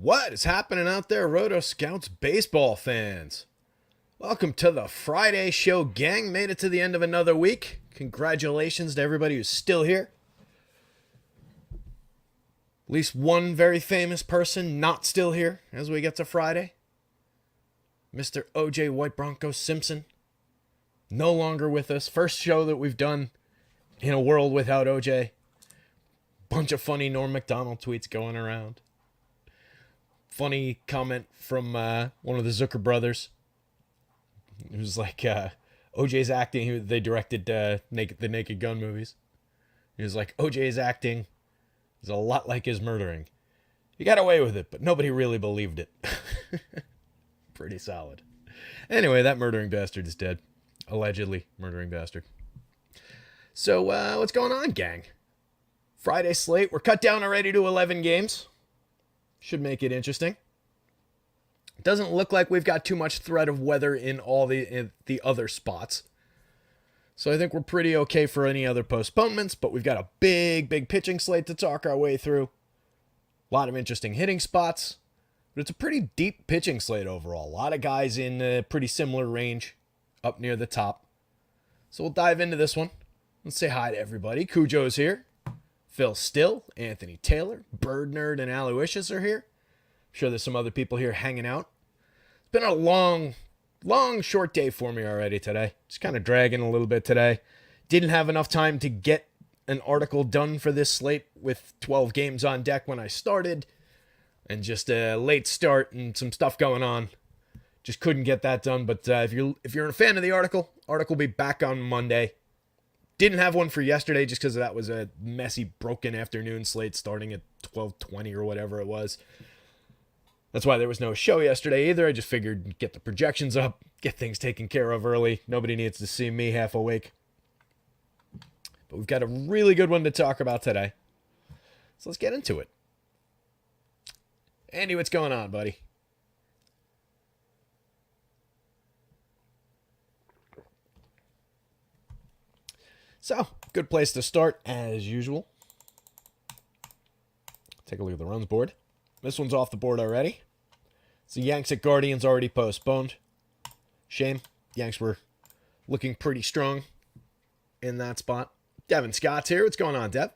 What is happening out there, rotoscouts baseball fans? Welcome to the Friday show, gang. Made it to the end of another week. Congratulations to everybody who's still here. At least one very famous person not still here as we get to Friday. Mr. O.J. White Bronco Simpson. No longer with us. First show that we've done in a world without O.J. Bunch of funny Norm Macdonald tweets going around. Funny comment from one of the Zucker brothers. It was like, OJ's acting. They directed the Naked Gun movies. He was like, OJ's acting is a lot like his murdering. He got away with it, but nobody really believed it. Pretty solid. Anyway, that murdering bastard is dead. Allegedly murdering bastard. So, what's going on, gang? Friday slate. We're cut down already to 11 games. Should make it interesting. It doesn't look like we've got too much threat of weather in all the other spots. So I think we're pretty okay for any other postponements, but we've got a big pitching slate to talk our way through. A lot of interesting hitting spots. But it's a pretty deep pitching slate overall. A lot of guys in a pretty similar range up near the top. So we'll dive into this one. Let's say hi to everybody. Cujo's here. Phil Still, Anthony Taylor, Bird Nerd, and Aloysius are here. I'm sure there's some other people here hanging out. It's been a long, short day for me already today. Just kind of dragging a little bit today. Didn't have enough time to get an article done for this slate with 12 games on deck when I started. And just a late start and some stuff going on. Just couldn't get that done. But if you're a fan of the article will be back on Monday. Didn't have one for yesterday just because that was a messy, broken afternoon slate starting at 12:20 or whatever it was. That's why there was no show yesterday either. I just figured get the projections up, get things taken care of early. Nobody needs to see me half awake. But we've got a really good one to talk about today. So let's get into it. Andy, what's going on, buddy? So, good place to start, as usual. Take a look at the runs board. This one's off the board already. So, Yanks at Guardians already postponed. Shame. Yanks were looking pretty strong in that spot. Devin Scott's here. What's going on, Dev?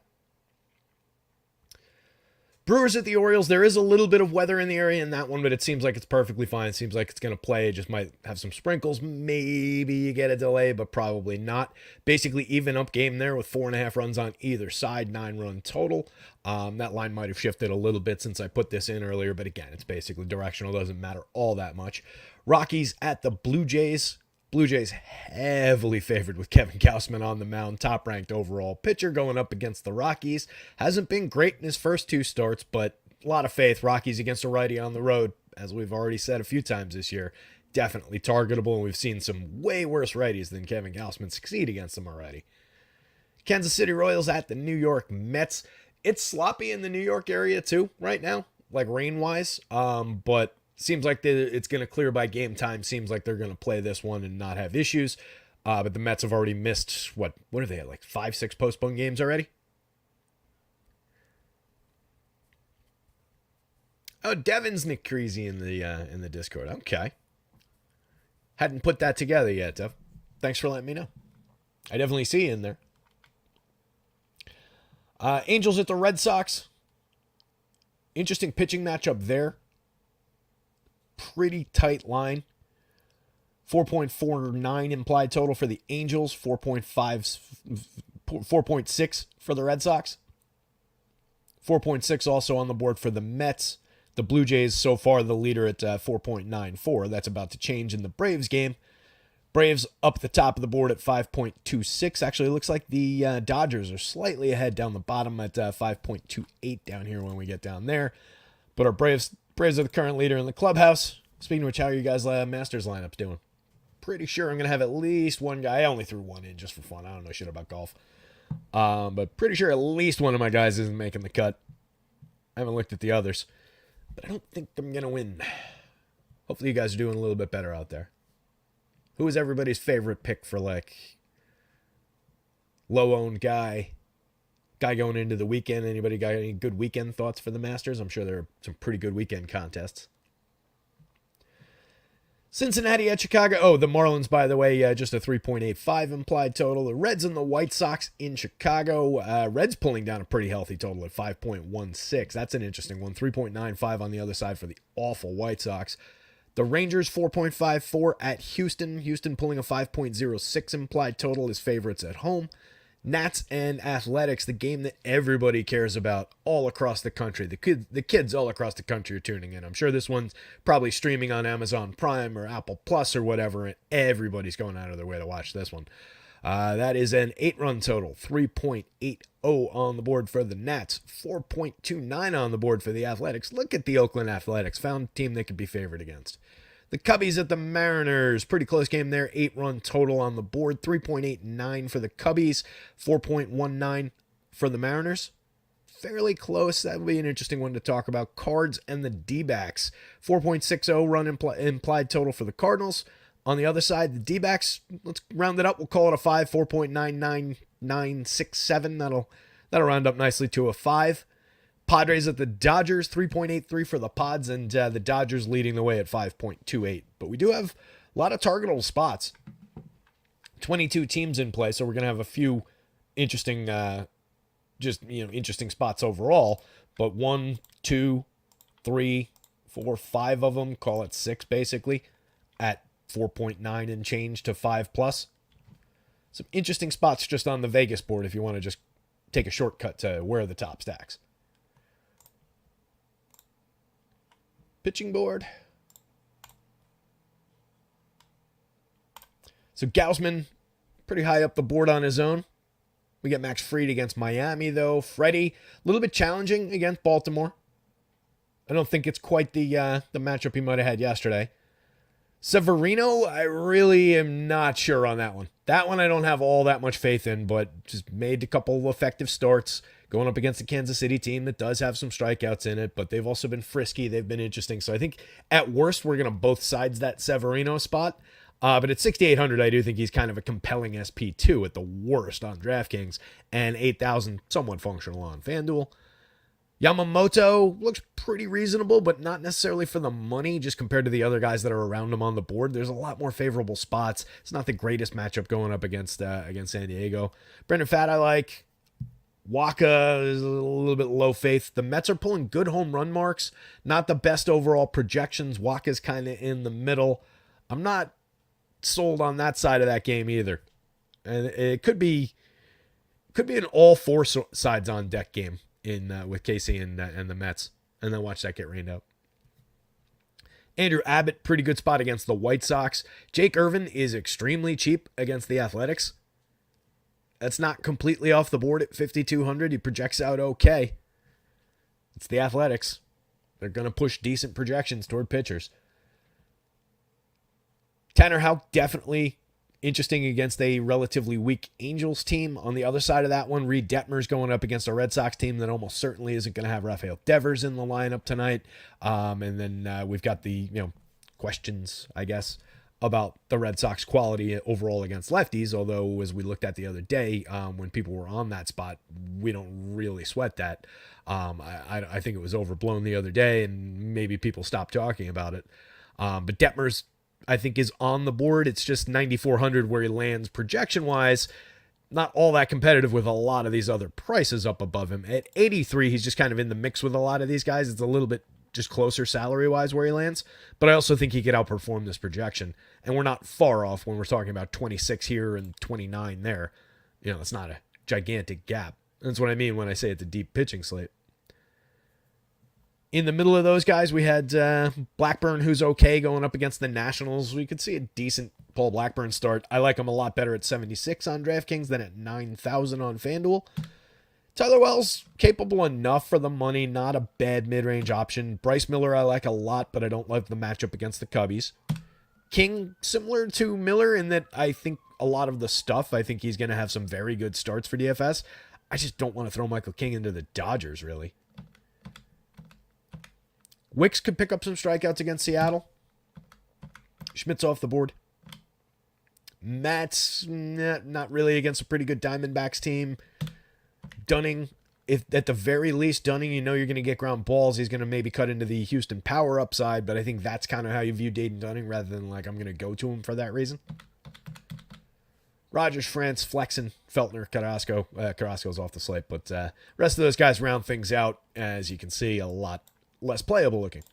Brewers at the Orioles. There is a little bit of weather in the area in that one, but it seems like it's perfectly fine. It seems like it's going to play. It just might have some sprinkles. Maybe you get a delay, but probably not. Basically, even up game there with 4.5 runs on either side, 9-run total. That line might have shifted a little bit since I put this in earlier, but again, it's basically directional. Doesn't matter all that much. Rockies at the Blue Jays. Blue Jays heavily favored with Kevin Gausman on the mound, top-ranked overall pitcher going up against the Rockies. Hasn't been great in his first 2 starts, but a lot of faith. Rockies against a righty on the road, as we've already said a few times this year, definitely targetable, and we've seen some way worse righties than Kevin Gausman succeed against them already. Kansas City Royals at the New York Mets. It's sloppy in the New York area too right now, like rain-wise, but seems like it's going to clear by game time. Seems like they're going to play this one and not have issues. But the Mets have already missed, what are they at, like 5-6 postponed games already? Oh, Devin's Nick Creasy in the Discord. Okay. Hadn't put that together yet, Dev. Thanks for letting me know. I definitely see you in there. Angels at the Red Sox. Interesting pitching matchup there. Pretty tight line. 4.49 implied total for the Angels. 4.6 for the Red Sox. 4.6 also on the board for the Mets. The Blue Jays so far the leader at 4.94. That's about to change in the Braves game. Braves up the top of the board at 5.26. Actually, it looks like the Dodgers are slightly ahead down the bottom at 5.28 down here when we get down there. But our Braves are the current leader in the clubhouse. Speaking of which, how are you guys' Masters lineups doing? Pretty sure I'm going to have at least one guy. I only threw one in just for fun. I don't know shit about golf. But pretty sure at least one of my guys isn't making the cut. I haven't looked at the others. But I don't think I'm going to win. Hopefully you guys are doing a little bit better out there. Who is everybody's favorite pick for, like, low-owned guy guy going into the weekend. Anybody got any good weekend thoughts for the Masters? I'm sure there are some pretty good weekend contests. Cincinnati at Chicago. Oh, the Marlins, by the way, just a 3.85 implied total. The Reds and the White Sox in Chicago. Reds pulling down a pretty healthy total at 5.16. That's an interesting one. 3.95 on the other side for the awful White Sox. The Rangers 4.54 at Houston. Houston pulling a 5.06 implied total as favorites at home. Nats and Athletics, the game that everybody cares about all across the country. The kids all across the country are tuning in. I'm sure this one's probably streaming on Amazon Prime or Apple Plus or whatever, and everybody's going out of their way to watch this one. That is an 8-run total, 3.80 on the board for the Nats, 4.29 on the board for the Athletics. Look at the Oakland Athletics, found a team they could be favored against. The Cubbies at the Mariners. Pretty close game there. 8-run total on the board. 3.89 for the Cubbies. 4.19 for the Mariners. Fairly close. That would be an interesting one to talk about. Cards and the D-backs. 4.60 run implied total for the Cardinals. On the other side, the D-backs, let's round it up. We'll call it a 5. 4.99967. That'll round up nicely to a 5. Padres at the Dodgers, 3.83 for the Pods, and the Dodgers leading the way at 5.28. But we do have a lot of targetable spots. 22 teams in play, so we're going to have a few interesting, interesting spots overall. But 1, 2, 3, 4, 5 of them, call it 6 basically, at 4.9 and change to 5 plus. Some interesting spots just on the Vegas board if you want to just take a shortcut to where are the top stacks. Pitching board. So Gausman, pretty high up the board on his own. We get Max Fried against Miami, though. Freddie, a little bit challenging against Baltimore. I don't think it's quite the matchup he might have had yesterday. Severino, I really am not sure on that one. That one I don't have all that much faith in, but just made a couple effective starts going up against the Kansas City team that does have some strikeouts in it, but they've also been frisky. They've been interesting. So I think at worst, we're going to both sides that Severino spot. But at 6,800, I do think he's kind of a compelling SP2 at the worst on DraftKings, and 8,000 somewhat functional on FanDuel. Yamamoto looks pretty reasonable, but not necessarily for the money, just compared to the other guys that are around him on the board. There's a lot more favorable spots. It's not the greatest matchup going up against San Diego. Brendan Pfaadt I like. Waka is a little bit low faith. The Mets are pulling good home run marks. Not the best overall projections. Waka's kind of in the middle. I'm not sold on that side of that game either. And it could be an all four sides on deck game with Casey and the Mets, and then watch that get rained out. Andrew Abbott, pretty good spot against the White Sox. Jake Irvin is extremely cheap against the Athletics. That's not completely off the board at 5,200. He projects out okay. It's the Athletics. They're going to push decent projections toward pitchers. Tanner Houck, definitely interesting against a relatively weak Angels team. On the other side of that one, Reed Detmer's going up against a Red Sox team that almost certainly isn't going to have Rafael Devers in the lineup tonight. And then we've got the questions, I guess, about the Red Sox quality overall against lefties. Although, as we looked at the other day, when people were on that spot, we don't really sweat that. I think it was overblown the other day, and maybe people stopped talking about it. But Detmer's, I think, is on the board. It's just 9,400 where he lands projection-wise. Not all that competitive with a lot of these other prices up above him. At 83, he's just kind of in the mix with a lot of these guys. It's a little bit just closer salary-wise where he lands. But I also think he could outperform this projection. And we're not far off when we're talking about 26 here and 29 there. It's not a gigantic gap. That's what I mean when I say it's a deep pitching slate. In the middle of those guys, we had Blackburn, who's okay, going up against the Nationals. We could see a decent Paul Blackburn start. I like him a lot better at 76 on DraftKings than at 9,000 on FanDuel. Tyler Wells, capable enough for the money, not a bad mid-range option. Bryce Miller, I like a lot, but I don't like the matchup against the Cubbies. King, similar to Miller in that I think a lot of the stuff, I think he's going to have some very good starts for DFS. I just don't want to throw Michael King into the Dodgers, really. Wicks could pick up some strikeouts against Seattle. Schmidt's off the board. Matt's not really against a pretty good Diamondbacks team. Dunning, if at the very least, Dunning, you know you're going to get ground balls. He's going to maybe cut into the Houston power upside, but I think that's kind of how you view Dayton Dunning rather than like I'm going to go to him for that reason. Rogers, France, Flexen, Feltner, Carrasco. Carrasco's off the slate, but rest of those guys round things out, as you can see, a lot less playable looking.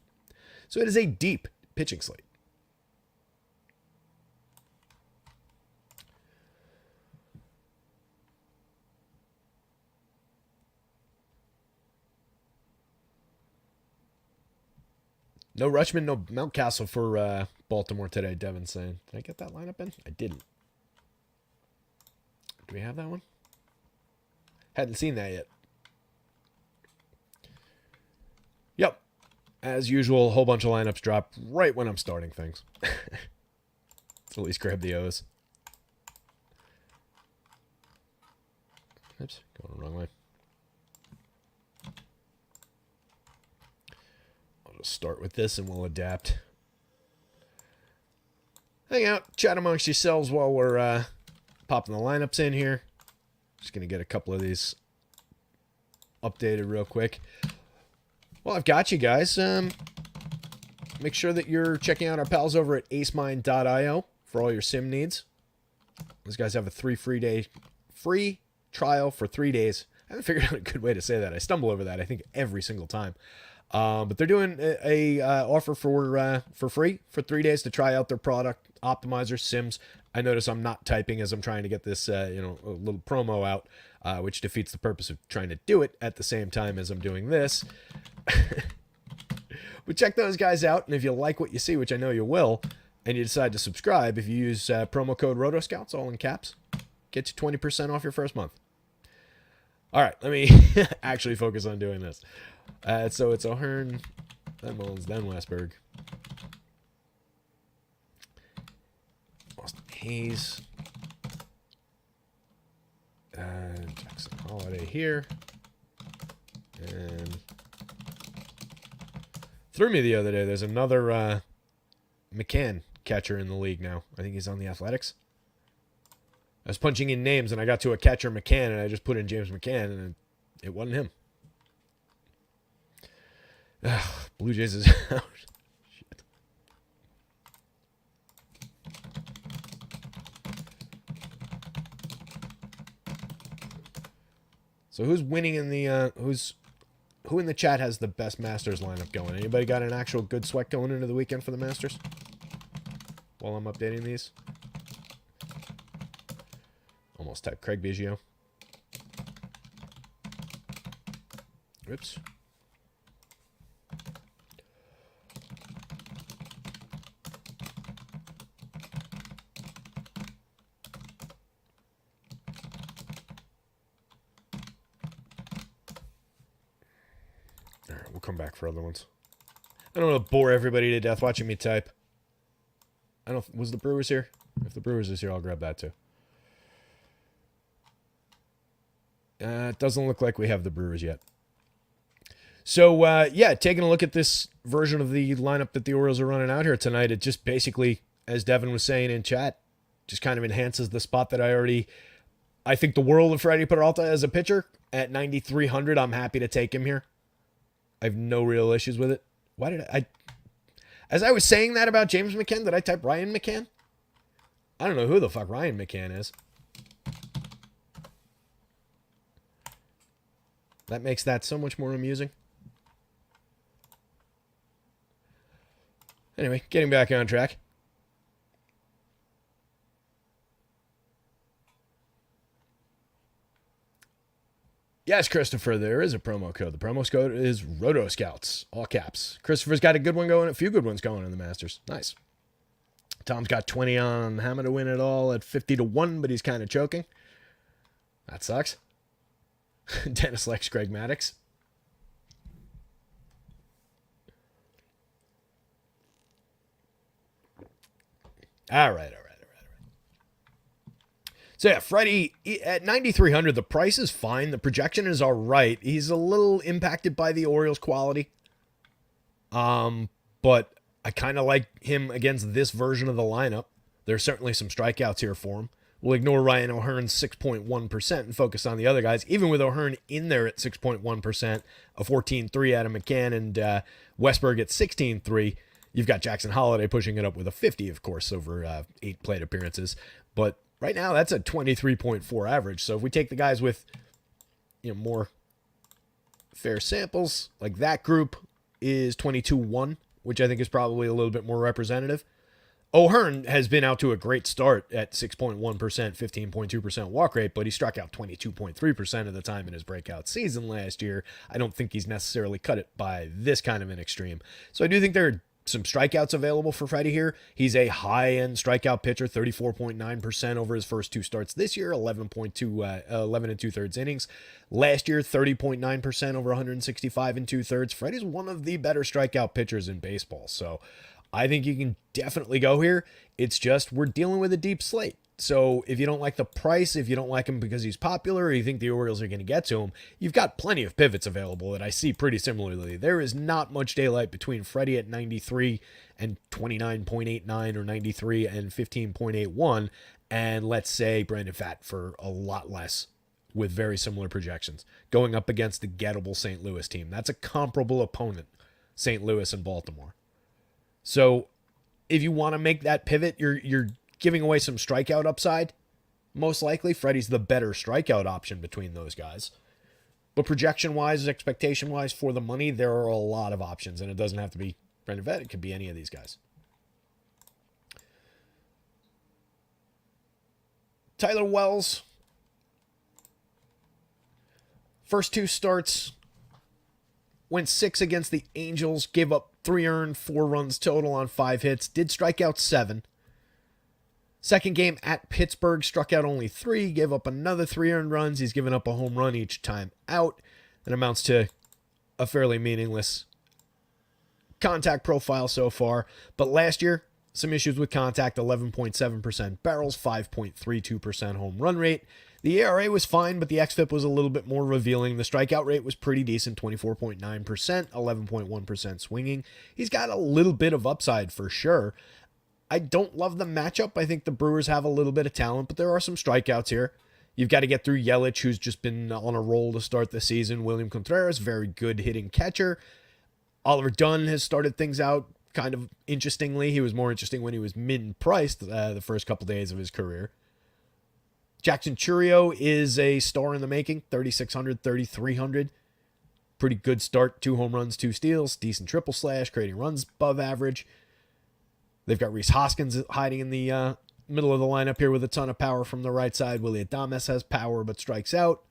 So it is a deep pitching slate. No Rutschman, no Mountcastle for Baltimore today, Devin's saying. Did I get that lineup in? I didn't. Do we have that one? Hadn't seen that yet. Yep. As usual, a whole bunch of lineups drop right when I'm starting things. Let's at least grab the O's. Oops, going the wrong way. I'll just start with this and we'll adapt. Hang out, chat amongst yourselves while we're popping the lineups in here. Just going to get a couple of these updated real quick. Well, I've got you guys. Make sure that you're checking out our pals over at acemind.io for all your sim needs. Those guys have a free trial for 3 days. I haven't figured out a good way to say that. I stumble over that, I think, every single time. But they're doing a offer for free for 3 days to try out their product, Optimizer Sims. I notice I'm not typing as I'm trying to get this, a little promo out, which defeats the purpose of trying to do it at the same time as I'm doing this. But check those guys out, and if you like what you see, which I know you will, and you decide to subscribe, if you use promo code rotoscouts, all in caps, get you 20% off your first month. All right, let me actually focus on doing this. So it's O'Hearn, then Mullins, then Westberg. Austin Hayes. Jackson Holiday here. And threw me the other day. There's another McCann catcher in the league now. I think he's on the Athletics. I was punching in names, and I got to a catcher McCann, and I just put in James McCann, and it wasn't him. Ugh, Blue Jays is out. Shit. So who's winning in the who in the chat has the best Masters lineup going? Anybody got an actual good sweat going into the weekend for the Masters? While I'm updating these. Almost type Craig Biggio. Oops. All right, we'll come back for other ones. I don't want to bore everybody to death watching me type. Was the Brewers here? If the Brewers is here, I'll grab that too. It doesn't look like we have the Brewers yet. So, yeah, taking a look at this version of the lineup that the Orioles are running out here tonight, it just basically, as Devin was saying in chat, just kind of enhances the spot that I think the world of Freddie Peralta as a pitcher. At 9,300, I'm happy to take him here. I have no real issues with it. Why did as I was saying that about James McCann, did I type Ryan McCann? I don't know who the fuck Ryan McCann is. That makes that so much more amusing. Anyway, getting back on track. Yes, Christopher, there is a promo code. The promo code is rotoscouts, all caps. Christopher's got a good one going, a few good ones going in the Masters. Nice. Tom's got 20 on Hammer to win it all at 50-1, but he's kind of choking. That sucks. Dennis likes Greg Maddux. All right. So yeah, Freddie, at 9,300, the price is fine. The projection is all right. He's a little impacted by the Orioles' quality. But I kind of like him against this version of the lineup. There's certainly some strikeouts here for him. We'll ignore Ryan O'Hearn's 6.1% and focus on the other guys. Even with O'Hearn in there at 6.1%, a 14.3 out of McCann, and Westberg at 16.3, you've got Jackson Holliday pushing it up with a 50, of course, over 8 plate appearances. But right now, that's a 23.4 average. So if we take the guys with more fair samples, like that group is 22-1, which I think is probably a little bit more representative. O'Hearn has been out to a great start at 6.1%, 15.2% walk rate, but he struck out 22.3% of the time in his breakout season last year. I don't think he's necessarily cut it by this kind of an extreme. So I do think there are some strikeouts available for Freddie here. He's a high-end strikeout pitcher, 34.9% over his first 2 starts this year, 11 and 2/3 innings. Last year, 30.9% over 165 and 2/3. Freddie's one of the better strikeout pitchers in baseball, so I think you can definitely go here. It's just we're dealing with a deep slate. So if you don't like the price, if you don't like him because he's popular, or you think the Orioles are going to get to him, you've got plenty of pivots available that I see pretty similarly. There is not much daylight between Freddie at 93 and 29.89 or 93 and 15.81, and let's say Brandon Pfaadt for a lot less with very similar projections, going up against the gettable St. Louis team. That's a comparable opponent, St. Louis and Baltimore. So if you want to make that pivot, you're giving away some strikeout upside. Most likely, Freddie's the better strikeout option between those guys. But projection-wise, expectation-wise, for the money, there are a lot of options, and it doesn't have to be Brandon Pfaadt. It could be any of these guys. Tyler Wells. First 2 starts, went 6 against the Angels, gave up 3 earned, 4 runs total on 5 hits, did strike out 7. Second game at Pittsburgh, struck out only 3, gave up another 3 earned runs. He's given up a home run each time out. That amounts to a fairly meaningless contact profile so far. But last year, some issues with contact, 11.7% barrels, 5.32% home run rate. The ERA was fine, but the xFIP was a little bit more revealing. The strikeout rate was pretty decent, 24.9%, 11.1% swinging. He's got a little bit of upside for sure. I don't love the matchup. I think the Brewers have a little bit of talent, but there are some strikeouts here. You've got to get through Yelich, who's just been on a roll to start the season. William Contreras, very good hitting catcher. Oliver Dunn has started things out kind of interestingly. He was more interesting when he was mid-priced the first couple days of his career. Jackson Chourio is a star in the making, 3,600, 3,300. Pretty good start, 2 home runs, 2 steals, decent triple slash, creating runs above average. They've got Rhys Hoskins hiding in the middle of the lineup here with a ton of power from the right side. Willy Adames has power but strikes out.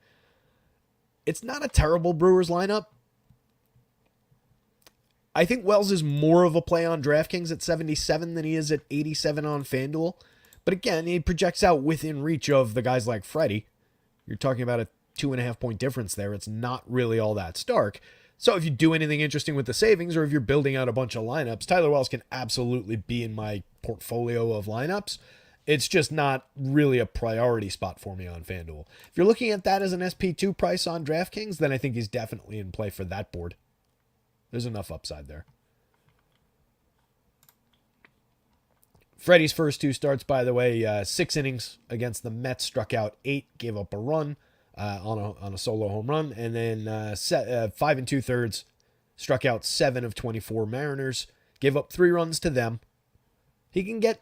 It's not a terrible Brewers lineup. I think Wells is more of a play on DraftKings at 77 than he is at 87 on FanDuel. But again, he projects out within reach of the guys like Freddie. You're talking about a 2.5 point difference there. It's not really all that stark. So if you do anything interesting with the savings, or if you're building out a bunch of lineups, Tyler Wells can absolutely be in my portfolio of lineups. It's just not really a priority spot for me on FanDuel. If you're looking at that as an SP2 price on DraftKings, then I think he's definitely in play for that board. There's enough upside there. Freddie's first 2 starts, by the way, 6 innings against the Mets, struck out 8, gave up a run on a solo home run, and then 5 and 2/3, struck out 7 of 24 Mariners, gave up 3 runs to them. He can get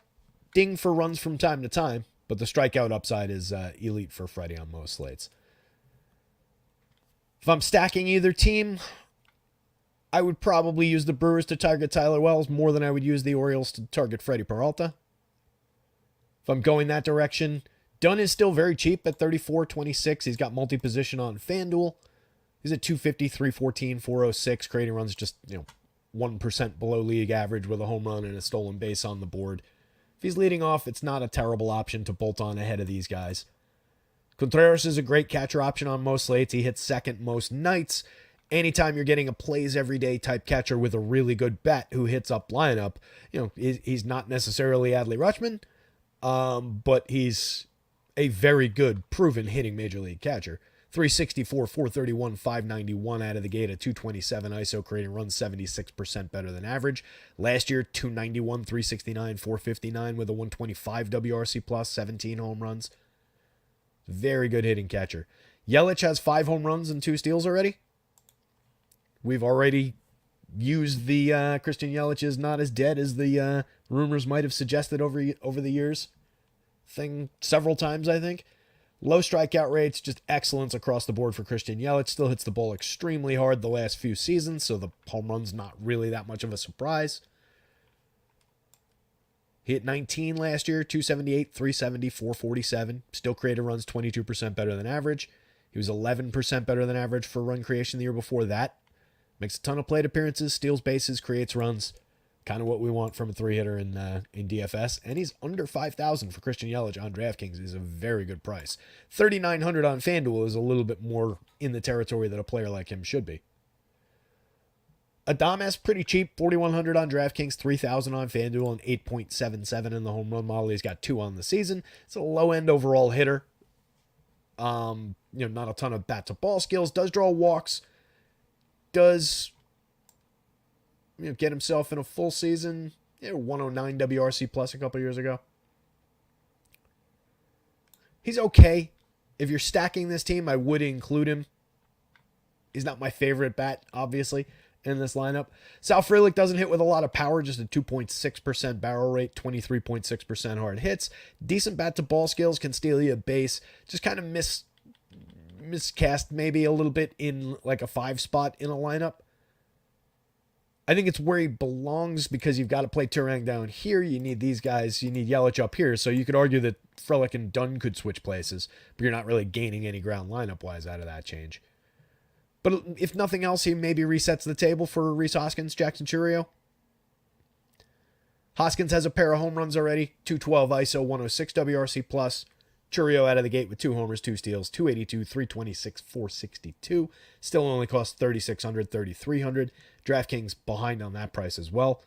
dinged for runs from time to time, but the strikeout upside is elite for Freddie on most slates. If I'm stacking either team, I would probably use the Brewers to target Tyler Wells more than I would use the Orioles to target Freddie Peralta. If I'm going that direction, Dunn is still very cheap at 34.26. He's got multi-position on FanDuel. He's at 250, 314, 406, creating runs just 1% below league average with a home run and a stolen base on the board. If he's leading off, it's not a terrible option to bolt on ahead of these guys. Contreras is a great catcher option on most slates. He hits second most nights. Anytime you're getting a plays everyday type catcher with a really good bat who hits up lineup, he's not necessarily Adley Rutschman, but he's a very good, proven hitting major league catcher. 364, 431, 591 out of the gate at 227 ISO, creating runs 76% better than average. Last year, 291, 369, 459 with a 125 WRC plus, 17 home runs. Very good hitting catcher. Yelich has 5 home runs and 2 steals already. We've already used the Christian Yelich is not as dead as the rumors might have suggested over the years thing several times, I think. Low strikeout rates, just excellence across the board for Christian Yelich. Still hits the ball extremely hard the last few seasons, so the home run's not really that much of a surprise. He hit 19 last year, 278, 370, 447. Still created runs 22% better than average. He was 11% better than average for run creation the year before that. Makes a ton of plate appearances, steals bases, creates runs. Kind of what we want from a 3-hitter in DFS. And he's under $5,000 for Christian Yelich on DraftKings. Is a very good price. $3,900 on FanDuel is a little bit more in the territory that a player like him should be. Adames, pretty cheap. $4,100 on DraftKings, $3,000 on FanDuel, and 8.77 in the home run model. He's got 2 on the season. It's a low-end overall hitter. Not a ton of bat-to-ball skills. Does draw walks. Does get himself in a full season. 109 WRC plus a couple years ago. He's okay. If you're stacking this team, I would include him. He's not my favorite bat, obviously, in this lineup. Sal Frelick doesn't hit with a lot of power, just a 2.6% barrel rate, 23.6% hard hits. Decent bat-to-ball skills, can steal you a base. Just kind of miscast maybe a little bit in like a 5 spot in a lineup. I think it's where he belongs because you've got to play Turang down here. You need these guys. You need Yelich up here. So you could argue that Frelick and Dunn could switch places, but you're not really gaining any ground lineup-wise out of that change. But if nothing else, he maybe resets the table for Rhys Hoskins, Jackson Chourio. Hoskins has a pair of home runs already, 212 ISO, 106 WRC+. Chourio out of the gate with 2 homers, 2 steals, 282, 326, 462. Still only costs $3,600, $3,300. DraftKings behind on that price as well.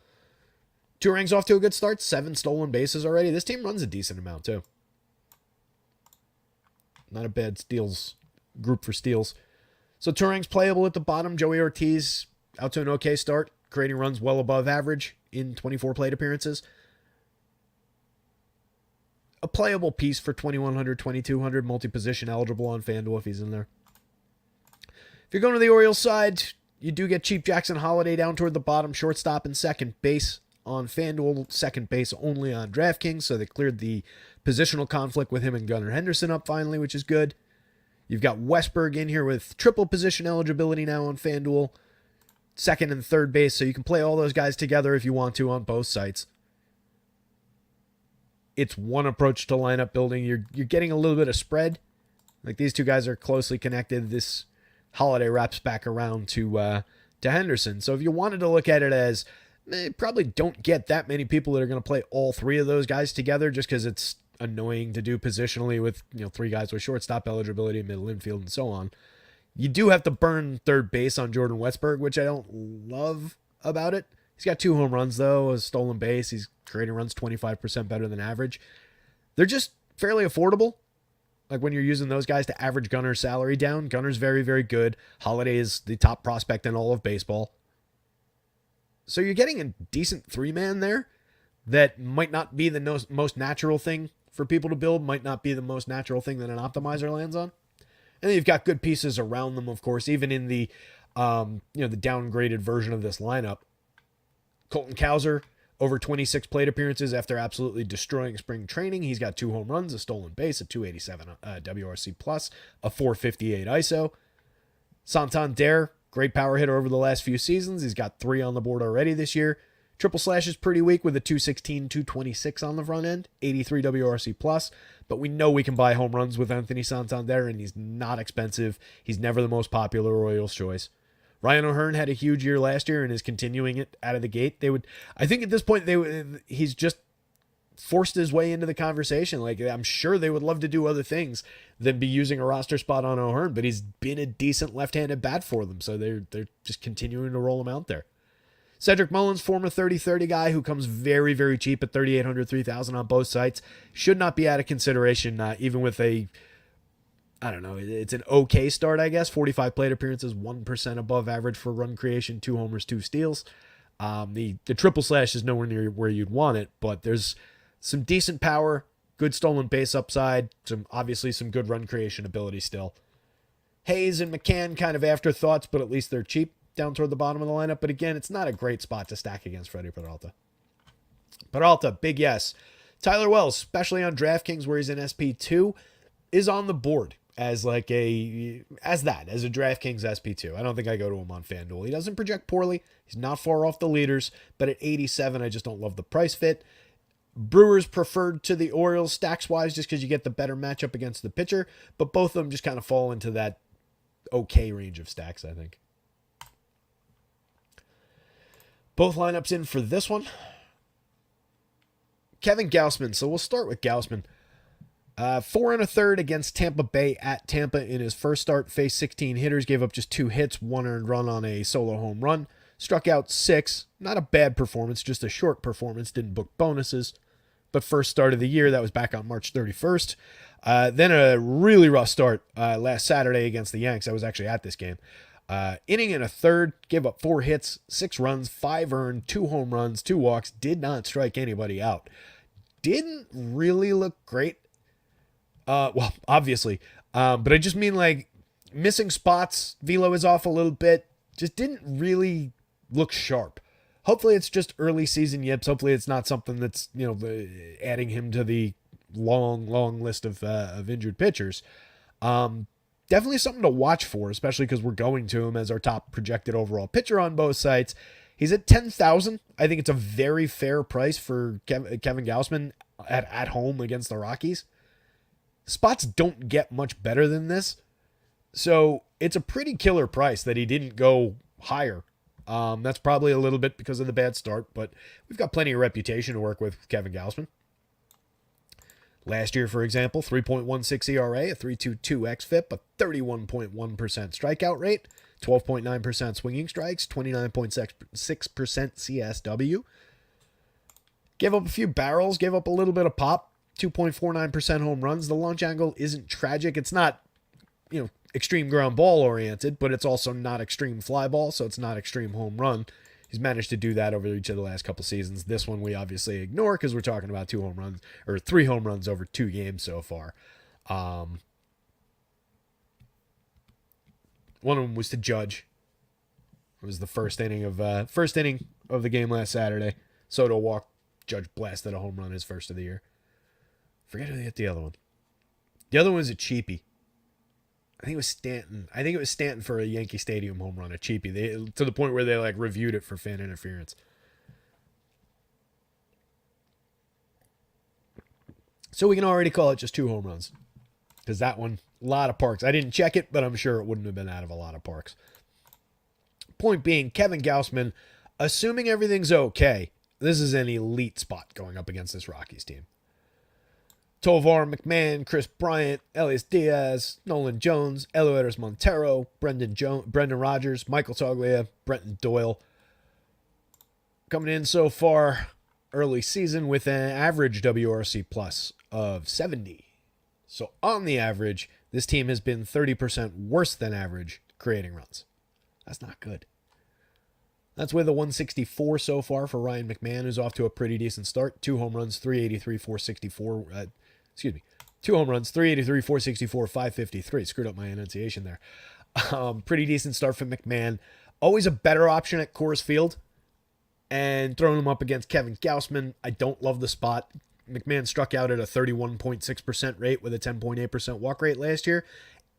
Turang's off to a good start. 7 stolen bases already. This team runs a decent amount too. Not a bad steals group for steals. So Turang's playable at the bottom. Joey Ortiz out to an okay start, creating runs well above average in 24 plate appearances. A playable piece for $2,100, $2,200, multi-position eligible on FanDuel if he's in there. If you're going to the Orioles side, you do get cheap Jackson Holiday down toward the bottom, shortstop and second base on FanDuel, second base only on DraftKings, so they cleared the positional conflict with him and Gunnar Henderson up finally, which is good. You've got Westberg in here with triple position eligibility now on FanDuel, second and third base, so you can play all those guys together if you want to on both sites. It's one approach to lineup building. You're getting a little bit of spread. Like these two guys are closely connected. This Holiday wraps back around to Henderson. So if you wanted to look at it as probably don't get that many people that are going to play all 3 of those guys together just because it's annoying to do positionally with 3 guys with shortstop eligibility, middle infield, and so on. You do have to burn third base on Jordan Westberg, which I don't love about it. He's got 2 home runs, though, a stolen base. He's creating runs 25% better than average. They're just fairly affordable. Like when you're using those guys to average Gunner's salary down, Gunner's very, very good. Holiday is the top prospect in all of baseball. So you're getting a decent 3-man there that might not be the most natural thing for people to build, might not be the most natural thing that an optimizer lands on. And then you've got good pieces around them, of course, even in the the downgraded version of this lineup. Colton Cowser, over 26 plate appearances after absolutely destroying spring training. He's got 2 home runs, a stolen base, a 287 WRC+, a 458 ISO. Santander, great power hitter over the last few seasons. He's got 3 on the board already this year. Triple slash is pretty weak with a 216, 226 on the front end, 83 WRC+, but we know we can buy home runs with Anthony Santander, and he's not expensive. He's never the most popular Royals choice. Ryan O'Hearn had a huge year last year and is continuing it out of the gate. I think at this point, he's just forced his way into the conversation. Like, I'm sure they would love to do other things than be using a roster spot on O'Hearn, but he's been a decent left-handed bat for them, so they're just continuing to roll him out there. Cedric Mullins, former 30-30 guy who comes very, very cheap at $3,800, $3,000 on both sites. Should not be out of consideration, even with it's an okay start, I guess. 45 plate appearances, 1% above average for run creation, 2 homers, 2 steals. The triple slash is nowhere near where you'd want it, but there's some decent power, good stolen base upside, obviously some good run creation ability still. Hayes and McCann kind of afterthoughts, but at least they're cheap down toward the bottom of the lineup. But again, it's not a great spot to stack against Freddie Peralta. Peralta, big yes. Tyler Wells, especially on DraftKings where he's in SP2, is on the board as a DraftKings SP2. I don't think I go to him on FanDuel. He doesn't project poorly. He's not far off the leaders, but at 87, I just don't love the price fit. Brewers preferred to the Orioles stacks-wise just because you get the better matchup against the pitcher, but both of them just kind of fall into that okay range of stacks, I think. Both lineups in for this one. Kevin Gausman. So we'll start with Gausman. 4 1/3 against Tampa Bay at Tampa in his first start. Faced 16 hitters, gave up just 2 hits, 1 earned run on a solo home run. Struck out 6. Not a bad performance, just a short performance. Didn't book bonuses. But first start of the year, that was back on March 31st. Then a really rough start last Saturday against the Yanks. I was actually at this game. Inning and a third, gave up 4 hits, 6 runs, 5 earned, 2 home runs, 2 walks. Did not strike anybody out. Didn't really look great. Well, obviously. But I just mean like missing spots. Velo is off a little bit. Just didn't really look sharp. Hopefully it's just early season yips. Hopefully it's not something that's, adding him to the long list of injured pitchers. Definitely something to watch for, especially because we're going to him as our top projected overall pitcher on both sites. He's at 10,000. I think it's a very fair price for Kevin Gausman at home against the Rockies. Spots don't get much better than this. So it's a pretty killer price that he didn't go higher. That's probably a little bit because of the bad start, but we've got plenty of reputation to work with Kevin Gausman. Last year, for example, 3.16 ERA, a 3.22 xFIP, a 31.1% strikeout rate, 12.9% swinging strikes, 29.6% CSW. Gave up a few barrels, gave up a little bit of pop, 2.49% home runs. The launch angle isn't tragic. It's not, extreme ground ball oriented, but it's also not extreme fly ball, so it's not extreme home run. He's managed to do that over each of the last couple seasons. This one we obviously ignore because we're talking about 3 home runs over 2 games so far. One of them was to Judge. It was the first inning of the game last Saturday. Soto walked. Judge blasted a home run, his first of the year. Forget who they hit the other one. The other one was a cheapie. I think it was Stanton for a Yankee Stadium home run, a cheapie. To the point where they reviewed it for fan interference. So we can already call it just 2 home runs. Because that one, a lot of parks. I didn't check it, but I'm sure it wouldn't have been out of a lot of parks. Point being, Kevin Gausman, assuming everything's okay, this is an elite spot going up against this Rockies team. Tovar, McMahon, Chris Bryant, Elias Diaz, Nolan Jones, Eleodors Montero, Brendan Rodgers, Michael Toglia, Brenton Doyle. Coming in so far early season with an average WRC plus of 70. So on the average, this team has been 30% worse than average creating runs. That's not good. That's with a 164 so far for Ryan McMahon, who's off to a pretty decent start. 2 home runs, 383, 464. 2 home runs, 383, 464, 553. Screwed up my enunciation there. Pretty decent start for McMahon. Always a better option at Coors Field. And throwing him up against Kevin Gausman, I don't love the spot. McMahon struck out at a 31.6% rate with a 10.8% walk rate last year.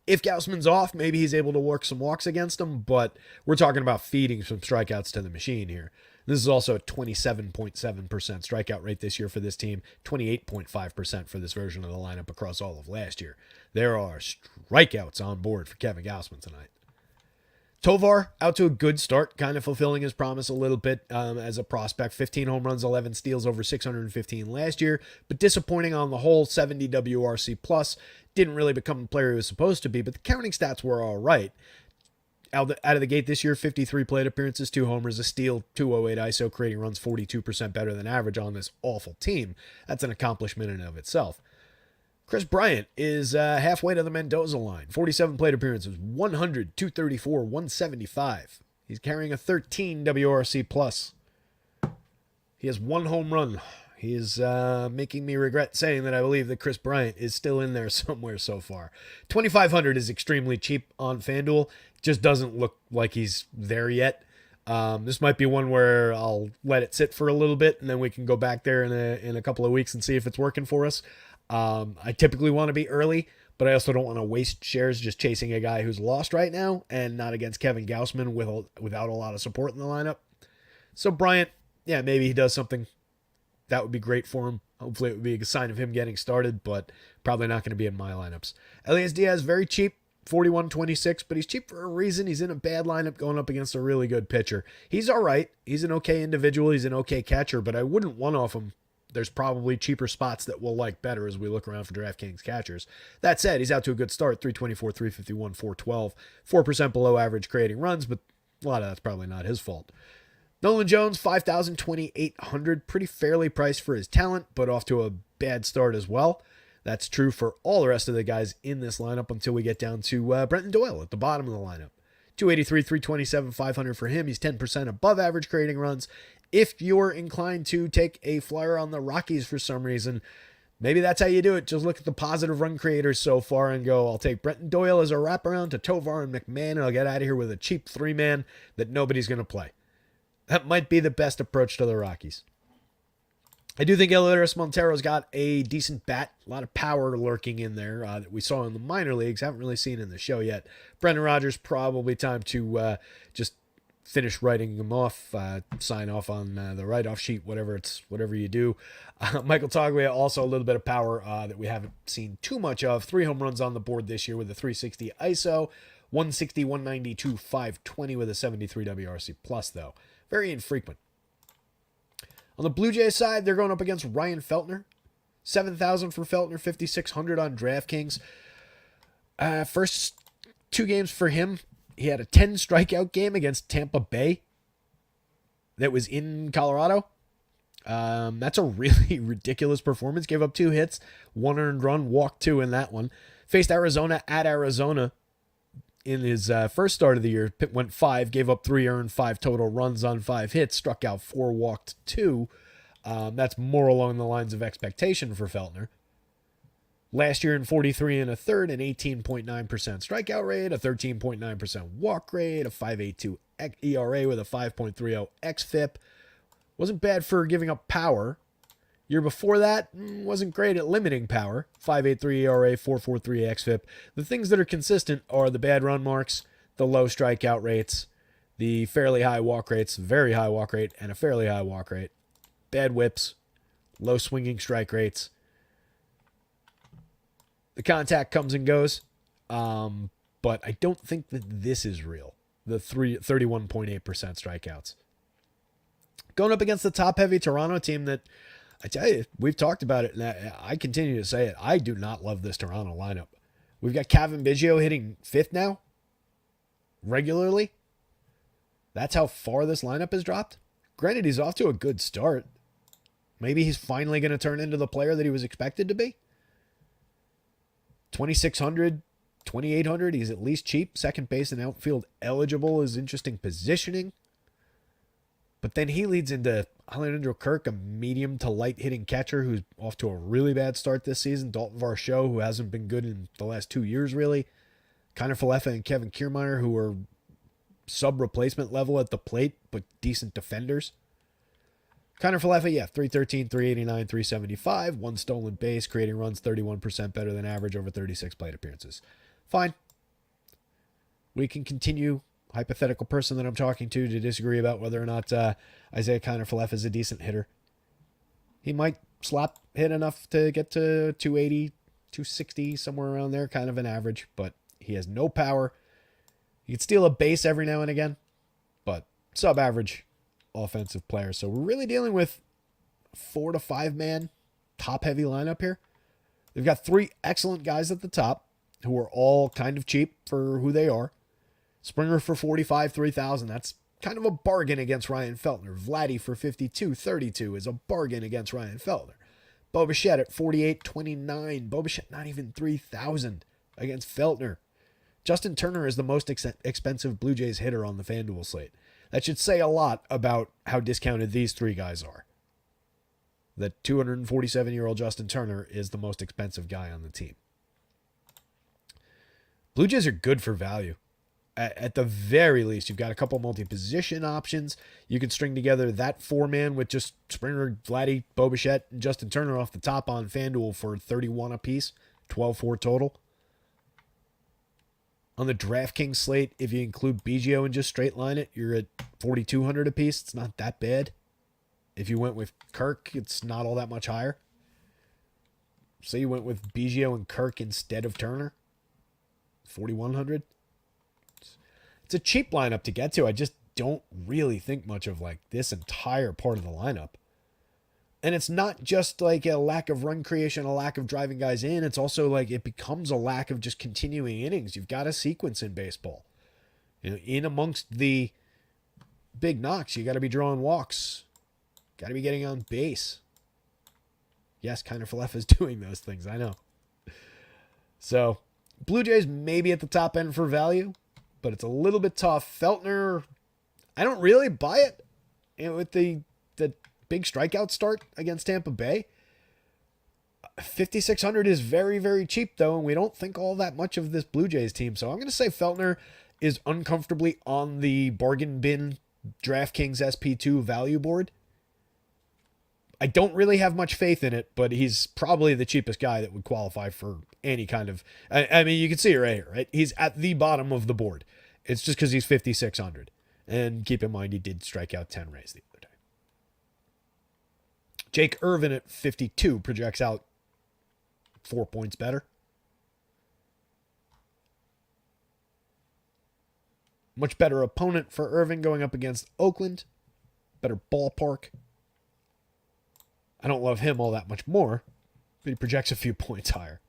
If Gausman's off, maybe he's able to work some walks against him, but we're talking about feeding some strikeouts to the machine here. This is also a 27.7% strikeout rate this year for this team, 28.5% for this version of the lineup across all of last year. There are strikeouts on board for Kevin Gausman tonight. Tovar, out to a good start, kind of fulfilling his promise a little bit as a prospect. 15 home runs, 11 steals over 615 last year, but disappointing on the whole, 70 WRC plus. Didn't really become the player he was supposed to be, but the counting stats were all right. Out of the gate this year, 53 plate appearances, 2 homers, a steal, 208 ISO, creating runs 42% better than average on this awful team. That's an accomplishment in and of itself. Chris Bryant is halfway to the Mendoza line. 47 plate appearances, 100, 234, 175. He's carrying a 13 WRC plus. He has 1 home run. he is making me regret saying that I believe that Chris Bryant is still in there somewhere so far. 2,500 is extremely cheap on FanDuel. Just doesn't look like he's there yet. This might be one where I'll let it sit for a little bit, and then we can go back there in a couple of weeks and see if it's working for us. I typically want to be early, but I also don't want to waste shares just chasing a guy who's lost right now and not against Kevin Gausman without a lot of support in the lineup. So Bryant, yeah, maybe he does something. That would be great for him. Hopefully it would be a sign of him getting started, but probably not going to be in my lineups. Elias Diaz, very cheap, 41.26, but he's cheap for a reason. He's in a bad lineup going up against a really good pitcher. He's all right. He's an okay individual. He's an okay catcher, but I wouldn't one-off him. There's probably cheaper spots that we'll like better as we look around for DraftKings catchers. That said, he's out to a good start, 324, 351, 412, 4% below average creating runs, but a lot of that's probably not his fault. Nolan Jones, 5,000, 2,800, pretty fairly priced for his talent, but off to a bad start as well. That's true for all the rest of the guys in this lineup until we get down to Brenton Doyle at the bottom of the lineup. 283, 327, 500 for him. He's 10% above average creating runs. If you're inclined to take a flyer on the Rockies for some reason, maybe that's how you do it. Just look at the positive run creators so far and go, I'll take Brenton Doyle as a wraparound to Tovar and McMahon, and I'll get out of here with a cheap 3-man that nobody's going to play. That might be the best approach to the Rockies. I do think Eleodoro Montero's got a decent bat, a lot of power lurking in there that we saw in the minor leagues. Haven't really seen in the show yet. Brendan Rodgers, probably time to just finish writing him off, sign off on the write-off sheet, whatever you do. Michael Toglia, also a little bit of power that we haven't seen too much of. 3 home runs on the board this year with a 360 ISO, 160, 192, 520 with a 73 WRC plus, though. Very infrequent. On the Blue Jays side, they're going up against Ryan Feltner. 7,000 for Feltner, 5,600 on DraftKings. First 2 games for him, he had a 10 strikeout game against Tampa Bay that was in Colorado. That's a really ridiculous performance. Gave up 2 hits, 1 earned run, walked 2 in that one. Faced Arizona at Arizona in his first start of the year. Pitt went 5, gave up 3 earned, 5 total runs on 5 hits, struck out 4, walked 2. That's more along the lines of expectation for Feltner. Last year in 43 and a third, an 18.9% strikeout rate, a 13.9% walk rate, a 5.82 ERA with a 5.30 xFIP. Wasn't bad for giving up power. Year before that, wasn't great at limiting power. 5.83 ERA, 4.43 xFIP. The things that are consistent are the bad run marks, the low strikeout rates, the fairly high walk rates, very high walk rate, and a fairly high walk rate. Bad whips, low swinging strike rates. The contact comes and goes, but I don't think that this is real. The 31.8% strikeouts. Going up against the top-heavy Toronto team that, I tell you, we've talked about it, and I continue to say it. I do not love this Toronto lineup. We've got Kevin Biggio hitting 5th now, regularly. That's how far this lineup has dropped. Granted, he's off to a good start. Maybe he's finally going to turn into the player that he was expected to be. 2,600, 2,800, he's at least cheap. Second base and outfield eligible is interesting positioning. But then he leads into Alejandro Kirk, a medium to light hitting catcher who's off to a really bad start this season. Dalton Varsho, who hasn't been good in the last 2 years, really. Connor Falefa and Kevin Kiermaier, who are sub-replacement level at the plate, but decent defenders. Connor Falefa, 313, 389, 375. 1 stolen base, creating runs 31% better than average over 36 plate appearances. Fine. We can continue, hypothetical person that I'm talking to disagree about whether or not Isaiah Connor Falefa is a decent hitter. He might slap hit enough to get to 280, 260, somewhere around there, kind of an average, but he has no power. He can steal a base every now and again, but sub-average offensive player. So we're really dealing with 4 to 5 man top-heavy lineup here. They've got 3 excellent guys at the top who are all kind of cheap for who they are. Springer for 45, 3,000. That's kind of a bargain against Ryan Feltner. Vladdy for 52, 32 is a bargain against Ryan Feltner. Bo Bichette at 48, 29. Bo Bichette not even 3,000 against Feltner. Justin Turner is the most expensive Blue Jays hitter on the FanDuel slate. That should say a lot about how discounted these 3 guys are. that 247-year-old Justin Turner is the most expensive guy on the team. Blue Jays are good for value. At the very least, you've got a couple multi-position options. You can string together that four-man with just Springer, Vladdy, Bo Bichette, and Justin Turner off the top on FanDuel for 31 apiece, 12-4 total. On the DraftKings slate, if you include BGO and just straight line it, you're at 4,200 apiece. It's not that bad. If you went with Kirk, it's not all that much higher. Say you went with BGO and Kirk instead of Turner, 4,100. It's a cheap lineup to get to. I just don't really think much of like this entire part of the lineup. And it's not just like a lack of run creation, a lack of driving guys in. It's also like it becomes a lack of just continuing innings. You've got a sequence in baseball. You know, in amongst the big knocks, you got to be drawing walks. Got to be getting on base. Yes, Kiner Falefa is doing those things. I know. So, Blue Jays maybe at the top end for value, but it's a little bit tough. Feltner, I don't really buy it. You know, with the big strikeout start against Tampa Bay. 5,600 is very, very cheap, though, and we don't think all that much of this Blue Jays team. So I'm going to say Feltner is uncomfortably on the bargain bin DraftKings SP2 value board. I don't really have much faith in it, but he's probably the cheapest guy that would qualify for any kind of... I mean, you can see it right here, right? He's at the bottom of the board. It's just because he's 5,600. And keep in mind, he did strike out 10 Rays the other day. Jake Irvin at 52 projects out 4 points better. Much better opponent for Irvin going up against Oakland. Better ballpark. I don't love him all that much more, but he projects a few points higher.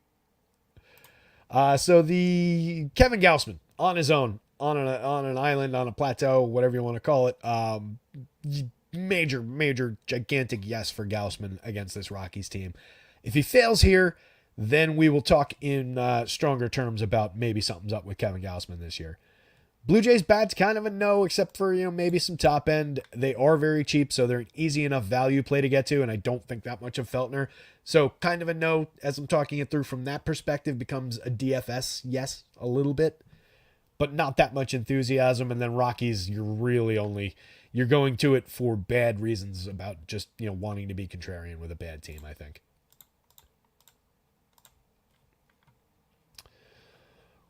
So the Kevin Gausman on his own, on an island, on a plateau, whatever you want to call it. Major, gigantic yes for Gausman against this Rockies team. If he fails here, then we will talk in stronger terms about maybe something's up with Kevin Gausman this year. Blue Jays bats kind of a no, except for, maybe some top end. They are very cheap, so they're an easy enough value play to get to, and I don't think that much of Feltner. So kind of a no, as I'm talking it through from that perspective, becomes a DFS yes, a little bit, but not that much enthusiasm. And then Rockies, you're going to it for bad reasons about just, wanting to be contrarian with a bad team, I think.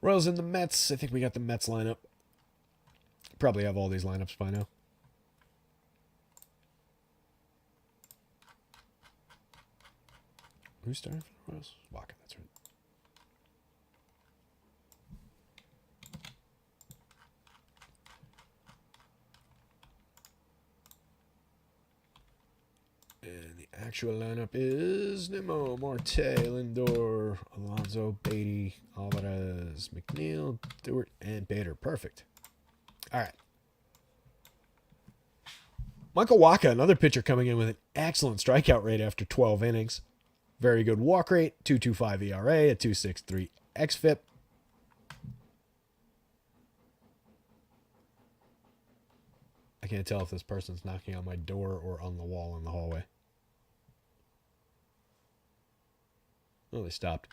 Royals and the Mets. I think we got the Mets lineup. Probably have all these lineups by now. Who's starting for the Royals? Walker, that's right. And the actual lineup is Nimmo, Marte, Lindor, Alonso, Beatty, Alvarez, McNeil, Stewart, and Bader. Perfect. All right. Michael Wacha, another pitcher coming in with an excellent strikeout rate after 12 innings. Very good walk rate, 2.25 ERA, a 2.63 xFIP. I can't tell if this person's knocking on my door or on the wall in the hallway. Oh, they stopped.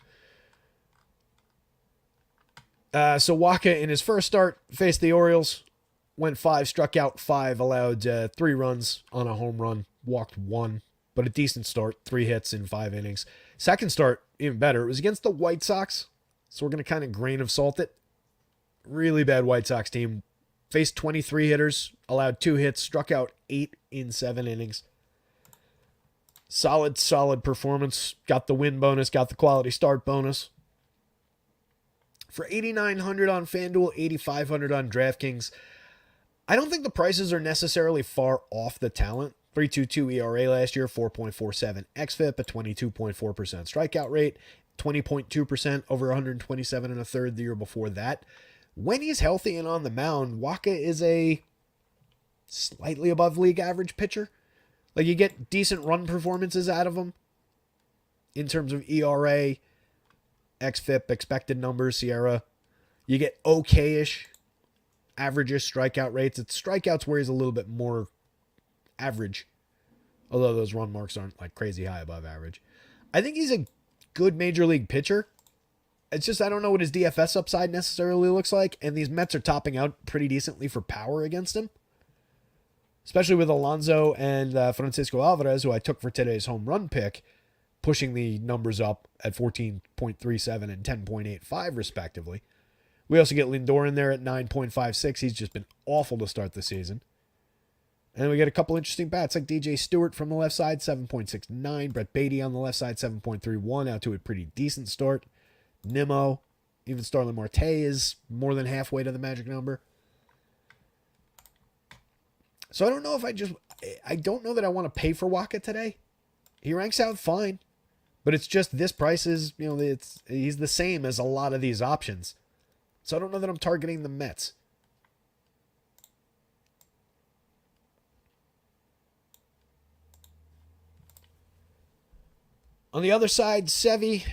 So Wacha in his first start faced the Orioles, went 5, struck out 5, allowed 3 runs on a home run, walked 1, but a decent start, 3 hits in 5 innings. Second start, even better. It was against the White Sox, so we're going to kind of grain of salt it. Really bad White Sox team. Faced 23 hitters, allowed 2 hits, struck out 8 in 7 innings. Solid performance. Got the win bonus, got the quality start bonus. For 8,900 on FanDuel, 8,500 on DraftKings. I don't think the prices are necessarily far off the talent. 3.22 ERA last year, 4.47 xFIP, a 22.4% strikeout rate, 20.2% over 127 and a third the year before that. When he's healthy and on the mound, Wacha is a slightly above league average pitcher. Like, you get decent run performances out of him in terms of ERA, xFIP, expected numbers, Sierra. You get okay-ish, average-ish strikeout rates. It's strikeouts where he's a little bit more average although those run marks aren't like crazy high above average. I think he's a good major league pitcher. It's just I don't know what his DFS upside necessarily looks like, and these Mets are topping out pretty decently for power against him, especially with Alonso and Francisco Alvarez, who I took for today's home run pick, pushing the numbers up at 14.37 and 10.85 respectively. We also get Lindor in there at 9.56. He's just been awful to start the season. And then we get a couple interesting bats like DJ Stewart from the left side, 7.69. Brett Beatty on the left side, 7.31, out to a pretty decent start. Nimmo, even Starlin Marte is more than halfway to the magic number. So I don't know if I don't know that I want to pay for Waka today. He ranks out fine, but it's just this price is, he's the same as a lot of these options. So I don't know that I'm targeting the Mets. On the other side, Sevy,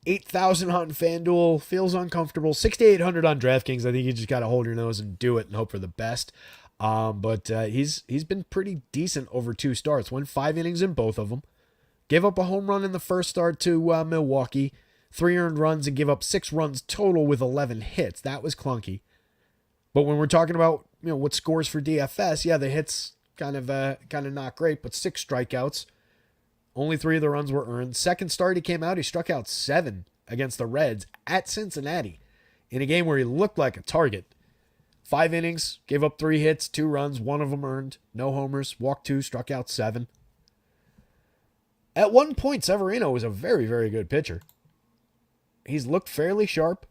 8,000 on FanDuel, feels uncomfortable. 6,800 on DraftKings. I think you just got to hold your nose and do it and hope for the best. But he's been pretty decent over 2 starts. Went 5 innings in both of them. Gave up a home run in the first start to Milwaukee. 3 earned runs and give up 6 runs total with 11 hits. That was clunky. But when we're talking about what scores for DFS, yeah, the hits kind of not great, but 6 strikeouts. Only 3 of the runs were earned. Second start he came out, he struck out 7 against the Reds at Cincinnati in a game where he looked like a target. 5 innings, gave up 3 hits, 2 runs, 1 of them earned, no homers, walked 2, struck out 7. At one point, Severino was a very, very good pitcher. He's looked fairly sharp.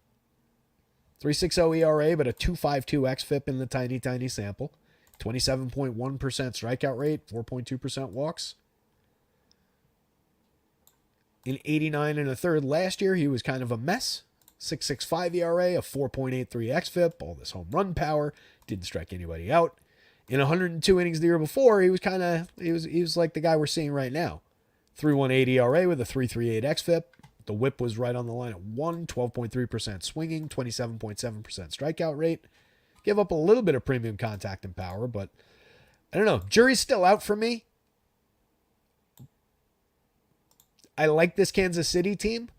3.60 ERA, but a 2.52 xFIP in the tiny, tiny sample. 27.1% strikeout rate, 4.2% walks. In 89 and a third last year, he was kind of a mess. 6.65 ERA, a 4.83 xFIP, all this home run power, didn't strike anybody out. In 102 innings the year before, he was like the guy we're seeing right now. 3.18 ERA with a 3.38 xFIP. The whip was right on the line at 1, 12.3% swinging, 27.7% strikeout rate. Give up a little bit of premium contact and power, but I don't know. Jury's still out for me. I like this Kansas City team.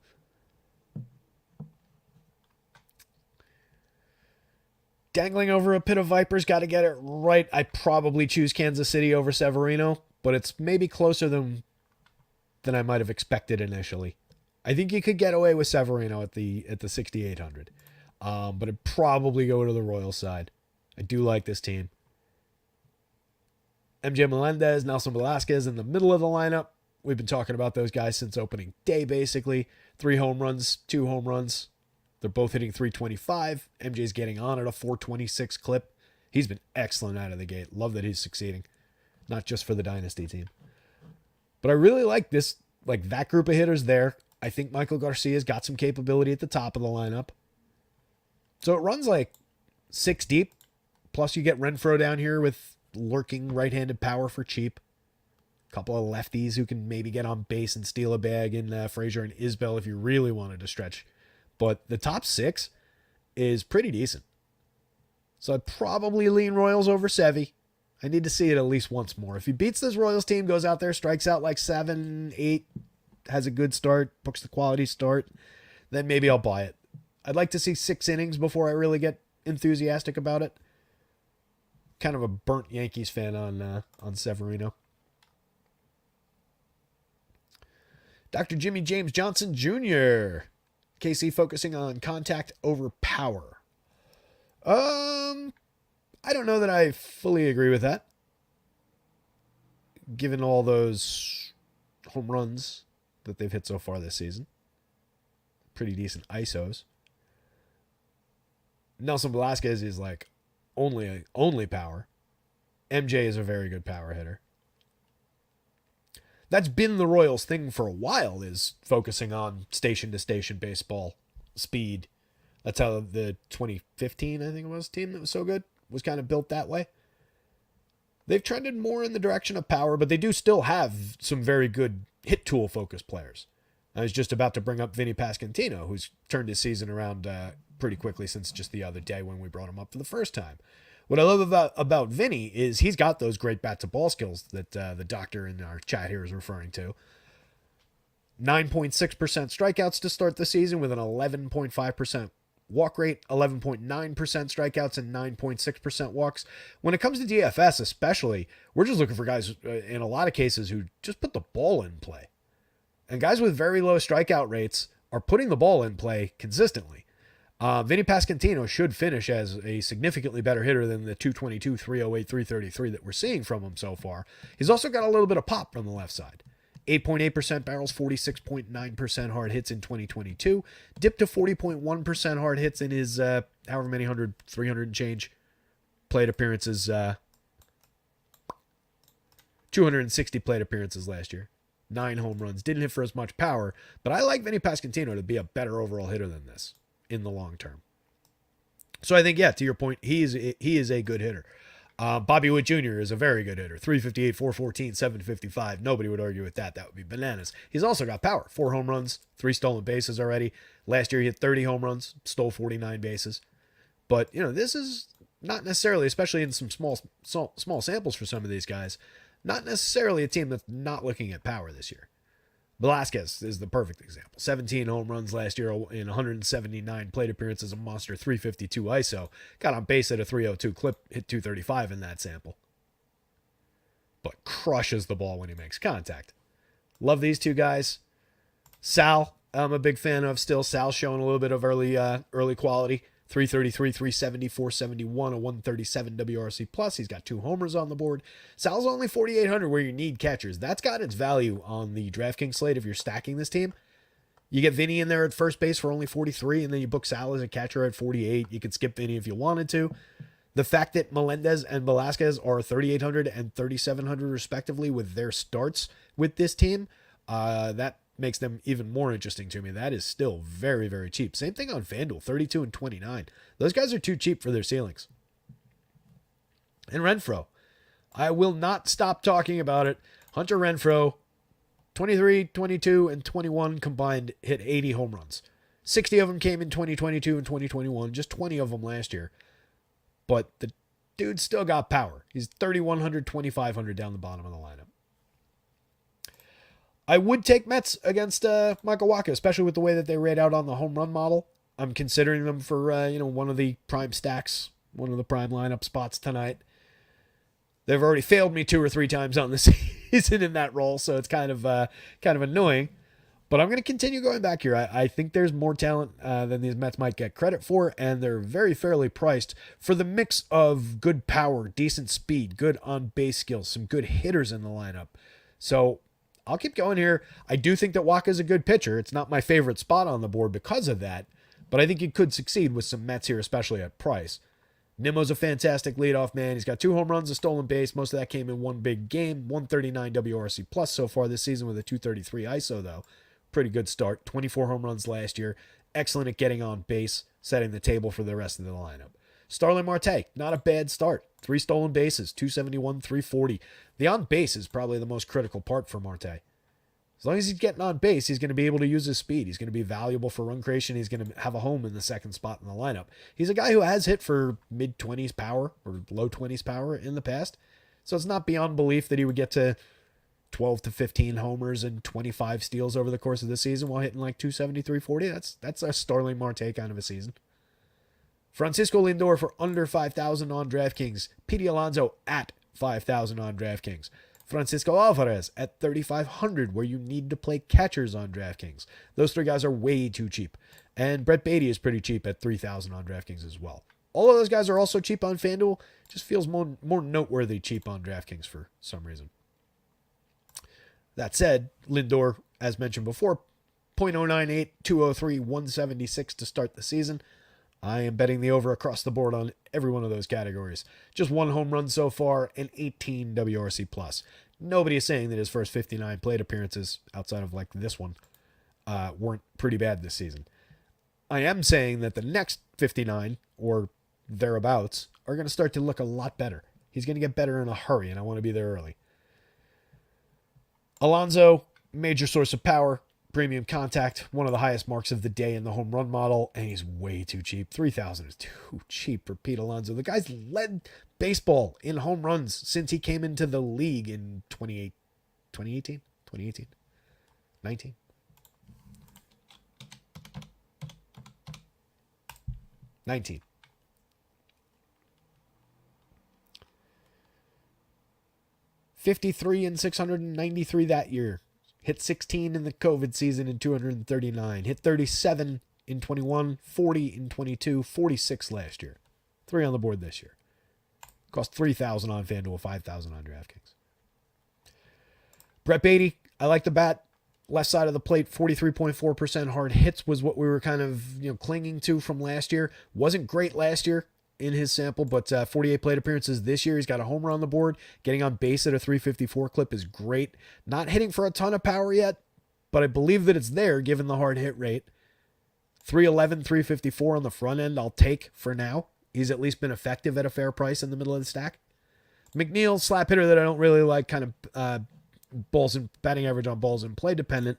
Dangling over a pit of vipers, got to get it right. I probably choose Kansas City over Severino, but it's maybe closer than I might have expected initially. I think you could get away with Severino at the 6,800, but I'd probably go to the Royals side. I do like this team. MJ Melendez, Nelson Velasquez in the middle of the lineup. We've been talking about those guys since opening day, basically. 3 home runs, 2 home runs. They're both hitting 325. MJ's getting on at a 426 clip. He's been excellent out of the gate. Love that he's succeeding. Not just for the Dynasty team. But I really like this, like that group of hitters there. I think Michael Garcia's got some capability at the top of the lineup. So it runs like 6 deep. Plus you get Renfroe down here with lurking right-handed power for cheap. Couple of lefties who can maybe get on base and steal a bag in Frazier and Isbell if you really wanted to stretch. But the top 6 is pretty decent. So I'd probably lean Royals over Sevy. I need to see it at least once more. If he beats this Royals team, goes out there, strikes out like 7, 8, has a good start, books the quality start, then maybe I'll buy it. I'd like to see 6 innings before I really get enthusiastic about it. Kind of a burnt Yankees fan on Severino. Dr. Jimmy James Johnson Jr. KC focusing on contact over power. I don't know that I fully agree with that. Given all those home runs that they've hit so far this season. Pretty decent ISOs. Nelson Velasquez is like only power. MJ is a very good power hitter. That's been the Royals' thing for a while, is focusing on station-to-station baseball speed. That's how the 2015, I think it was, team that was so good was kind of built that way. They've trended more in the direction of power, but they do still have some very good hit tool focused players. I was just about to bring up Vinny Pasquantino, who's turned his season around pretty quickly since just the other day when we brought him up for the first time. What I love about Vinny is he's got those great bat-to-ball skills that the doctor in our chat here is referring to. 9.6% strikeouts to start the season with an 11.5% walk rate, 11.9% strikeouts, and 9.6% walks. When it comes to DFS especially, we're just looking for guys in a lot of cases who just put the ball in play. And guys with very low strikeout rates are putting the ball in play consistently. Vinny Pasquantino should finish as a significantly better hitter than the 222, 308, 333 that we're seeing from him so far. He's also got a little bit of pop from the left side. 8.8% barrels, 46.9% hard hits in 2022. Dipped to 40.1% hard hits in his however many 300 and change plate appearances. 260 plate appearances last year. 9 home runs. Didn't hit for as much power, but I like Vinny Pasquantino to be a better overall hitter than this in the long term. So I think, yeah, to your point, he is a good hitter. Bobby Witt Jr. is a very good hitter. 358, 414, 755. Nobody would argue with that. That would be bananas. He's also got power. 4 home runs, 3 stolen bases already. Last year he hit 30 home runs, stole 49 bases. But, this is not necessarily, especially in some small samples for some of these guys, not necessarily a team that's not looking at power this year. Velasquez is the perfect example. 17 home runs last year in 179 plate appearances, a monster 352 ISO. Got on base at a 302 clip, hit 235 in that sample. But crushes the ball when he makes contact. Love these two guys. Sal, I'm a big fan of still. Sal's showing a little bit of early quality. 333, 370, 471, a 137 WRC plus. He's got 2 homers on the board. Sal's only 4,800 where you need catchers. That's got its value on the DraftKings slate if you're stacking this team. You get Vinny in there at first base for only 43, and then you book Sal as a catcher at 48. You could skip Vinny if you wanted to. The fact that Melendez and Velasquez are 3,800 and 3,700 respectively with their starts with this team, that makes them even more interesting to me. That is still very, very cheap. Same thing on FanDuel, 32 and 29. Those guys are too cheap for their ceilings. And Renfroe, I will not stop talking about it. Hunter Renfroe, 23, 22, and 21 combined hit 80 home runs. 60 of them came in 2022 and 2021, just 20 of them last year. But the dude still got power. He's 3,100, 2,500 down the bottom of the lineup. I would take Mets against Michael Wacha, especially with the way that they rate out on the home run model. I'm considering them for one of the prime stacks, one of the prime lineup spots tonight. They've already failed me 2 or 3 times on the season in that role, so it's kind of annoying. But I'm going to continue going back here. I think there's more talent than these Mets might get credit for, and they're very fairly priced for the mix of good power, decent speed, good on-base skills, some good hitters in the lineup. So I'll keep going here. I do think that Wacha is a good pitcher. It's not my favorite spot on the board because of that, but I think he could succeed with some Mets here, especially at price. Nimmo's a fantastic leadoff man. He's got 2 home runs, a stolen base. Most of that came in one big game. 139 WRC plus so far this season with a 233 ISO, though. Pretty good start. 24 home runs last year. Excellent at getting on base, setting the table for the rest of the lineup. Starling Marte, not a bad start. 3 stolen bases, 271, 340. The on base is probably the most critical part for Marte. As long as he's getting on base, he's going to be able to use his speed. He's going to be valuable for run creation. He's going to have a home in the second spot in the lineup. He's a guy who has hit for mid-20s power or low-20s power in the past. So it's not beyond belief that he would get to 12 to 15 homers and 25 steals over the course of the season while hitting like 270, 340. That's a Starling Marte kind of a season. Francisco Lindor for under 5,000 on DraftKings. Pete Alonso at 5,000 on DraftKings. Francisco Alvarez at 3,500 where you need to play catchers on DraftKings. Those 3 guys are way too cheap. And Brett Beatty is pretty cheap at 3,000 on DraftKings as well. All of those guys are also cheap on FanDuel. Just feels more noteworthy cheap on DraftKings for some reason. That said, Lindor, as mentioned before, 0.098, 203, 176 to start the season. I am betting the over across the board on every one of those categories. Just 1 home run so far and 18 WRC plus. Nobody is saying that his first 59 plate appearances, outside of like this one, weren't pretty bad this season. I am saying that the next 59 or thereabouts are going to start to look a lot better. He's going to get better in a hurry, and I want to be there early. Alonso, major source of power. premium contact, one of the highest marks of the day in the home run model, and he's way too cheap. 3,000 is too cheap for Pete Alonso. The guy's led baseball in home runs since he came into the league in 2018, 19. 19. $53 and 693 that year. Hit 16 in the COVID season in 239. Hit 37 in 21, 40 in 22, 46 last year. 3 on the board this year. Cost $3,000 on FanDuel, $5,000 on DraftKings. Brett Beatty, I like the bat. Left side of the plate, 43.4% hard hits was what we were kind of clinging to from last year. Wasn't great last year in his sample, but 48 plate appearances this year. He's got a homer on the board. Getting on base at a 354 clip is great. Not hitting for a ton of power yet, but I believe that it's there given the hard hit rate. 311, 354 on the front end, I'll take for now. He's at least been effective at a fair price in the middle of the stack. McNeil, slap hitter that I don't really like, kind of balls and batting average on balls and play dependent.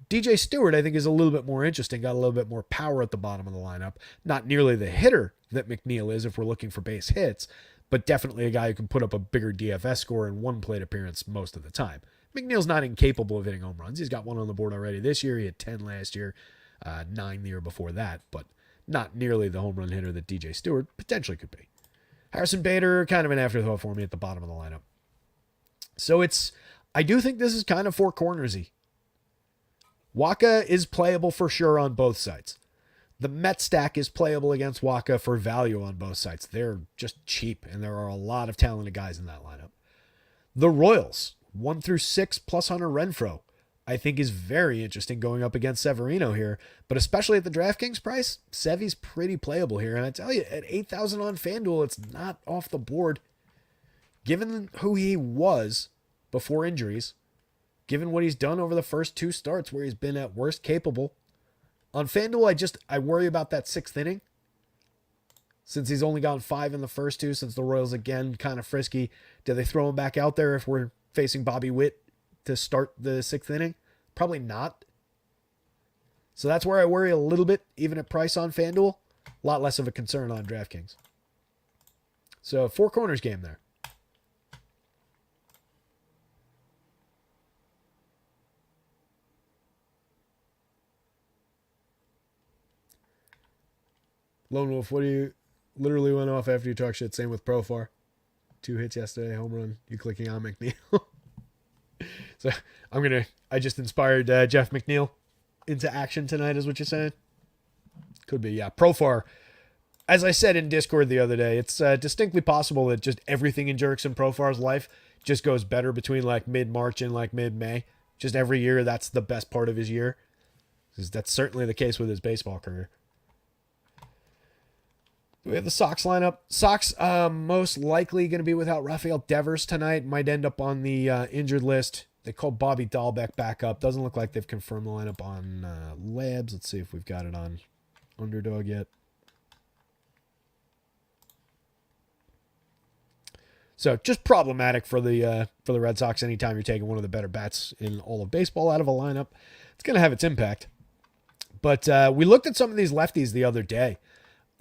DJ Stewart, I think, is a little bit more interesting. Got a little bit more power at the bottom of the lineup. Not nearly the hitter that McNeil is if we're looking for base hits, but definitely a guy who can put up a bigger DFS score in one plate appearance most of the time. McNeil's not incapable of hitting home runs. He's got 1 on the board already this year. He had 10 last year, 9 the year before that, but not nearly the home run hitter that DJ Stewart potentially could be. Harrison Bader, kind of an afterthought for me at the bottom of the lineup. So I do think this is kind of four cornersy. Waka is playable for sure on both sides. The Met stack is playable against Waka for value on both sides. They're just cheap, and there are a lot of talented guys in that lineup. The Royals, 1 through 6 plus Hunter Renfroe, I think is very interesting going up against Severino here, but especially at the DraftKings price, Sevy's pretty playable here. And I tell you, at 8,000 on FanDuel, it's not off the board. Given who he was before injuries, given what he's done over the first 2 starts where he's been at worst capable. On FanDuel, I worry about that 6th inning. Since he's only gone 5 in the first 2, since the Royals, again, kind of frisky. Do they throw him back out there if we're facing Bobby Witt to start the 6th inning? Probably not. So that's where I worry a little bit, even at price on FanDuel. A lot less of a concern on DraftKings. So 4 corners game there. Lone Wolf, what do you literally went off after you talk shit? Same with Profar. 2 hits yesterday, home run. You clicking on McNeil. So I just inspired Jeff McNeil into action tonight is what you're saying? Could be, yeah. Profar, as I said in Discord the other day, it's distinctly possible that just everything in Jurickson Profar's life just goes better between like mid-March and like mid-May. Just every year, that's the best part of his year. That's certainly the case with his baseball career. We have the Sox lineup. Sox most likely going to be without Rafael Devers tonight. Might end up on the injured list. They called Bobby Dahlbeck back up. Doesn't look like they've confirmed the lineup on Labs. Let's see if we've got it on Underdog yet. So just problematic for the Red Sox. Anytime you're taking one of the better bats in all of baseball out of a lineup, it's going to have its impact. But we looked at some of these lefties the other day.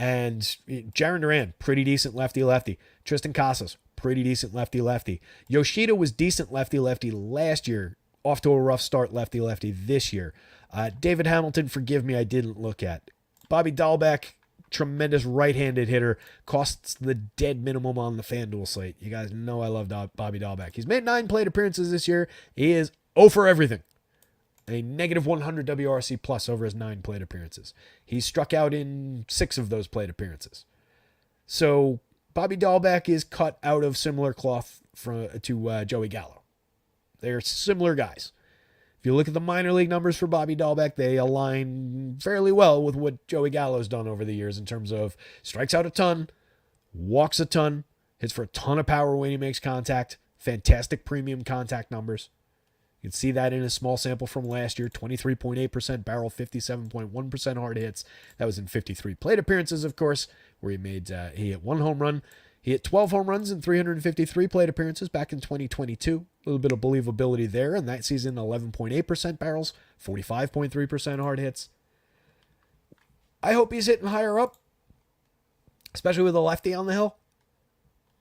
And Jarren Duran, pretty decent lefty-lefty. Tristan Casas, pretty decent lefty-lefty. Yoshida was decent lefty-lefty last year. Off to a rough start lefty-lefty this year. David Hamilton, forgive me, I didn't look at. Bobby Dahlbeck, tremendous right-handed hitter. Costs the dead minimum on the FanDuel slate. You guys know I love Bobby Dahlbeck. He's made 9 plate appearances this year. He is 0 for everything. A negative 100 WRC plus over his 9 plate appearances. He struck out in 6 of those plate appearances. So Bobby Dahlbeck is cut out of similar cloth to Joey Gallo. They're similar guys. If you look at the minor league numbers for Bobby Dahlbeck, they align fairly well with what Joey Gallo's done over the years in terms of strikes out a ton, walks a ton, hits for a ton of power when he makes contact, fantastic premium contact numbers. You can see that in a small sample from last year, 23.8% barrel, 57.1% hard hits. That was in 53 plate appearances, of course, where he hit 1 home run. He hit 12 home runs in 353 plate appearances back in 2022. little bit of believability there. And that season, 11.8% barrels, 45.3% hard hits. I hope he's hitting higher up, especially with a lefty on the hill.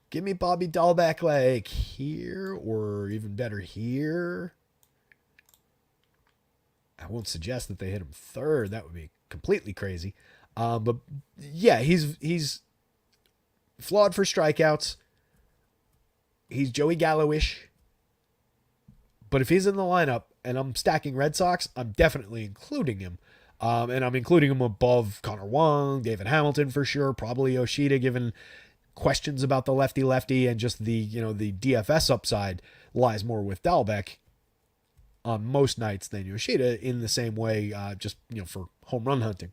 Give me Bobby Dahlbeck like here, or even better here. I won't suggest that they hit him third. That would be completely crazy. But yeah, he's flawed for strikeouts. He's Joey Gallo-ish. But if he's in the lineup and I'm stacking Red Sox, I'm definitely including him. And I'm including him above Connor Wong, David Hamilton for sure, probably Yoshida, given questions about the lefty and just the DFS upside lies more with Dahlbeck on most nights than Yoshida in the same way, for home run hunting.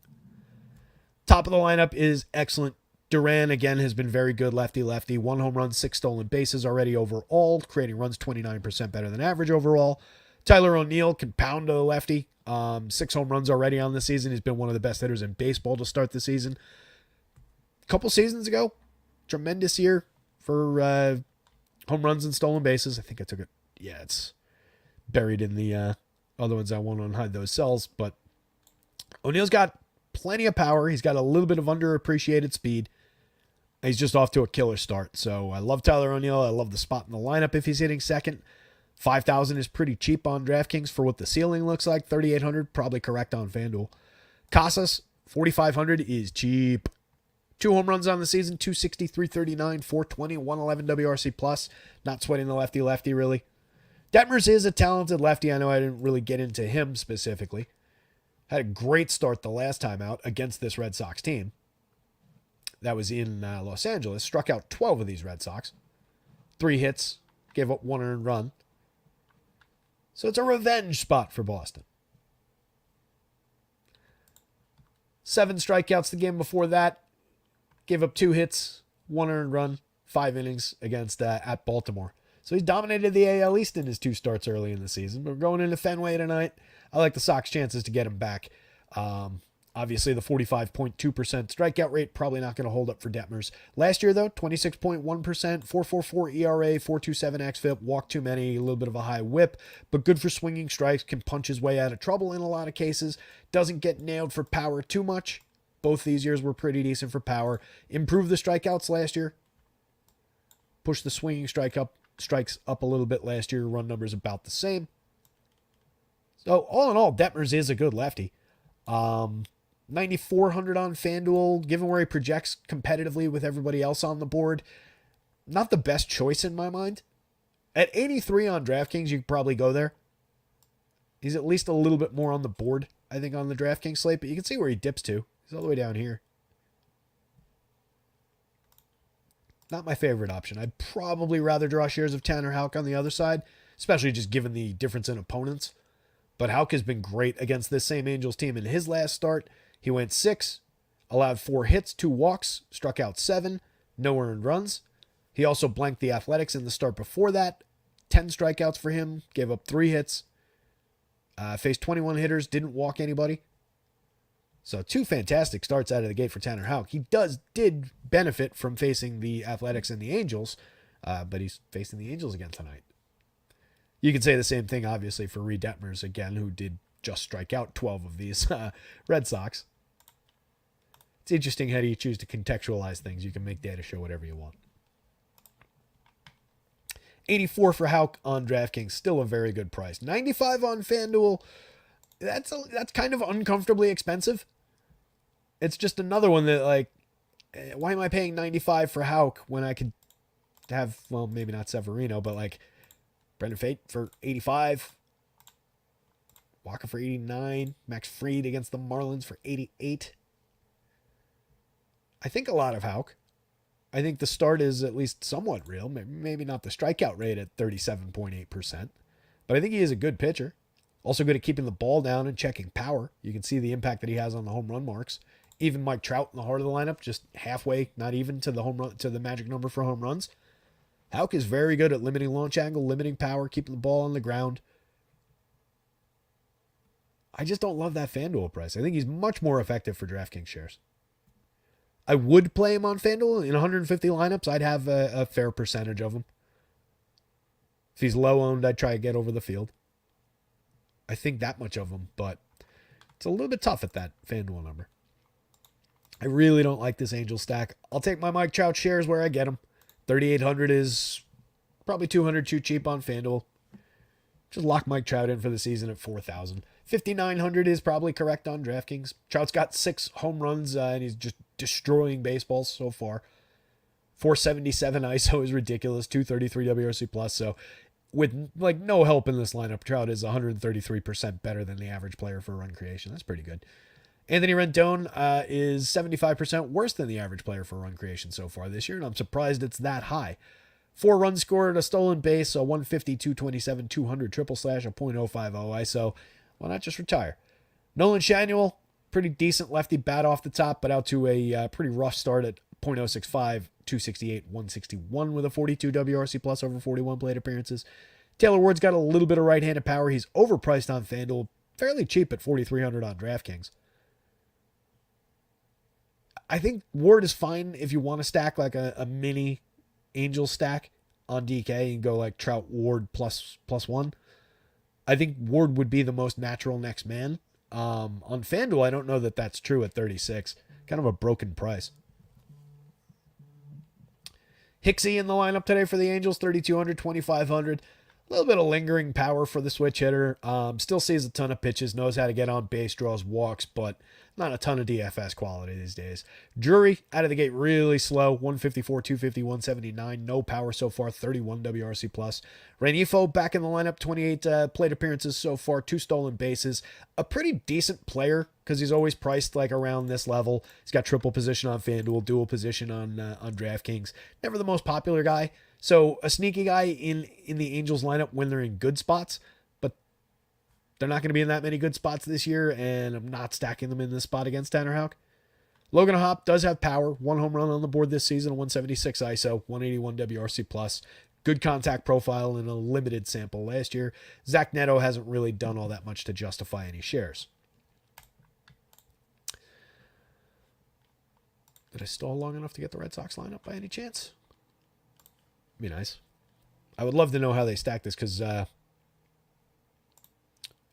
Top of the lineup is excellent. Duran, again, has been very good lefty. 1 home run, 6 stolen bases already overall, creating runs 29% better than average overall. Tyler O'Neill can pound a lefty. 6 home runs already on the season. He's been one of the best hitters in baseball to start the season. A couple seasons ago, tremendous year for home runs and stolen bases. I think I took it. Yeah, it's buried in the other ones. I won't unhide those cells. But O'Neill's got plenty of power. He's got a little bit of underappreciated speed. He's just off to a killer start. So I love Tyler O'Neill. I love the spot in the lineup if he's hitting second. 5,000 is pretty cheap on DraftKings for what the ceiling looks like. 3,800, probably correct on FanDuel. Casas, 4,500 is cheap. 2 home runs on the season, 260, 339, 420, 111 WRC plus. Not sweating the lefty really. Detmers is a talented lefty. I know I didn't really get into him specifically. Had a great start the last time out against this Red Sox team. That was in Los Angeles. Struck out 12 of these Red Sox. 3 hits. Gave up 1 earned run. So it's a revenge spot for Boston. 7 strikeouts the game before that. Gave up 2 hits, 1 earned run, 5 innings against at Baltimore. So he's dominated the AL East in his 2 starts early in the season. We're going into Fenway tonight. I like the Sox chances to get him back. Obviously, the 45.2% strikeout rate probably not going to hold up for Detmers. Last year, though, 26.1%, 4.44 ERA, 4.27 xFIP, walked too many, a little bit of a high whip, but good for swinging strikes, can punch his way out of trouble in a lot of cases, doesn't get nailed for power too much. Both these years were pretty decent for power. Improved the strikeouts last year. Pushed the swinging strikes up a little bit last year. Run numbers about the same. So all in all, Detmers is a good lefty. 9,400 on FanDuel, given where he projects competitively with everybody else on the board. Not the best choice in my mind. At 83 on DraftKings, you could probably go there. He's at least a little bit more on the board, I think, on the DraftKings slate, but you can see where he dips to. He's all the way down here. Not my favorite option. I'd probably rather draw shares of Tanner Houck on the other side, especially just given the difference in opponents. But Houck has been great against this same Angels team in his last start. He went 6, allowed 4 hits, 2 walks, struck out 7, no earned runs. He also blanked the Athletics in the start before that. 10 strikeouts for him, gave up 3 hits, faced 21 hitters, didn't walk anybody. So 2 fantastic starts out of the gate for Tanner Houck. He did benefit from facing the Athletics and the Angels, but he's facing the Angels again tonight. You could say the same thing, obviously, for Reed Detmers, again, who did just strike out 12 of these Red Sox. It's interesting how do you choose to contextualize things. You can make data show whatever you want. 84 for Houck on DraftKings, still a very good price. 95 on FanDuel, that's kind of uncomfortably expensive. It's just another one that, like, why am I paying 95 for Houck when I could have, well, maybe not Severino, but like Brendan Fate for 85, Walker for 89, Max Fried against the Marlins for 88. I think a lot of Houck. I think the start is at least somewhat real. Maybe not the strikeout rate at 37.8%, but I think he is a good pitcher. Also good at keeping the ball down and checking power. You can see the impact that he has on the home run marks. Even Mike Trout in the heart of the lineup, just halfway, not even to the home run, to the magic number for home runs. Houck is very good at limiting launch angle, limiting power, keeping the ball on the ground. I just don't love that FanDuel price. I think he's much more effective for DraftKings shares. I would play him on FanDuel. In 150 lineups, I'd have a fair percentage of him. If he's low owned, I'd try to get over the field. I think that much of him, but it's a little bit tough at that FanDuel number. I really don't like this Angel stack. I'll take my Mike Trout shares where I get them. 3,800 is probably 200 too cheap on FanDuel. Just lock Mike Trout in for the season at 4,000. 5,900 is probably correct on DraftKings. Trout's got 6 home runs, and he's just destroying baseballs so far. 477 ISO is ridiculous. 233 WRC plus. So with like no help in this lineup, Trout is 133% better than the average player for run creation. That's pretty good. Anthony Rendon is 75% worse than the average player for run creation so far this year, and I'm surprised it's that high. 4 runs scored, a stolen base, a 150, 227, 200 triple slash, a .050 ISO. Why not just retire? Nolan Shanuel, pretty decent lefty bat off the top, but out to a pretty rough start at .065, 268, 161 with a 42 WRC plus over 41 plate appearances. Taylor Ward's got a little bit of right-handed power. He's overpriced on FanDuel, fairly cheap at 4,300 on DraftKings. I think Ward is fine if you want to stack like a mini Angel stack on DK and go like Trout Ward plus one. I think Ward would be the most natural next man. On FanDuel, I don't know that that's true at 36. Kind of a broken price. Hicksy in the lineup today for the Angels, 3,200, 2,500. A little bit of lingering power for the switch hitter. Still sees a ton of pitches, knows how to get on base, draws walks, but not a ton of DFS quality these days. Drury, out of the gate, really slow. 154, 250, 179. No power so far, 31 WRC plus. Rengifo back in the lineup, 28 plate appearances so far, 2 stolen bases. A pretty decent player because he's always priced like around this level. He's got triple position on FanDuel, dual position on DraftKings. Never the most popular guy. So a sneaky guy in the Angels lineup when they're in good spots, but they're not going to be in that many good spots this year, and I'm not stacking them in this spot against Tanner Houck. Logan Hop does have power. 1 home run on the board this season, a 176 ISO, 181 WRC plus. Good contact profile in a limited sample last year. Zach Neto hasn't really done all that much to justify any shares. Did I stall long enough to get the Red Sox lineup by any chance? Be nice. I would love to know how they stack this because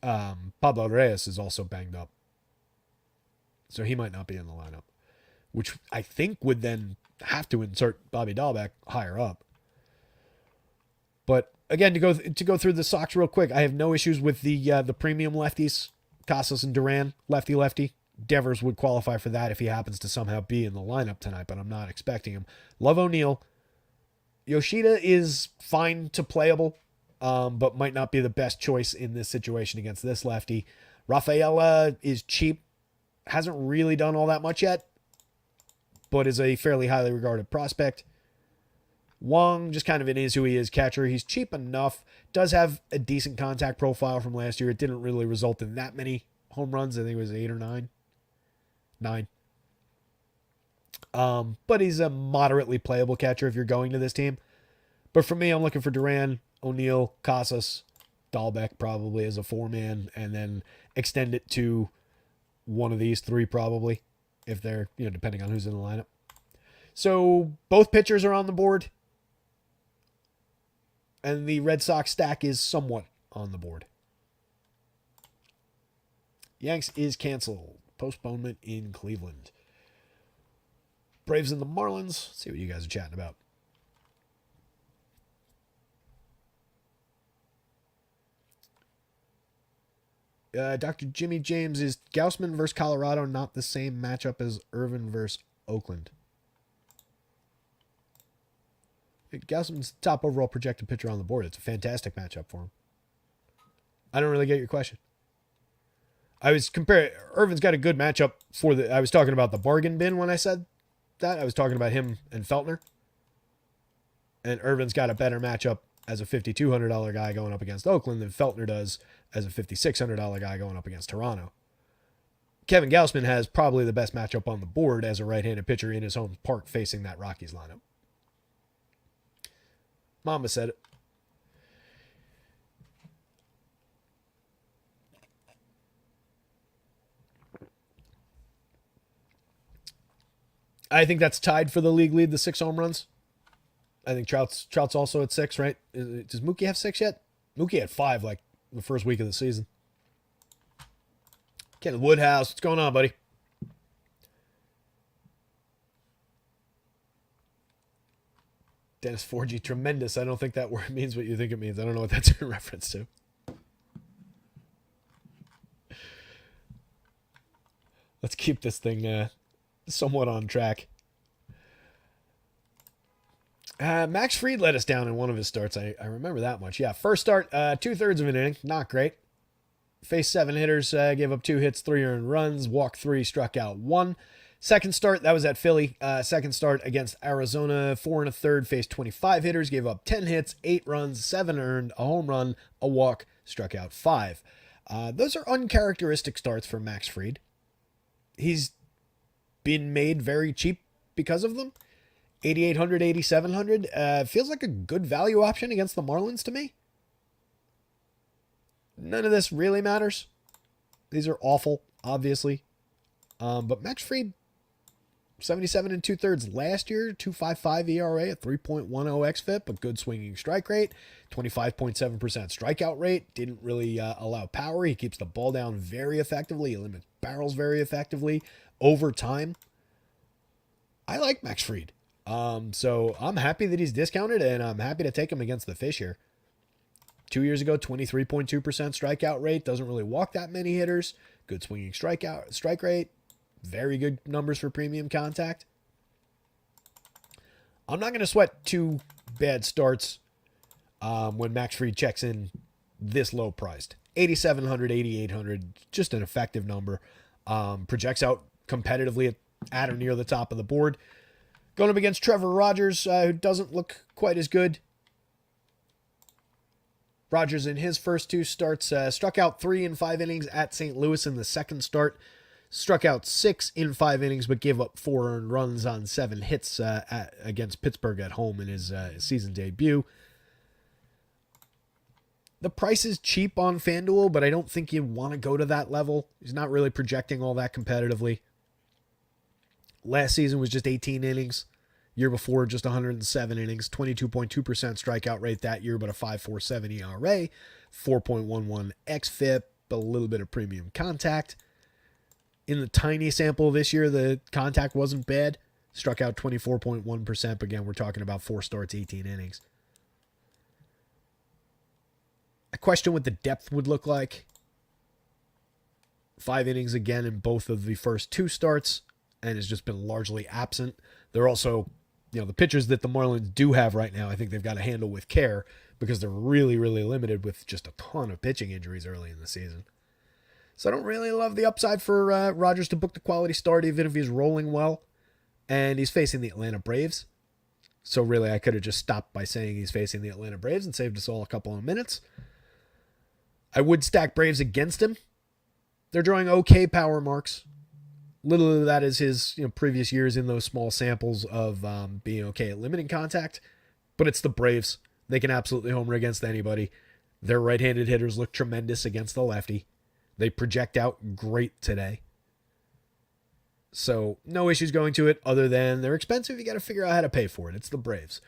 Pablo Reyes is also banged up. So he might not be in the lineup, which I think would then have to insert Bobby Dahlbeck higher up. But again, to go through the Sox real quick, I have no issues with the premium lefties, Casas and Duran, lefty. Devers would qualify for that if he happens to somehow be in the lineup tonight, but I'm not expecting him. Love O'Neill. Yoshida is fine to playable, but might not be the best choice in this situation against this lefty. Rafaela is cheap. Hasn't really done all that much yet, but is a fairly highly regarded prospect. Wong, just kind of an is who he is catcher. He's cheap enough. Does have a decent contact profile from last year. It didn't really result in that many home runs. I think it was 8 or 9. 9. But he's a moderately playable catcher if you're going to this team. But for me, I'm looking for Duran, O'Neill, Casas, Dahlbeck probably as a 4-man, and then extend it to one of these 3 probably, if they're, depending on who's in the lineup. So both pitchers are on the board, and the Red Sox stack is somewhat on the board. Yanks is canceled. Postponement in Cleveland. Braves and the Marlins. Let's see what you guys are chatting about. Dr. Jimmy James, is Gausman versus Colorado not the same matchup as Irvin versus Oakland? Gausman's top overall projected pitcher on the board. It's a fantastic matchup for him. I don't really get your question. I was comparing. Irvin's got a good matchup for I was talking about the bargain bin when I said that. I was talking about him and Feltner. And Irvin's got a better matchup as a $5,200 guy going up against Oakland than Feltner does as a $5,600 guy going up against Toronto. Kevin Gausman has probably the best matchup on the board as a right-handed pitcher in his home park facing that Rockies lineup. Mama said it. I think that's tied for the league lead, the 6 home runs. I think Trout's also at 6, right? Does Mookie have 6 yet? Mookie had 5 like the first week of the season. Ken Woodhouse, what's going on, buddy? Dennis 4G, tremendous. I don't think that word means what you think it means. I don't know what that's in reference to. Let's keep this thing somewhat on track. Max Fried let us down in one of his starts. I remember that much. Yeah, first start, 2/3 of an inning. Not great. Faced 7 hitters, gave up 2 hits, 3 earned runs, walked 3, struck out 1. Second start, that was at Philly. Second start against Arizona, 4 1/3, faced 25 hitters, gave up 10 hits, 8 runs, 7 earned, a home run, a walk, struck out 5. Those are uncharacteristic starts for Max Fried. He's been made very cheap because of them. 8,800, 8,700 feels like a good value option against the Marlins to me. None of this really matters. These are awful, obviously. But Max Fried, 77 and 2/3 last year, 2.55 ERA, a 3.10 xFIP, a good swinging strike rate, 25.7% strikeout rate. Didn't really allow power. He keeps the ball down very effectively. He limits barrels very effectively over time. I like Max Fried. So I'm happy that he's discounted, and I'm happy to take him against the fish here. 2 years ago, 23.2% strikeout rate. Doesn't really walk that many hitters. Good swinging strike rate. Very good numbers for premium contact. I'm not going to sweat 2 bad starts when Max Fried checks in this low priced. 8,700, 8,800, just an effective number. Projects out competitively at or near the top of the board. Going up against Trevor Rogers, who doesn't look quite as good. Rogers in his first 2 starts struck out 3 in 5 innings at St. Louis in the second start. Struck out 6 in 5 innings, but gave up 4 earned runs on 7 hits against Pittsburgh at home in his season debut. The price is cheap on FanDuel, but I don't think you want to go to that level. He's not really projecting all that competitively. Last season was just 18 innings. Year before, just 107 innings. 22.2% strikeout rate that year, but a 5.47 ERA. 4.11 xFIP, a little bit of premium contact. In the tiny sample this year, the contact wasn't bad. Struck out 24.1%. But again, we're talking about 4 starts, 18 innings. I question what the depth would look like. 5 innings again in both of the first 2 starts, and has just been largely absent. They're also, the pitchers that the Marlins do have right now, I think they've got to handle with care because they're really, really limited with just a ton of pitching injuries early in the season. So I don't really love the upside for Rogers to book the quality start, even if he's rolling well. And he's facing the Atlanta Braves. So really, I could have just stopped by saying he's facing the Atlanta Braves and saved us all a couple of minutes. I would stack Braves against him. They're drawing okay power marks. Little of that is his previous years in those small samples of being okay at limiting contact. But it's the Braves. They can absolutely homer against anybody. Their right-handed hitters look tremendous against the lefty. They project out great today. So no issues going to it other than they're expensive. You got to figure out how to pay for it. It's the Braves.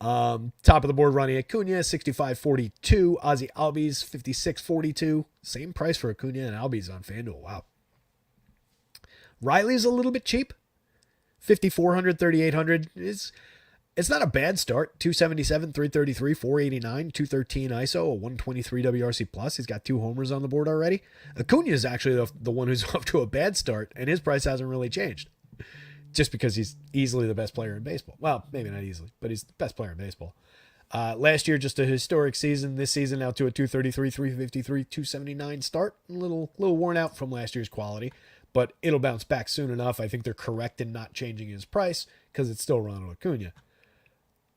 Top of the board, Ronnie Acuna, 65.42. Ozzie Albies, 56.42. Same price for Acuna and Albies on FanDuel. Wow. Riley's a little bit cheap. 5,400, 3,800. It's not a bad start. 277, 333, 489, 213 ISO, a 123 WRC plus. He's got 2 homers on the board already. Acuna is actually the one who's off to a bad start, and his price hasn't really changed. Just because he's easily the best player in baseball. Well, maybe not easily, but he's the best player in baseball. Last year, just a historic season. This season, now to a 233, 353, 279 start. A little worn out from last year's quality, but it'll bounce back soon enough. I think they're correct in not changing his price because it's still Ronald Acuna.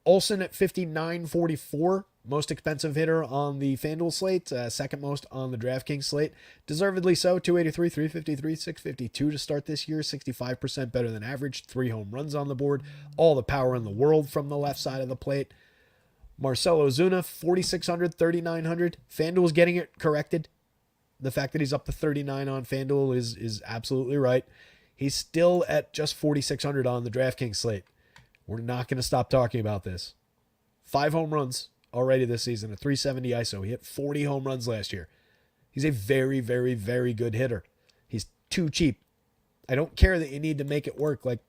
Olsen at 59.44, most expensive hitter on the FanDuel slate, second most on the DraftKings slate. Deservedly so, 283, 353, 652 to start this year, 65% better than average, 3 home runs on the board, all the power in the world from the left side of the plate. Marcell Ozuna, 4,600, 3,900. FanDuel's getting it corrected. The fact that he's up to 39 on FanDuel is absolutely right. He's still at just 4,600 on the DraftKings slate. We're not going to stop talking about this. 5 home runs already this season, a 370 ISO. He hit 40 home runs last year. He's a very, very, very good hitter. He's too cheap. I don't care that you need to make it work. I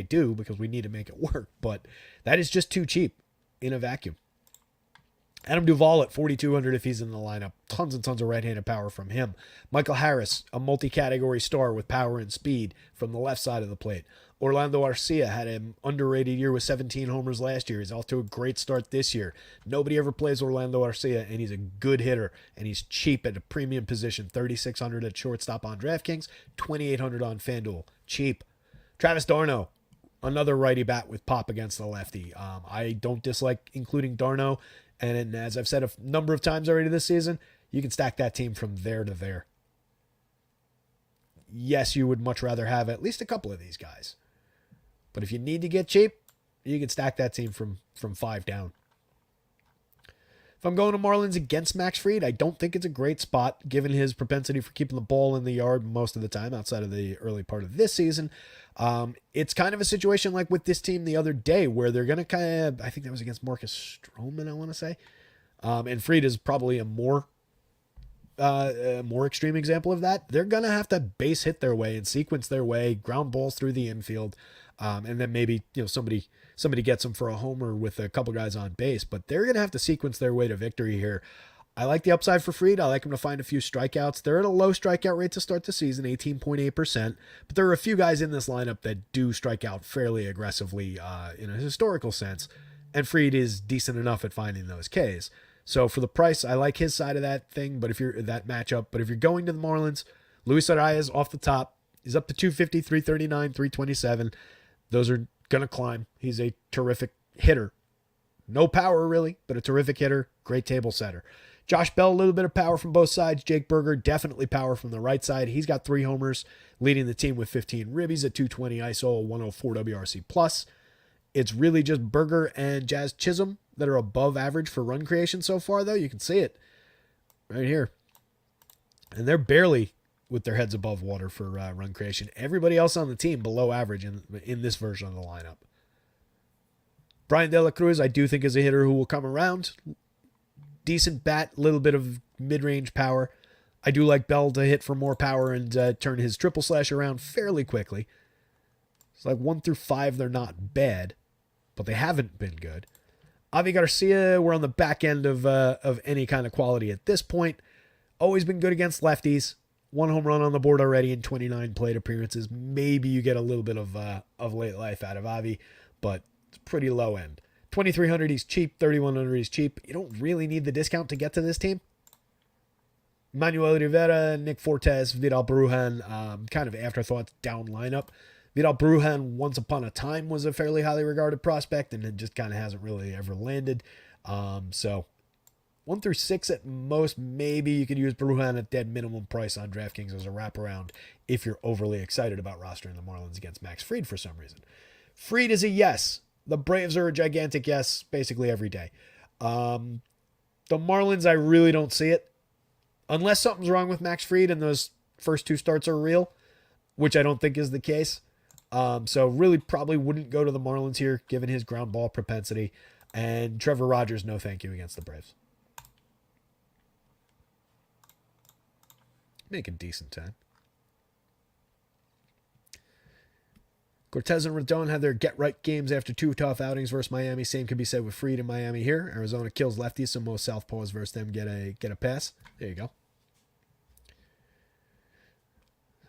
do because we need to make it work, but that is just too cheap in a vacuum. Adam Duvall at 4,200 if he's in the lineup. Tons and tons of right-handed power from him. Michael Harris, a multi-category star with power and speed from the left side of the plate. Orlando Arcia had an underrated year with 17 homers last year. He's off to a great start this year. Nobody ever plays Orlando Arcia, and he's a good hitter, and he's cheap at a premium position. 3,600 at shortstop on DraftKings, 2,800 on FanDuel. Cheap. Travis d'Arnaud, another righty bat with pop against the lefty. I don't dislike including d'Arnaud. And as I've said a number of times already this season, you can stack that team from there to there. Yes, you would much rather have at least a couple of these guys. But if you need to get cheap, you can stack that team from 5 down. If I'm going to Marlins against Max Fried, I don't think it's a great spot given his propensity for keeping the ball in the yard most of the time outside of the early part of this season. It's kind of a situation like with this team the other day where they're going to I think that was against Marcus Stroman, I want to say. And Fried is probably a more extreme example of that. They're going to have to base hit their way and sequence their way, ground balls through the infield. And then maybe, somebody gets them for a homer with a couple guys on base, but they're going to have to sequence their way to victory here. I like the upside for Fried. I like him to find a few strikeouts. They're at a low strikeout rate to start the season, 18.8%, but there are a few guys in this lineup that do strike out fairly aggressively in a historical sense, and Fried is decent enough at finding those Ks. So for the price, I like his side of that thing, but if you're going to the Marlins, Luis Arias off the top, he's up to 250, 339, 327. Those are going to climb. He's a terrific hitter. No power, really, but a terrific hitter. Great table setter. Josh Bell, a little bit of power from both sides. Jake Burger, definitely power from the right side. He's got 3 homers, leading the team with 15 ribbies at 220 ISO, 104 WRC+. It's really just Burger and Jazz Chisholm that are above average for run creation so far, though. You can see it right here. And they're barely with their heads above water for run creation. Everybody else on the team below average in this version of the lineup. Brian De La Cruz, I do think, is a hitter who will come around. Decent bat, little bit of mid-range power. I do like Bell to hit for more power and turn his triple slash around fairly quickly. It's like 1 through 5, they're not bad, but they haven't been good. Avi Garcia, we're on the back end of any kind of quality at this point. Always been good against lefties. 1 home run on the board already in 29 plate appearances. Maybe you get a little bit of late life out of Avi, but it's pretty low end. 2,300, he's cheap. 3,100, he's cheap. You don't really need the discount to get to this team. Manuel Rivera, Nick Fortes, Vidal Brujan, kind of afterthoughts down lineup. Vidal Brujan, once upon a time, was a fairly highly regarded prospect, and it just kind of hasn't really ever landed. So 1 through 6 at most. Maybe you could use Brujan at dead minimum price on DraftKings as a wraparound if you're overly excited about rostering the Marlins against Max Fried for some reason. Fried is a yes. The Braves are a gigantic yes basically every day. The Marlins, I really don't see it. Unless something's wrong with Max Fried and those first 2 starts are real, which I don't think is the case. So really probably wouldn't go to the Marlins here given his ground ball propensity. And Trevor Rogers, no thank you against the Braves. Make a decent time. Cortez and Rodon had their get-right games after 2 tough outings versus Miami. Same can be said with Fried in Miami here. Arizona kills lefties, so most southpaws versus them get a pass. There you go.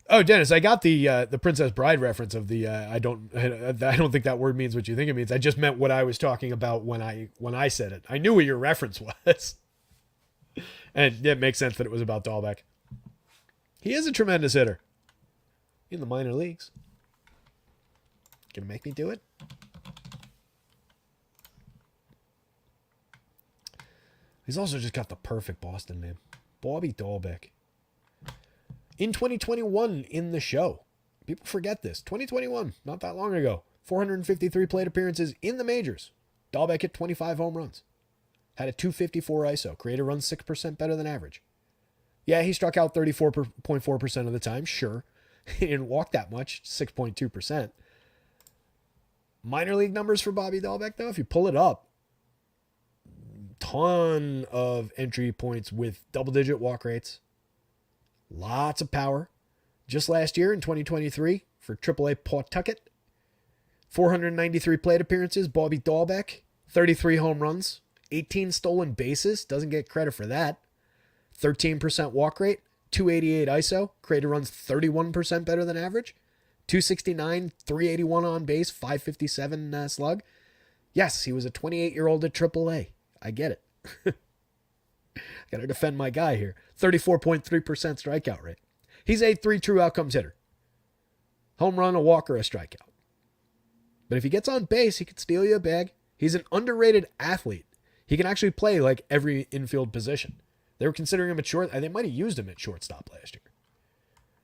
Oh, Dennis, I got the Princess Bride reference of the I don't think that word means what you think it means. I just meant what I was talking about when I said it. I knew what your reference was. And it makes sense that it was about Dahlbeck. He is a tremendous hitter in the minor leagues. Gonna make me do it? He's also just got the perfect Boston name. Bobby Dahlbeck. In 2021 in the show. People forget this. 2021, not that long ago. 453 plate appearances in the majors. Dahlbeck hit 25 home runs. Had a 254 ISO. Created runs 6% better than average. Yeah, he struck out 34.4% of the time. Sure. He didn't walk that much. 6.2%. Minor league numbers for Bobby Dahlbeck, though, if you pull it up, ton of entry points with double-digit walk rates. Lots of power. Just last year in 2023 for AAA Pawtucket, 493 plate appearances, Bobby Dahlbeck, 33 home runs, 18 stolen bases, doesn't get credit for that. 13% walk rate, 288 ISO, created runs 31% better than average, 269, 381 on base, 557 slug. Yes, he was a 28-year-old at AAA. I get it. Got to defend my guy here. 34.3% strikeout rate. He's a 3 true outcomes hitter. Home run, a walk, or a strikeout. But if he gets on base, he could steal you a bag. He's an underrated athlete. He can actually play like every infield position. They were considering him at short. They might have used him at shortstop last year.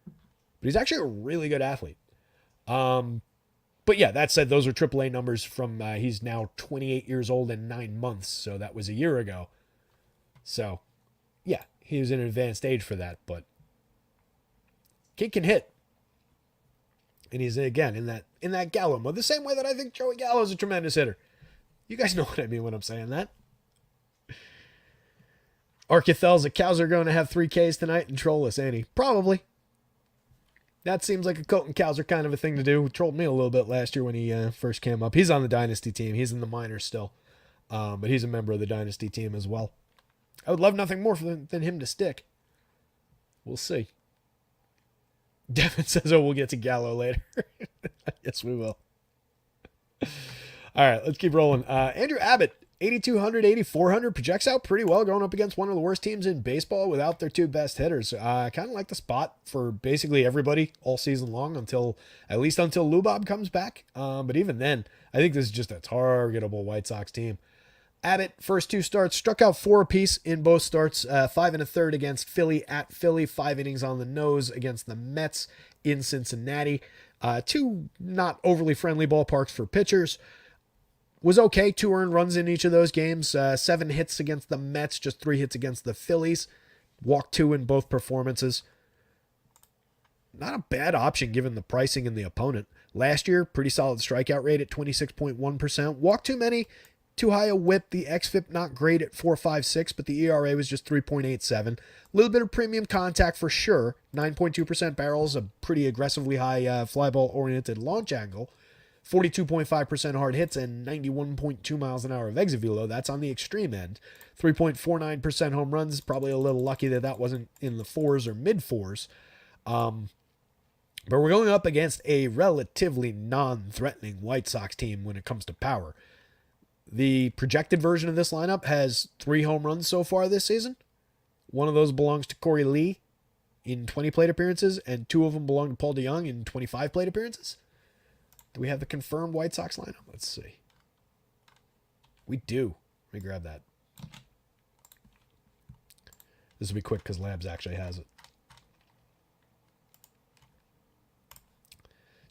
But he's actually a really good athlete. But yeah, that said, those are AAA numbers from, he's now 28 years old and 9 months. So that was a year ago. So yeah, he was in an advanced age for that, but kid can hit. And he's, again, in that Gallo mode. The same way that I think Joey Gallo is a tremendous hitter. You guys know what I mean when I'm saying that. Arcuthel's that cows are going to have 3 Ks tonight and troll us, ain't he? Probably. That seems like a Colton Cowser kind of a thing to do. He trolled me a little bit last year when he first came up. He's on the Dynasty team. He's in the minors still. But he's a member of the Dynasty team as well. I would love nothing more than him to stick. We'll see. Devin says, oh, we'll get to Gallo later. Yes, we will. All right, let's keep rolling. Andrew Abbott, 8,200, 8,400, projects out pretty well going up against one of the worst teams in baseball without their 2 best hitters. I kind of like the spot for basically everybody all season long at least until Lubob comes back. But even then, I think this is just a targetable White Sox team. Abbott, first 2 starts, struck out 4 apiece in both starts, 5 1/3 against Philly at Philly, 5 innings on the nose against the Mets in Cincinnati. 2 not overly friendly ballparks for pitchers. Was okay, 2 earned runs in each of those games, 7 hits against the Mets, just 3 hits against the Phillies. Walked 2 in both performances. Not a bad option given the pricing and the opponent. Last year, pretty solid strikeout rate at 26.1%. Walked too many. Too high a whip. The XFIP not great at 4.56, but the ERA was just 3.87. A little bit of premium contact for sure. 9.2% barrels, a pretty aggressively high fly ball oriented launch angle. 42.5% hard hits and 91.2 miles an hour of exit velo. That's on the extreme end. 3.49% home runs. Probably a little lucky that wasn't in the 4s or mid 4s. But we're going up against a relatively non-threatening White Sox team when it comes to power. The projected version of this lineup has 3 home runs so far this season. One of those belongs to Corey Lee in 20 plate appearances, and 2 of them belong to Paul DeJong in 25 plate appearances. Do we have the confirmed White Sox lineup? Let's see. We do. Let me grab that. This will be quick because Labs actually has it.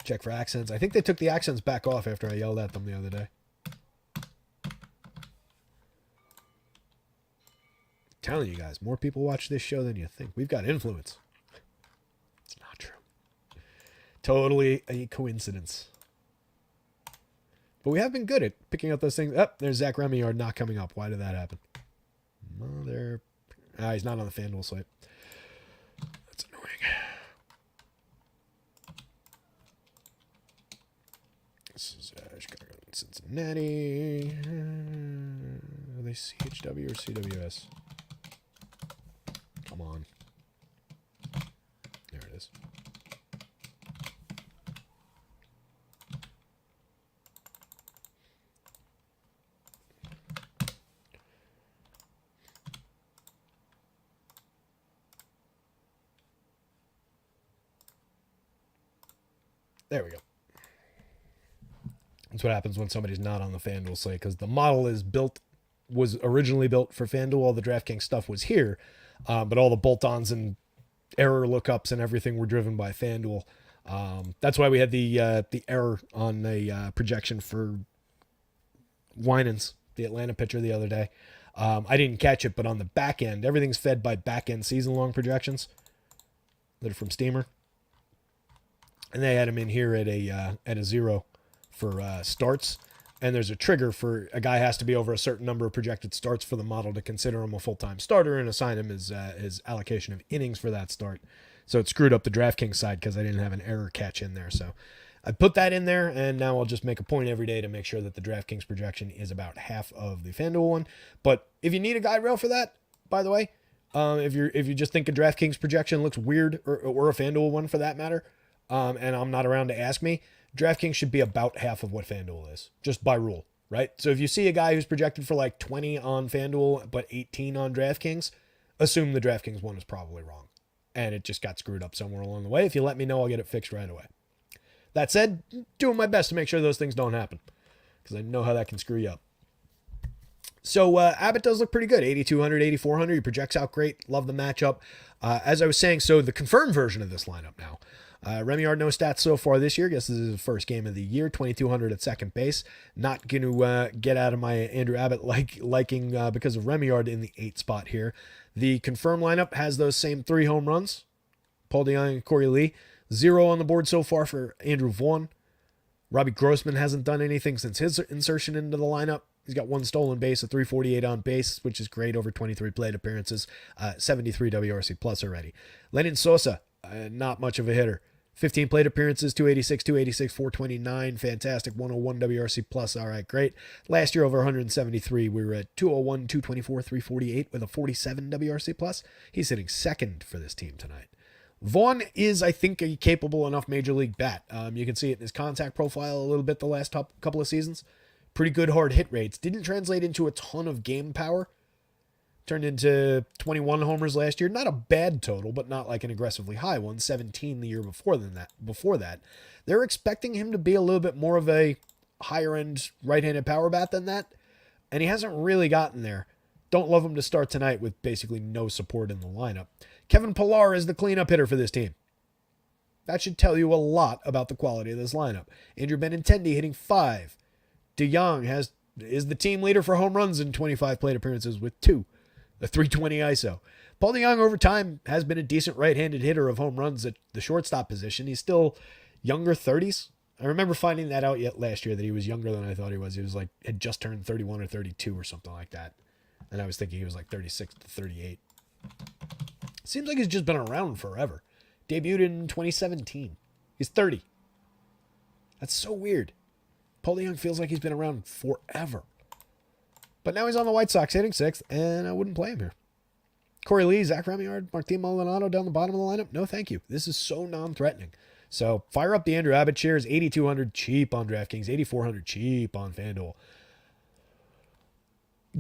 Check for accents. I think they took the accents back off after I yelled at them the other day. Telling you guys, more people watch this show than you think. We've got influence. It's not true. Totally a coincidence. But we have been good at picking up those things. Oh, there's Zach Remillard not coming up. Why did that happen? He's not on the FanDuel site. That's annoying. This is Chicago and Cincinnati. Are they CHW or CWS? Come on. There it is. There we go. That's what happens when somebody's not on the FanDuel site, because the model was originally built for FanDuel. All the DraftKings stuff was here, but all the bolt-ons and error lookups and everything were driven by FanDuel. That's why we had the error on the projection for Winans, the Atlanta pitcher, the other day. I didn't catch it, but on the back end, everything's fed by back-end season-long projections that are from Steamer. And they had him in here at a 0 for starts. And there's a trigger for a guy has to be over a certain number of projected starts for the model to consider him a full-time starter and assign him his allocation of innings for that start. So it screwed up the DraftKings side because I didn't have an error catch in there. So I put that in there, and now I'll just make a point every day to make sure that the DraftKings projection is about half of the FanDuel one. But if you need a guide rail for that, by the way, if you just think a DraftKings projection looks weird, or a FanDuel one for that matter, and I'm not around to ask me, DraftKings should be about half of what FanDuel is, just by rule, right? So if you see a guy who's projected for like 20 on FanDuel but 18 on DraftKings, assume the DraftKings one is probably wrong. And it just got screwed up somewhere along the way. If you let me know, I'll get it fixed right away. That said, doing my best to make sure those things don't happen, because I know how that can screw you up. So Abbott does look pretty good. 8,200, 8,400. He projects out great. Love the matchup. As I was saying, so the confirmed version of this lineup now. Remillard, no stats so far this year. I guess this is his first game of the year. 2,200 at second base. Not going to get out of my Andrew Abbott liking because of Remillard in the 8 spot here. The confirmed lineup has those same 3 home runs. Paul DeJong and Corey Lee. 0 on the board so far for Andrew Vaughn. Robbie Grossman hasn't done anything since his insertion into the lineup. He's got 1 stolen base, a 348 on base, which is great over 23 plate appearances, 73 WRC plus already. Lenyn Sosa, not much of a hitter. 15 plate appearances, 286, 429, fantastic, 101 WRC plus, all right, great. Last year over 173, we were at 201, 224, 348 with a 47 WRC plus. He's hitting second for this team tonight. Vaughn is, I think, a capable enough major league bat. You can see it in his contact profile a little bit the last couple of seasons. Pretty good hard hit rates. Didn't translate into a ton of game power. Turned into 21 homers last year. Not a bad total, but not like an aggressively high one. 17 the year before that. They're expecting him to be a little bit more of a higher-end right-handed power bat than that, and he hasn't really gotten there. Don't love him to start tonight with basically no support in the lineup. Kevin Pillar is the cleanup hitter for this team. That should tell you a lot about the quality of this lineup. Andrew Benintendi hitting 5. DeJong is the team leader for home runs in 25 plate appearances with 2. A 320 ISO. Paul DeJong over time has been a decent right-handed hitter of home runs at the shortstop position. He's still younger 30s. I remember finding that out last year that he was younger than I thought he was. He was like, had just turned 31 or 32 or something like that. And I was thinking he was like 36 to 38. Seems like he's just been around forever. Debuted in 2017. He's 30. That's so weird. Paul DeJong feels like he's been around forever. But now he's on the White Sox hitting 6th, and I wouldn't play him here. Corey Lee, Zach Remillard, Martin Maldonado down the bottom of the lineup. No, thank you. This is so non-threatening. So fire up the Andrew Abbott shares. 8,200 cheap on DraftKings. 8,400 cheap on FanDuel.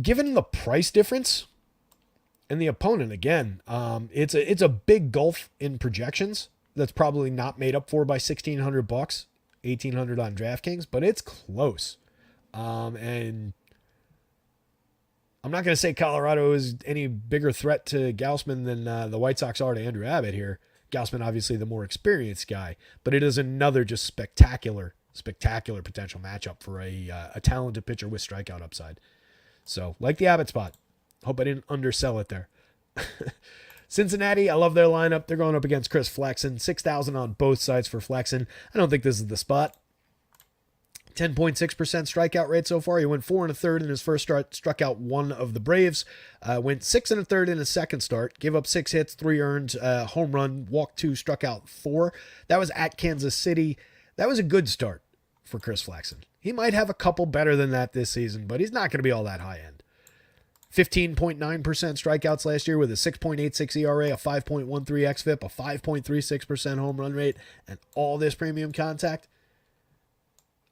Given the price difference and the opponent, again, it's a big gulf in projections that's probably not made up for by $1,600, $1,800 on DraftKings, but it's close. And I'm not going to say Colorado is any bigger threat to Gausman than the White Sox are to Andrew Abbott here. Gausman, obviously the more experienced guy, but it is another just spectacular potential matchup for a talented pitcher with strikeout upside. So, like the Abbott spot. Hope I didn't undersell it there. Cincinnati, I love their lineup. They're going up against Chris Flexen. 6,000 on both sides for Flexen. I don't think this is the spot. 10.6% strikeout rate so far. He went 4 1/3 in his first start, struck out 1 of the Braves, went 6 1/3 in his second start, gave up 6 hits, 3 earned, home run, walked 2, struck out 4. That was at Kansas City. That was a good start for Chris Flexen. He might have a couple better than that this season, but he's not going to be all that high end. 15.9% strikeouts last year with a 6.86 ERA, a 5.13 xFIP, a 5.36% home run rate, and all this premium contact.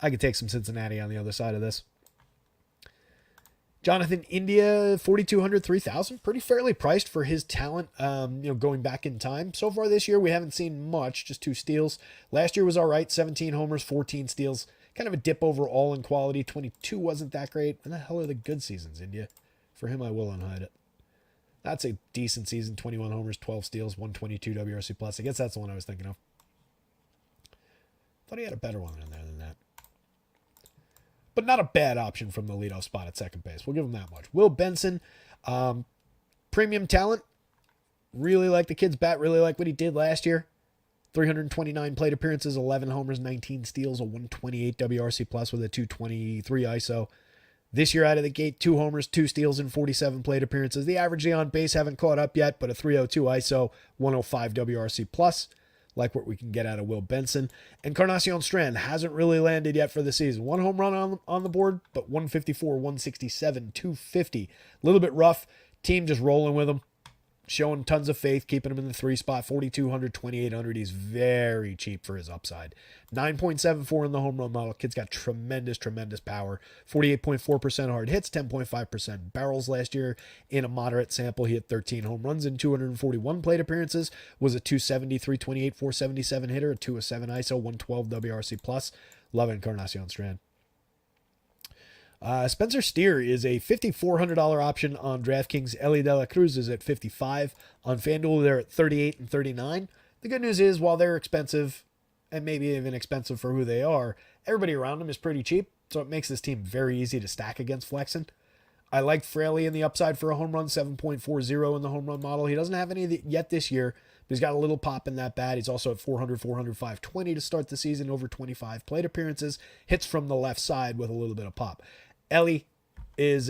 I could take some Cincinnati on the other side of this. Jonathan India, 4,200, 3,000. Pretty fairly priced for his talent, going back in time. So far this year, we haven't seen much, just 2 steals. Last year was all right, 17 homers, 14 steals. Kind of a dip overall in quality. 22 wasn't that great. When the hell are the good seasons, India? For him, I will unhide it. That's a decent season. 21 homers, 12 steals, 122 WRC plus. I guess that's the one I was thinking of. Thought he had a better one in there than that. But not a bad option from the leadoff spot at second base. We'll give him that much. Will Benson, premium talent. Really like the kid's bat. Really like what he did last year. 329 plate appearances, 11 homers, 19 steals, a 128 WRC plus with a 223 ISO. This year out of the gate, 2 homers, 2 steals, and 47 plate appearances. The average on base haven't caught up yet, but a 302 ISO, 105 WRC plus, like what we can get out of Will Benson. Encarnacion Strand hasn't really landed yet for the season. 1 home run on the board, but 154, 167, 250. A little bit rough. Team just rolling with him. Showing tons of faith, keeping him in the 3 spot, 4,200, 2,800. He's very cheap for his upside. 9.74 in the home run model. Kid's got tremendous power. 48.4% hard hits, 10.5% barrels last year. In a moderate sample, he had 13 home runs and 241 plate appearances. Was a 270, 328, 477 hitter, a 207 ISO, 112 WRC plus. Love Encarnacion Strand. Spencer Steer is a $5,400 option on DraftKings. Ellie De La Cruz is at $55. On FanDuel, they're at $38 and $39. The good news is, while they're expensive, and maybe even expensive for who they are, everybody around them is pretty cheap, so it makes this team very easy to stack against flexing. I like Fraley in the upside for a home run, 7.40 in the home run model. He doesn't have any yet this year, but he's got a little pop in that bat. He's also at 400, 520 to start the season, over 25 plate appearances. Hits from the left side with a little bit of pop. Ellie is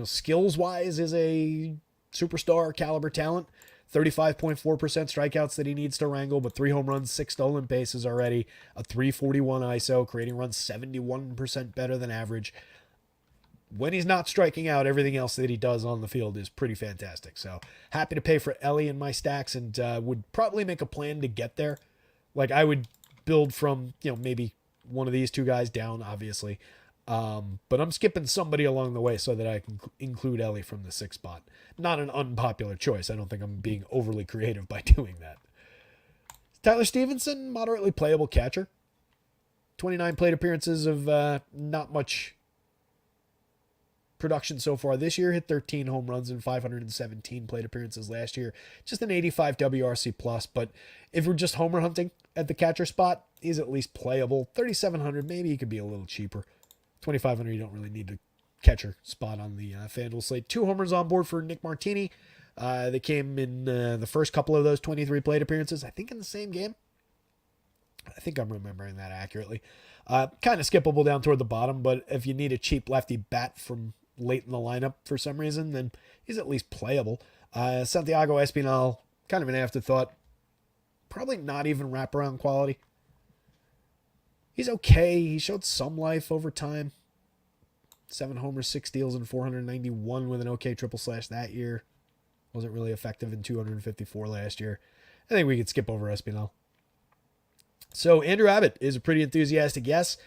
skills-wise is a superstar caliber talent. 35.4% strikeouts that he needs to wrangle, but 3 home runs, 6 stolen bases already. A 341 ISO, creating runs 71% better than average. When he's not striking out, everything else that he does on the field is pretty fantastic. So happy to pay for Ellie in my stacks, and would probably make a plan to get there. Like, I would build from, maybe one of these 2 guys down, obviously. But I'm skipping somebody along the way so that I can include Ellie from the 6th spot. Not an unpopular choice. I don't think I'm being overly creative by doing that. Tyler Stevenson, moderately playable catcher. 29 plate appearances of not much production so far this year. Hit 13 home runs and 517 plate appearances last year. Just an 85 WRC plus. But if we're just homer hunting at the catcher spot, he's at least playable. 3,700, maybe he could be a little cheaper. 2,500, you don't really need a catcher spot on the FanDuel slate. 2 homers on board for Nick Martini. They came in the first couple of those 23 plate appearances, I think in the same game. I think I'm remembering that accurately. Kind of skippable down toward the bottom, but if you need a cheap lefty bat from late in the lineup for some reason, then he's at least playable. Santiago Espinal, kind of an afterthought. Probably not even wraparound quality. He's okay. He showed some life over time. 7 homers, 6 steals, and 491 with an okay triple slash that year. Wasn't really effective in 254 last year. I think we could skip over Espinal. So Andrew Abbott is a pretty enthusiastic yes.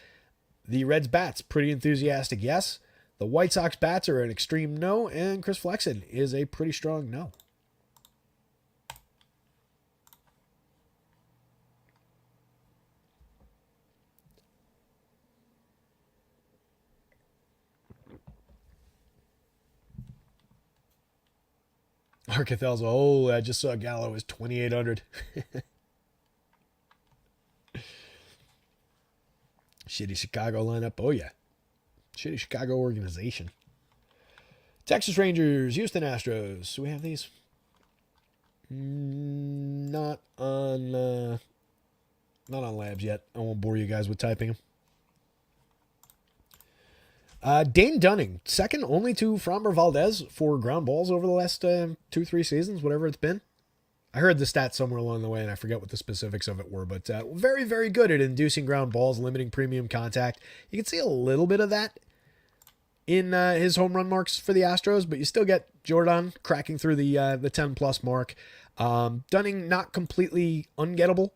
The Reds bats, pretty enthusiastic yes. The White Sox bats are an extreme no. And Chris Flexen is a pretty strong no. Arcathel's, I just saw Gallo was 2,800. Shitty Chicago lineup. Oh, yeah. Shitty Chicago organization. Texas Rangers, Houston Astros. Do we have these? Not on labs yet. I won't bore you guys with typing them. Dane Dunning, second only to Framber Valdez for ground balls over the last 2-3 seasons, whatever it's been. I heard the stats somewhere along the way, and I forget what the specifics of it were, but very, very good at inducing ground balls, limiting premium contact. You can see a little bit of that in his home run marks for the Astros, but you still get Jordan cracking through the 10-plus mark. Dunning not completely ungettable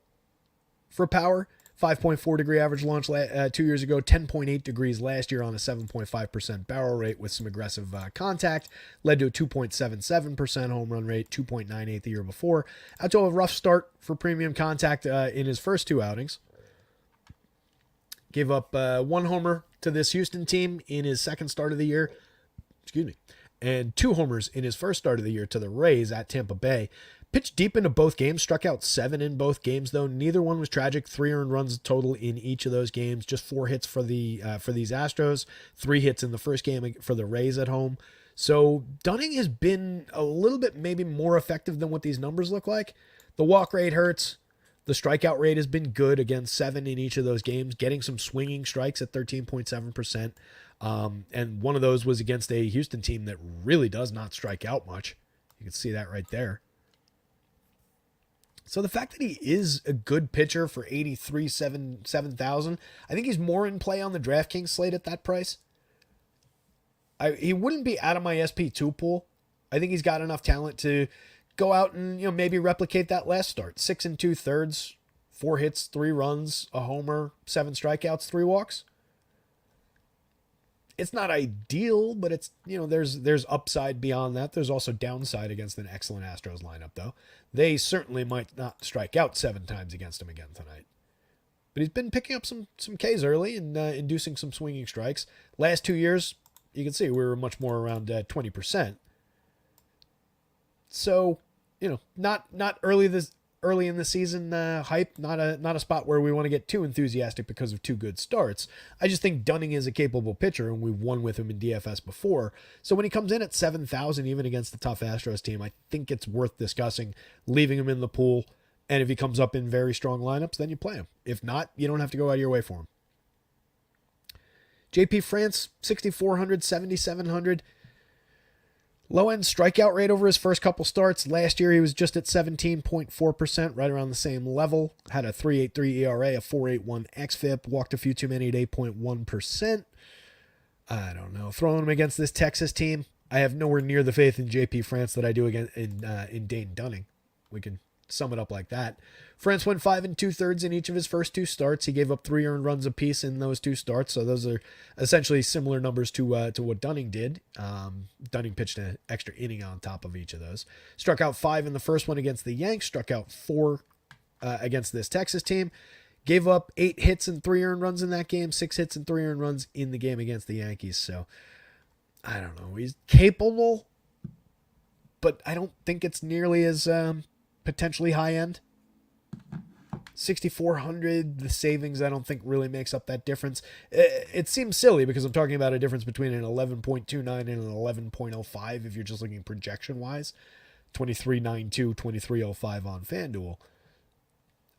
for power. 5.4 degree average launch 2 years ago, 10.8 degrees last year on a 7.5% barrel rate with some aggressive contact. Led to a 2.77% home run rate, 2.98 the year before. Out to a rough start for premium contact in his first 2 outings. Gave up 1 homer to this Houston team in his second start of the year. And 2 homers in his first start of the year to the Rays at Tampa Bay. Pitched deep into both games, struck out 7 in both games, though. Neither one was tragic. 3 earned runs total in each of those games. Just 4 hits for these Astros. 3 hits in the first game for the Rays at home. So Dunning has been a little bit maybe more effective than what these numbers look like. The walk rate hurts. The strikeout rate has been good, again, 7 in each of those games, getting some swinging strikes at 13.7%. And one of those was against a Houston team that really does not strike out much. You can see that right there. So the fact that he is a good pitcher for 7,000, I think he's more in play on the DraftKings slate at that price. He wouldn't be out of my SP2 pool. I think he's got enough talent to go out and maybe replicate that last start. 6 2/3, 4 hits, 3 runs, a homer, 7 strikeouts, 3 walks. It's not ideal, but it's there's upside beyond that. There's also downside against an excellent Astros lineup, though. They certainly might not strike out 7 times against him again tonight. But he's been picking up some Ks early and inducing some swinging strikes. Last 2 years, you can see we were much more around 20%. So, not early in the season hype, not a spot where we want to get too enthusiastic because of 2 good starts. I just think Dunning is a capable pitcher, and we've won with him in DFS before. So when he comes in at 7,000, even against the tough Astros team, I think it's worth discussing, leaving him in the pool. And if he comes up in very strong lineups, then you play him. If not, you don't have to go out of your way for him. JP France, 6,400, 7,700. Low-end strikeout rate over his first couple starts. Last year, he was just at 17.4%, right around the same level. Had a 3.83 ERA, a 4.81 xFIP. Walked a few too many at 8.1%. I don't know. Throwing him against this Texas team, I have nowhere near the faith in JP France that I do in Dane Dunning. We can sum it up like that. France went 5 2/3 in each of his first 2 starts. He gave up 3 earned runs apiece in those 2 starts, so those are essentially similar numbers to what Dunning did. Dunning pitched an extra inning on top of each of those. Struck out 5 in the first one against the Yanks. Struck out 4 against this Texas team. Gave up 8 hits and 3 earned runs in that game. 6 hits and 3 earned runs in the game against the Yankees. So I don't know. He's capable, but I don't think it's nearly as potentially high end. 6,400, the savings I don't think really makes up that difference. It seems silly because I'm talking about a difference between an 11.29 and an 11.05 if you're just looking projection-wise. 23.92, 23.05 on FanDuel.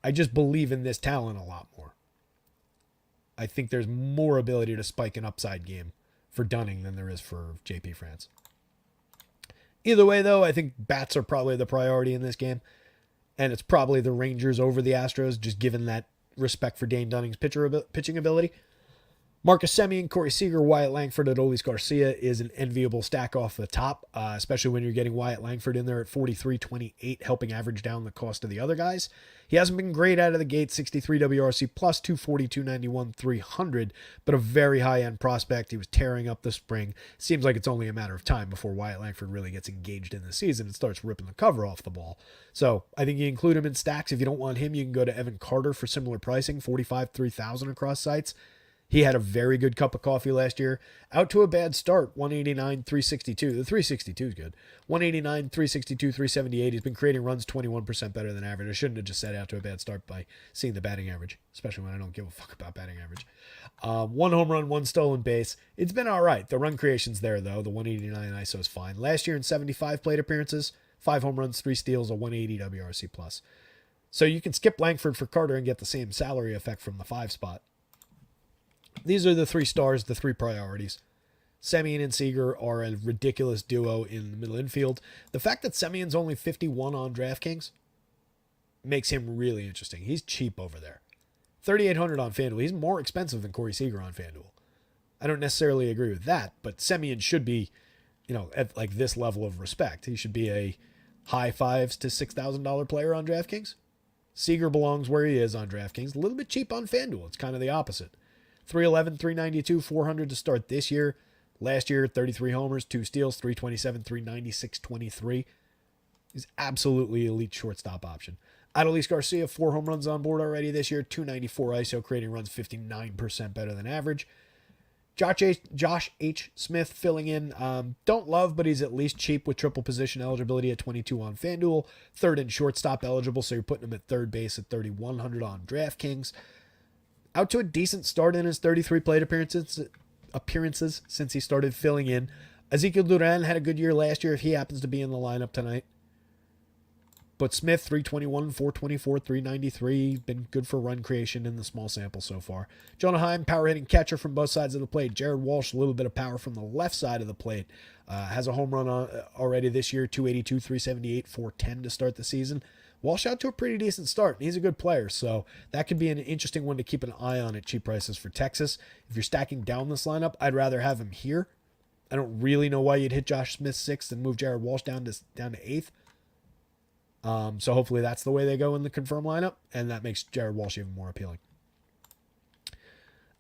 I just believe in this talent a lot more. I think there's more ability to spike an upside game for Dunning than there is for JP France. Either way, though, I think bats are probably the priority in this game. And it's probably the Rangers over the Astros, just given that respect for Dane Dunning's pitching ability. Marcus Semien, Corey Seager, Wyatt Langford, and Adolis Garcia is an enviable stack off the top, especially when you're getting Wyatt Langford in there at 43.28, helping average down the cost of the other guys. He hasn't been great out of the gate, 63 WRC plus, 240, 291, 300, but a very high-end prospect. He was tearing up the spring. Seems like it's only a matter of time before Wyatt Langford really gets engaged in the season and starts ripping the cover off the ball. So I think you include him in stacks. If you don't want him, you can go to Evan Carter for similar pricing, 45, 3,000 across sites. He had a very good cup of coffee last year. Out to a bad start, 189, 362. The 362 is good. 189, 362, 378. He's been creating runs 21% better than average. I shouldn't have just said out to a bad start by seeing the batting average, especially when I don't give a fuck about batting average. 1 home run, 1 stolen base. It's been all right. The run creation's there, though. The 189 ISO is fine. Last year in 75 plate appearances, 5 home runs, 3 steals, a 180 WRC plus. So you can skip Langford for Carter and get the same salary effect from the 5 spot. These are the 3 stars, the 3 priorities. Semien and Seager are a ridiculous duo in the middle infield. The fact that Semien's only 51 on DraftKings makes him really interesting. He's cheap over there. 3,800 on FanDuel. He's more expensive than Corey Seager on FanDuel. I don't necessarily agree with that, but Semien should be, at like this level of respect. He should be a high $5,000 to $6,000 player on DraftKings. Seager belongs where he is on DraftKings. A little bit cheap on FanDuel. It's kind of the opposite. 311, 392, 400 to start this year. Last year, 33 homers, 2 steals, 327, 396, 23. He's absolutely elite shortstop option. Adolis Garcia, 4 home runs on board already this year, 294 ISO, creating runs 59% better than average. Josh H. Smith filling in. Don't love, but he's at least cheap with triple position eligibility at 22 on FanDuel. Third and shortstop eligible, so you're putting him at third base at 3,100 on DraftKings. Out to a decent start in his 33 plate appearances since he started filling in. Ezekiel Duran had a good year last year if he happens to be in the lineup tonight. But Smith, 321, 424, 393. Been good for run creation in the small sample so far. Jonah Heim, power hitting catcher from both sides of the plate. Jared Walsh, a little bit of power from the left side of the plate. Has a home run already this year, 282, 378, 410 to start the season. Walsh out to a pretty decent start. He's a good player, so that could be an interesting one to keep an eye on at cheap prices for Texas. If you're stacking down this lineup, I'd rather have him here. I don't really know why you'd hit Josh Smith 6th and move Jared Walsh down to 8th. So hopefully that's the way they go in the confirmed lineup, and that makes Jared Walsh even more appealing.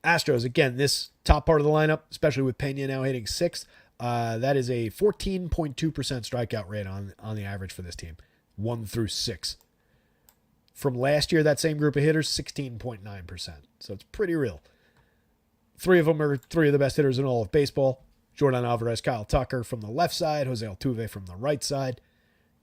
Astros, again, this top part of the lineup, especially with Pena now hitting 6th, that is a 14.2% strikeout rate on the average for this team, 1 through 6. From last year, that same group of hitters, 16.9%. So it's pretty real. 3 of them are 3 of the best hitters in all of baseball. Jordan Alvarez, Kyle Tucker from the left side, Jose Altuve from the right side.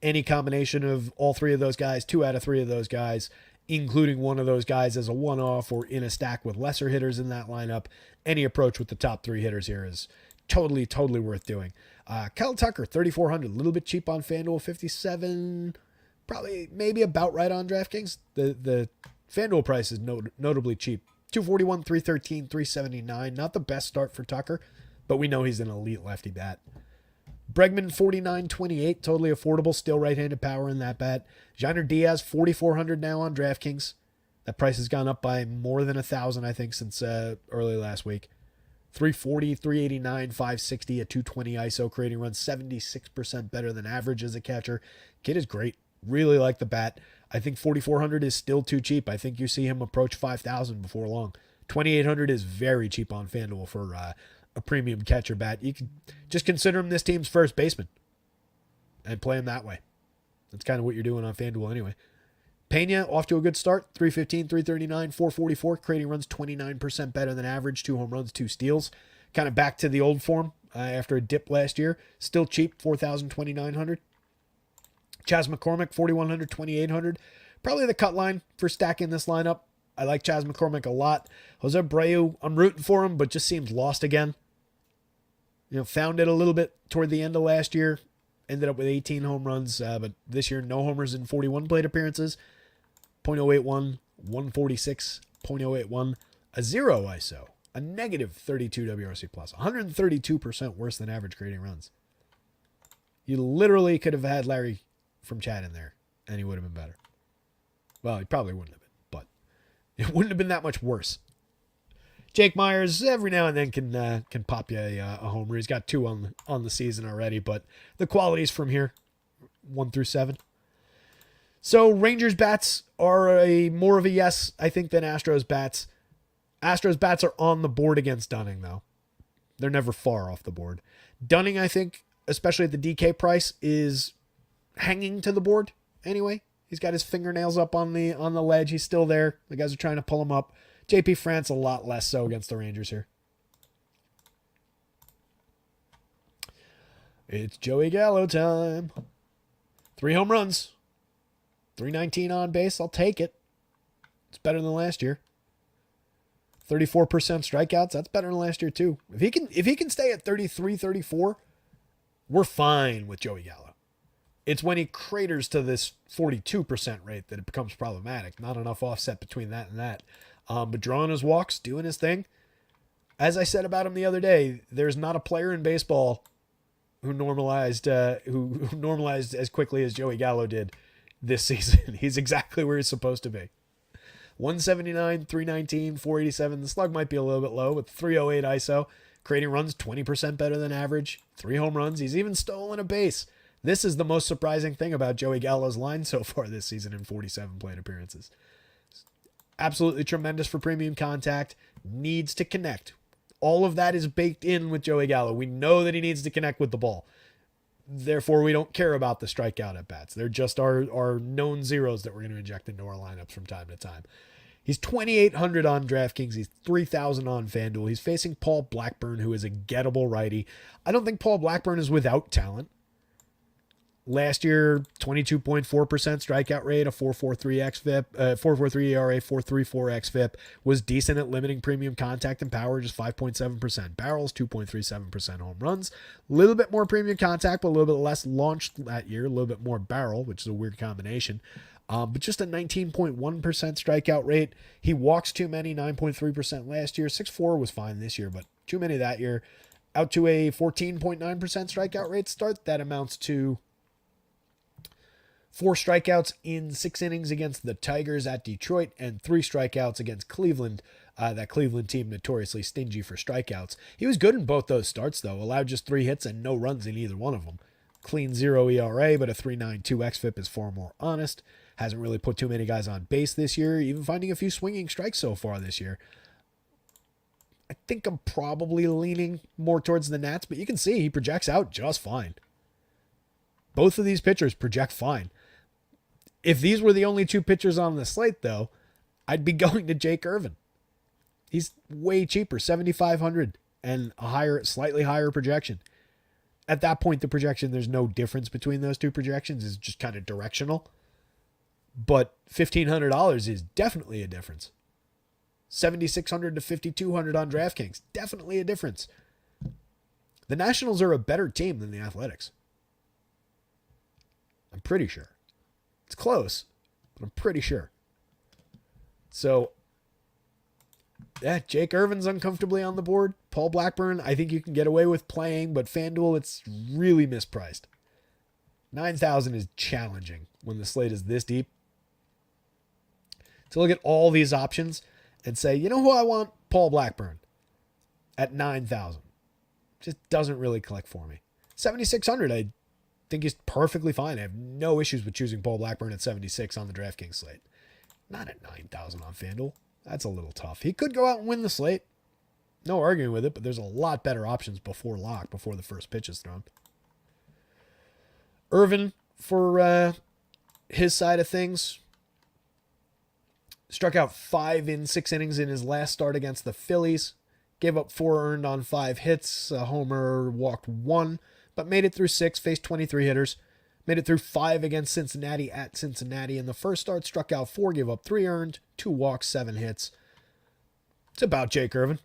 Any combination of all 3 of those guys, 2 out of 3 of those guys, including one of those guys as a one-off or in a stack with lesser hitters in that lineup, any approach with the top 3 hitters here is totally worth doing. Kyle Tucker, 3,400, a little bit cheap on FanDuel, 57, probably maybe about right on DraftKings. The FanDuel price is notably cheap. 241, 313, 379. Not the best start for Tucker, but we know he's an elite lefty bat. Bregman, 49.28, totally affordable, still right-handed power in that bat. Jainer Diaz, 4,400 now on DraftKings. That price has gone up by more than 1,000, I think, since early last week. 340, 389, 560, a 220 ISO, creating runs 76% better than average as a catcher. Kid is great. Really like the bat. I think 4,400 is still too cheap. I think you see him approach 5,000 before long. 2,800 is very cheap on FanDuel for a premium catcher bat. You can just consider him this team's first baseman and play him that way. That's kind of what you're doing on FanDuel anyway. Pena off to a good start, 315, 339, 444, creating runs 29% better than average, 2 home runs, 2 steals. Kind of back to the old form after a dip last year. Still cheap, 4,000, 2,900. Chas McCormick, 4,100, 2,800. Probably the cut line for stacking this lineup. I like Chas McCormick a lot. Jose Abreu, I'm rooting for him, but just seems lost again. Found it a little bit toward the end of last year. Ended up with 18 home runs, but this year no homers in 41 plate appearances. 0.081, 146, 0.081, a 0 ISO, a negative 32 WRC+, 132% worse than average creating runs. You literally could have had Larry from Chad in there, and he would have been better. Well, he probably wouldn't have been, but it wouldn't have been that much worse. Jake Myers every now and then can pop you a homer. He's got 2 on the season already, but the quality's from here, 1 through 7. So Rangers bats are more of a yes, I think, than Astros bats. Astros bats are on the board against Dunning, though. They're never far off the board. Dunning, I think, especially at the DK price, is hanging to the board anyway. He's got his fingernails up on the ledge. He's still there. The guys are trying to pull him up. JP France a lot less so against the Rangers here. It's Joey Gallo time. 3 home runs. 319 on base. I'll take it. It's better than last year. 34% strikeouts. That's better than last year too. If he can stay at 33, 34, we're fine with Joey Gallo. It's when he craters to this 42% rate that it becomes problematic. Not enough offset between that and that. But drawing his walks, doing his thing. As I said about him the other day, there's not a player in baseball who normalized as quickly as Joey Gallo did this season. He's exactly where he's supposed to be. 179, 319, 487. The slug might be a little bit low, with 308 ISO. Creating runs 20% better than average. 3 home runs. He's even stolen a base. This is the most surprising thing about Joey Gallo's line so far this season in 47 plate appearances. Absolutely tremendous for premium contact. Needs to connect. All of that is baked in with Joey Gallo. We know that he needs to connect with the ball. Therefore, we don't care about the strikeout at bats. They're just our known zeros that we're going to inject into our lineups from time to time. He's 2,800 on DraftKings. He's 3,000 on FanDuel. He's facing Paul Blackburn, who is a gettable righty. I don't think Paul Blackburn is without talent. Last year, 22.4% strikeout rate, a 4.43 xFIP, 4.43 ERA, 4.34 xFIP. Was decent at limiting premium contact and power, just 5.7% barrels, 2.37% home runs. A little bit more premium contact, but a little bit less launch that year. A little bit more barrel, which is a weird combination. But just a 19.1% strikeout rate. He walks too many, 9.3% last year. 6.4 was fine this year, but too many that year. Out to a 14.9% strikeout rate start. That amounts to 4 strikeouts in 6 innings against the Tigers at Detroit and 3 strikeouts against Cleveland. That Cleveland team notoriously stingy for strikeouts. He was good in both those starts, though. Allowed just 3 hits and no runs in either one of them. Clean 0 ERA, but a 3.92 xFIP is far more honest. Hasn't really put too many guys on base this year, even finding a few swinging strikes so far this year. I think I'm probably leaning more towards the Nats, but you can see he projects out just fine. Both of these pitchers project fine. If these were the only 2 pitchers on the slate, though, I'd be going to Jake Irvin. He's way cheaper, $7,500 and a higher, slightly higher projection. At that point, the projection, there's no difference between those 2 projections. It's just kind of directional. But $1,500 is definitely a difference. $7,600 to $5,200 on DraftKings, definitely a difference. The Nationals are a better team than the Athletics. I'm pretty sure. It's close, but I'm pretty sure. So, yeah, Jake Irvin's uncomfortably on the board. Paul Blackburn, I think you can get away with playing, but FanDuel, it's really mispriced. 9,000 is challenging when the slate is this deep. To look at all these options and say, you know who I want? Paul Blackburn at 9,000. Just doesn't really click for me. 7,600, I think he's perfectly fine. I have no issues with choosing Paul Blackburn at 76 on the DraftKings slate. Not at 9,000 on FanDuel. That's a little tough. He could go out and win the slate. No arguing with it, but there's a lot better options before lock, before the first pitch is thrown. Irvin, for his side of things, struck out 5 in 6 innings in his last start against the Phillies. Gave up 4 earned on 5 hits. A homer, walked 1, but made it through 6, faced 23 hitters. Made it through 5 against Cincinnati at Cincinnati. In the first start, struck out 4, gave up 3 earned, 2 walks, 7 hits. It's about Jake Irvin.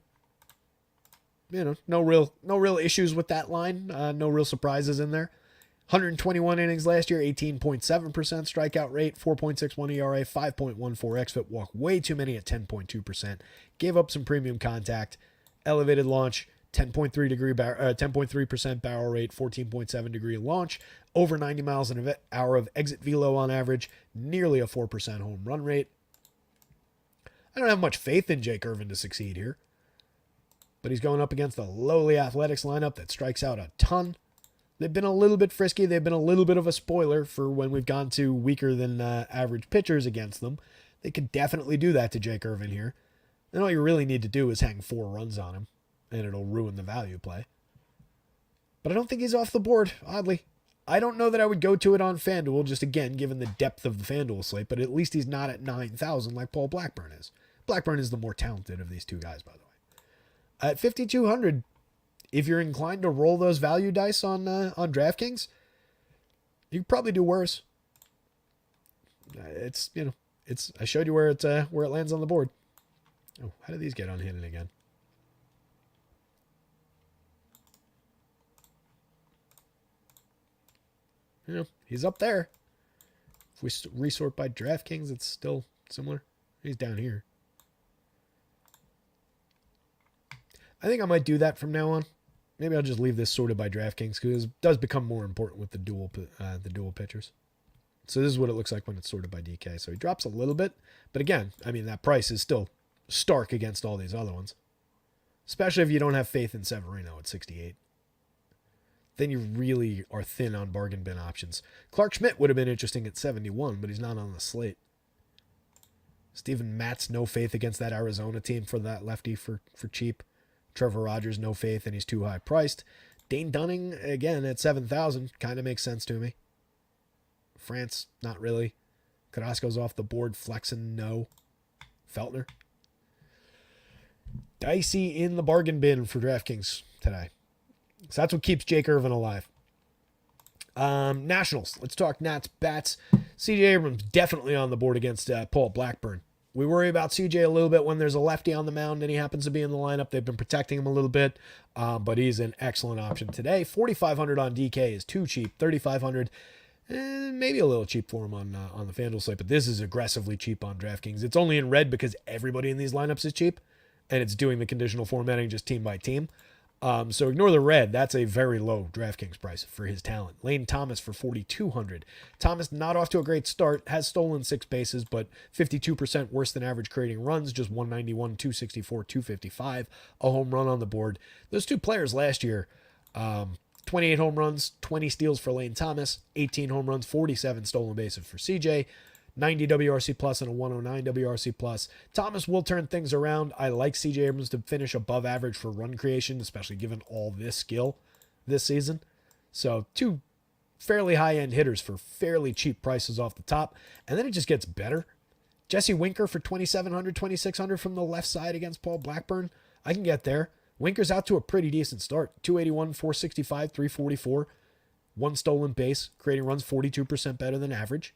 You know, no real issues with that line. No real surprises in there. 121 innings last year, 18.7% strikeout rate, 4.61 ERA, 5.14 xFIP, walked way too many at 10.2%. Gave up some premium contact, elevated launch, 10.3% barrel rate, 14.7 degree launch, over 90 miles an hour of exit velo on average, nearly a 4% home run rate. I don't have much faith in Jake Irvin to succeed here, but he's going up against the lowly Athletics lineup that strikes out a ton. They've been a little bit frisky. They've been a little bit of a spoiler for when we've gone to weaker than average pitchers against them. They could definitely do that to Jake Irvin here. And all you really need to do is hang 4 runs on him, and it'll ruin the value play. But I don't think he's off the board, oddly. I don't know that I would go to it on FanDuel, just again, given the depth of the FanDuel slate, but at least he's not at 9,000 like Paul Blackburn is. Blackburn is the more talented of these 2 guys, by the way. At 5,200, if you're inclined to roll those value dice on DraftKings, you could probably do worse. I showed you where it lands on the board. Oh, how did these get unhidden again? You know, he's up there. If we resort by DraftKings, it's still similar. He's down here. I think I might do that from now on. Maybe I'll just leave this sorted by DraftKings because it does become more important with the dual pitchers. So this is what it looks like when it's sorted by DK. So he drops a little bit, but again, I mean, that price is still stark against all these other ones, especially if you don't have faith in Severino at 68. Then you really are thin on bargain bin options. Clark Schmidt would have been interesting at 71, but he's not on the slate. Steven Matz, no faith against that Arizona team for that lefty for cheap. Trevor Rogers, no faith, and he's too high priced. Dane Dunning, again, at 7,000, kind of makes sense to me. France, not really. Carrasco's off the board. Flexen, no. Feltner. Dicey in the bargain bin for DraftKings today. So that's what keeps Jake Irvin alive. Nationals. Let's talk Nats bats. CJ Abrams definitely on the board against Paul Blackburn. We worry about CJ a little bit when there's a lefty on the mound and he happens to be in the lineup. They've been protecting him a little bit, but he's an excellent option today. 4,500 on DK is too cheap. 3,500, maybe a little cheap for him on the FanDuel slate, but this is aggressively cheap on DraftKings. It's only in red because everybody in these lineups is cheap, and it's doing the conditional formatting just team by team. So ignore the red. That's a very low DraftKings price for his talent. Lane Thomas for 4,200. Thomas not off to a great start, has stolen 6 bases, but 52% worse than average creating runs, just 191, 264, 255, a home run on the board. Those two players last year, 28 home runs, 20 steals for Lane Thomas, 18 home runs, 47 stolen bases for CJ. 90 WRC plus and a 109 WRC plus. Thomas will turn things around. I like CJ Abrams to finish above average for run creation, especially given all this skill this season. So 2 fairly high-end hitters for fairly cheap prices off the top. And then it just gets better. Jesse Winker for 2,700, 2,600 from the left side against Paul Blackburn. I can get there. Winker's out to a pretty decent start. 281, 465, 344. 1 stolen base, creating runs 42% better than average.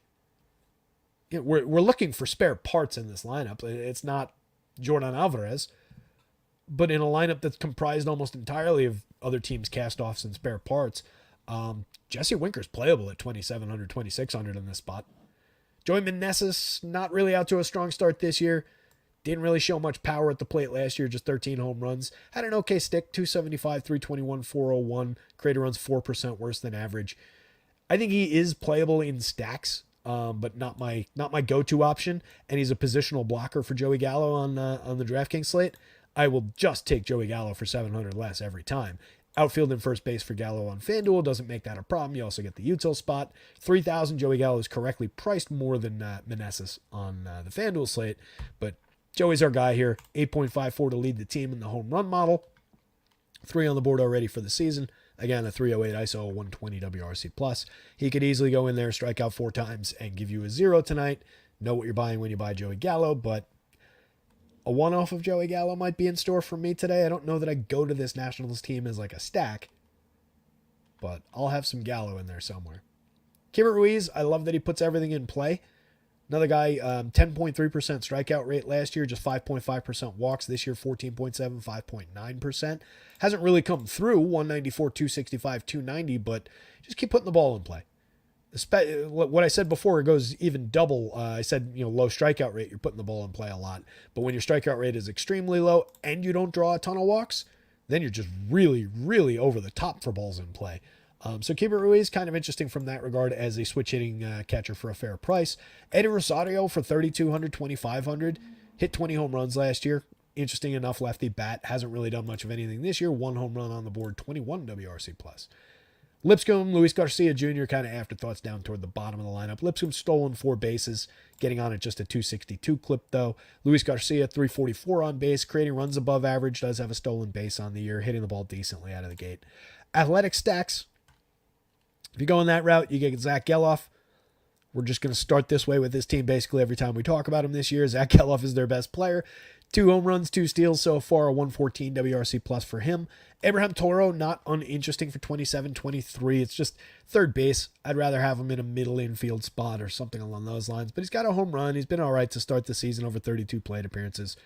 We're looking for spare parts in this lineup. It's not Jordan Alvarez, but in a lineup that's comprised almost entirely of other teams' cast-offs and spare parts, Jesse Winker's playable at 2,700, 2,600 in this spot. Joey Meneses, not really out to a strong start this year. Didn't really show much power at the plate last year, just 13 home runs. Had an okay stick, 275, 321, 401. Created runs 4% worse than average. I think he is playable in stacks. But not my go-to option, and he's a positional blocker for Joey Gallo on the DraftKings slate. I will just take Joey Gallo for 700 less every time. Outfield and first base for Gallo on FanDuel doesn't make that a problem. You also get the util spot. 3,000, Joey Gallo is correctly priced more than Meneses on the FanDuel slate, but Joey's our guy here. 8.54 to lead the team in the home run model. 3 on the board already for the season. Again, a 308 ISO, 120 WRC plus. He could easily go in there, strike out 4 times, and give you a 0 tonight. Know what you're buying when you buy Joey Gallo, but a one-off of Joey Gallo might be in store for me today. I don't know that I go to this Nationals team as like a stack, but I'll have some Gallo in there somewhere. Keibert Ruiz, I love that he puts everything in play. Another guy, 10.3% strikeout rate last year, just 5.5% walks. This year, 14.7, 5.9%. Hasn't really come through, 194, 265, 290, but just keep putting the ball in play. What I said before, it goes even double. I said, low strikeout rate, you're putting the ball in play a lot. But when your strikeout rate is extremely low and you don't draw a ton of walks, then you're just really, really over the top for balls in play. So Keibert Ruiz, kind of interesting from that regard as a switch hitting catcher for a fair price. Eddie Rosario for 3,200, 2,500. Hit 20 home runs last year. Interesting enough, lefty bat. Hasn't really done much of anything this year. 1 home run on the board, 21 WRC+. Lipscomb, Luis Garcia Jr., kind of afterthoughts down toward the bottom of the lineup. Lipscomb stolen 4 bases, getting on at just a 262 clip, though. Luis Garcia, 344 on base, creating runs above average, does have a stolen base on the year, hitting the ball decently out of the gate. Athletic stacks. If you go in that route, you get Zach Geloff. We're just going to start this way with this team basically every time we talk about him this year. Zach Geloff is their best player. 2 home runs, 2 steals so far, a 114 WRC plus for him. Abraham Toro, not uninteresting for 27, 23. It's just third base. I'd rather have him in a middle infield spot or something along those lines. But he's got a home run. He's been all right to start the season, over 32 plate appearances.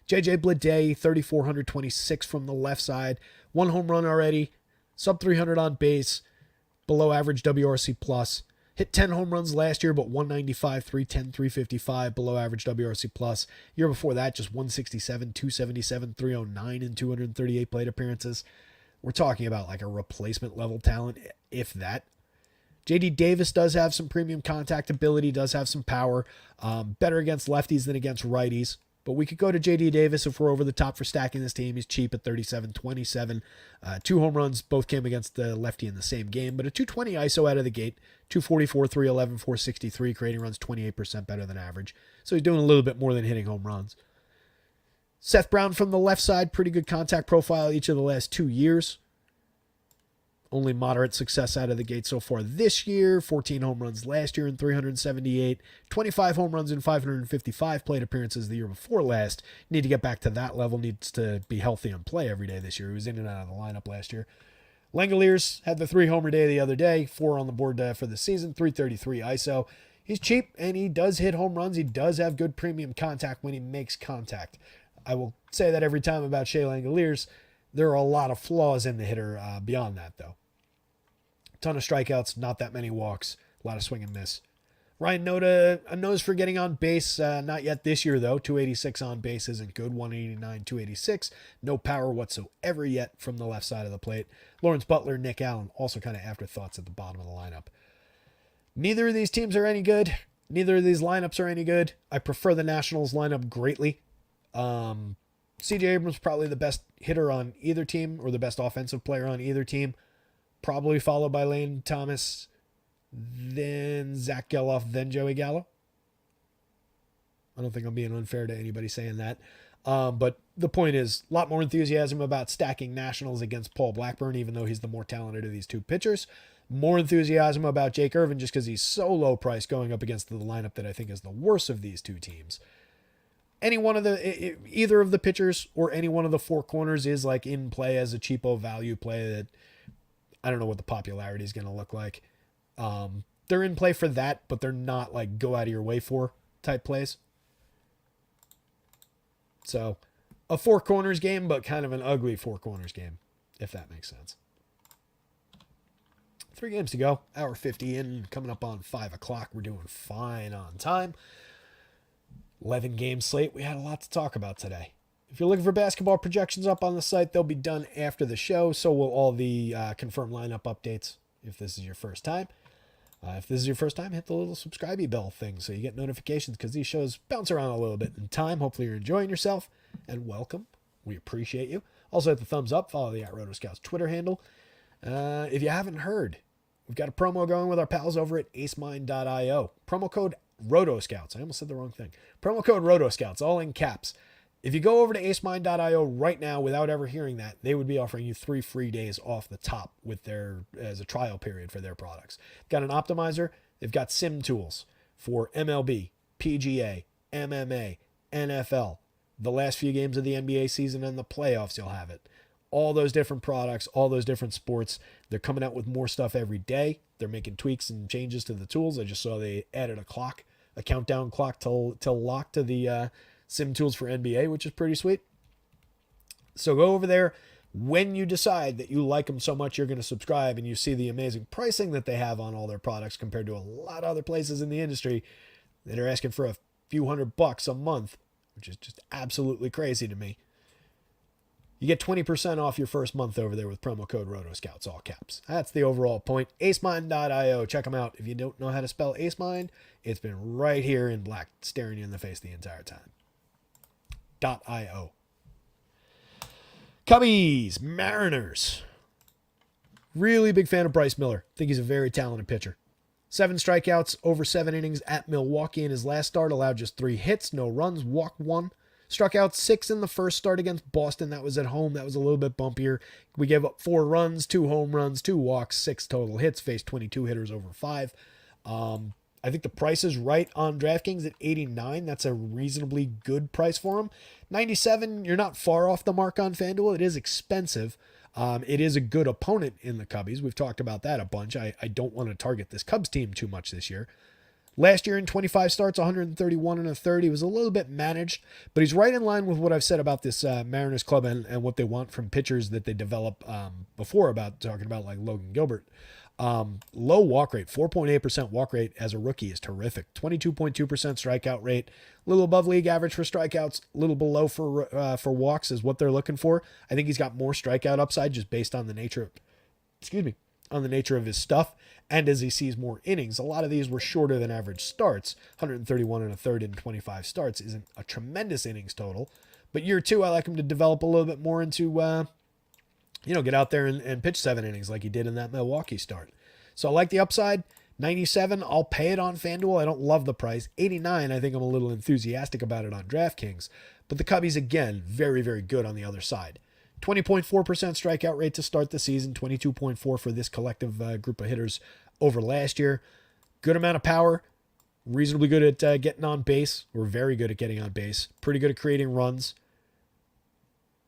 JJ Bleday, 3,426 from the left side. 1 home run already. Sub 300 on base. Below average WRC plus. Hit 10 home runs last year, but 195, 310, 355, below average WRC plus. Year before that, just 167, 277, 309, and 238 plate appearances. We're talking about like a replacement level talent, if that. JD Davis does have some premium contact ability, does have some power. Better against lefties than against righties. But we could go to JD Davis if we're over the top for stacking this team. He's cheap at 37-27. 2 home runs, both came against the lefty in the same game. But a 220 ISO out of the gate. 244, 311, 463, creating runs 28% better than average. So he's doing a little bit more than hitting home runs. Seth Brown from the left side, pretty good contact profile each of the last 2 years. Only moderate success out of the gate so far this year. 14 home runs last year in 378. 25 home runs in 555 plate appearances the year before last. Need to get back to that level. Needs to be healthy and play every day this year. He was in and out of the lineup last year. Langoliers had the 3-homer day the other day, 4 on the board for the season, 333 ISO. He's cheap, and he does hit home runs. He does have good premium contact when he makes contact. I will say that every time about Shea Langoliers. There are a lot of flaws in the hitter beyond that, though. Ton of strikeouts, not that many walks, a lot of swing and miss. Ryan Noda, a nose for getting on base, not yet this year, though. 286 on base isn't good, 189, 286. No power whatsoever yet from the left side of the plate. Lawrence Butler, Nick Allen, also kind of afterthoughts at the bottom of the lineup. Neither of these teams are any good. Neither of these lineups are any good. I prefer the Nationals lineup greatly. C.J. Abrams probably the best hitter on either team, or the best offensive player on either team. Probably followed by Lane Thomas, then Zach Geloff, then Joey Gallo. I don't think I'm being unfair to anybody saying that. But the point is, a lot more enthusiasm about stacking Nationals against Paul Blackburn, even though he's the more talented of these two pitchers. More enthusiasm about Jake Irvin just because he's so low priced going up against the lineup that I think is the worst of these two teams. Either of the pitchers or any one of the 4 corners is like in play as a cheapo value play that I don't know what the popularity is going to look like. They're in play for that, but they're not like go out of your way for type plays. So a 4 corners game, but kind of an ugly 4 corners game, if that makes sense. 3 games to go, hour 50 in, coming up on 5 o'clock. We're doing fine on time. 11 game slate. We had a lot to talk about today. If you're looking for basketball projections up on the site, they'll be done after the show. So will all the confirmed lineup updates if this is your first time. If this is your first time, hit the little subscribe bell thing so you get notifications because these shows bounce around a little bit in time. Hopefully you're enjoying yourself, and welcome. We appreciate you. Also hit the thumbs up. Follow the @rotoscouts Twitter handle. If you haven't heard, we've got a promo going with our pals over at acemind.io. Promo code rotoscouts. I almost said the wrong thing. Promo code rotoscouts, all in caps. If you go over to acemind.io right now without ever hearing that, they would be offering you 3 free days off the top as a trial period for their products. Got an optimizer. They've got sim tools for MLB, PGA, MMA, NFL, the last few games of the NBA season and the playoffs. You'll have it. All those different products, all those different sports. They're coming out with more stuff every day. They're making tweaks and changes to the tools. I just saw they added a countdown clock till lock to the sim tools for NBA, which is pretty sweet. So go over there. When you decide that you like them so much you're going to subscribe and you see the amazing pricing that they have on all their products compared to a lot of other places in the industry that are asking for a few $100 a month, which is just absolutely crazy to me. You get 20% off your first month over there with promo code rotoscouts, all caps. That's the overall point. acemind.io. Check them out. If you don't know how to spell acemind, it's been right here in black staring you in the face the entire time. .io. Cubbies, Mariners. Really big fan of Bryce Miller. Think he's a very talented pitcher. 7 strikeouts over 7 innings at Milwaukee in his last start. Allowed just 3 hits, no runs, walked 1. Struck out 6 in the first start against Boston. That was at home. That was a little bit bumpier. We gave up 4 runs, 2 home runs, 2 walks, 6 total hits. Faced 22 hitters over 5. I think the price is right on DraftKings at 89. That's a reasonably good price for him. 97, you're not far off the mark on FanDuel. It is expensive. It is a good opponent in the Cubbies. We've talked about that a bunch. I don't want to target this Cubs team too much this year. Last year in 25 starts, 131 and a third. He was a little bit managed, but he's right in line with what I've said about this Mariners club and what they want from pitchers that they develop before, about talking about like Logan Gilbert. Low walk rate, 4.8% walk rate as a rookie is terrific. 22.2% strikeout rate, a little above league average for strikeouts, a little below for walks is what they're looking for. I think he's got more strikeout upside just based on the nature of his stuff. And as he sees more innings, a lot of these were shorter than average starts. 131 and a third in 25 starts isn't a tremendous innings total, but year 2, I like him to develop a little bit more into, get out there and pitch 7 innings like he did in that Milwaukee start. So I like the upside. 97, I'll pay it on FanDuel. I don't love the price. 89, I think I'm a little enthusiastic about it on DraftKings. But the Cubbies, again, very, very good on the other side. 20.4% strikeout rate to start the season, 22.4 for this collective group of hitters over last year. Good amount of power, reasonably good at getting on base, or very good at getting on base, pretty good at creating runs.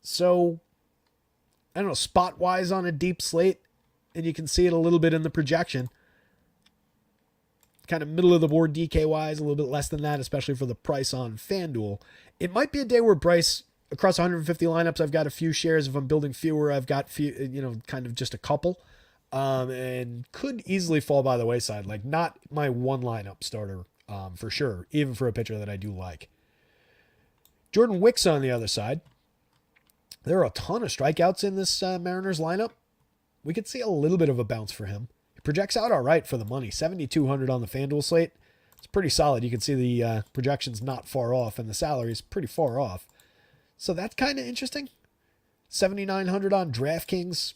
So, I don't know, spot-wise on a deep slate, and you can see it a little bit in the projection. Kind of middle of the board DK-wise, a little bit less than that, especially for the price on FanDuel. It might be a day where Bryce, across 150 lineups, I've got a few shares. If I'm building fewer, I've got kind of just a couple. And could easily fall by the wayside. Like, not my one lineup starter, for sure, even for a pitcher that I do like. Jordan Wicks on the other side. There are a ton of strikeouts in this Mariners lineup. We could see a little bit of a bounce for him. It projects out all right for the money. 7,200 on the FanDuel slate. It's pretty solid. You can see the projections not far off, and the salary is pretty far off. So that's kind of interesting. 7,900 on DraftKings.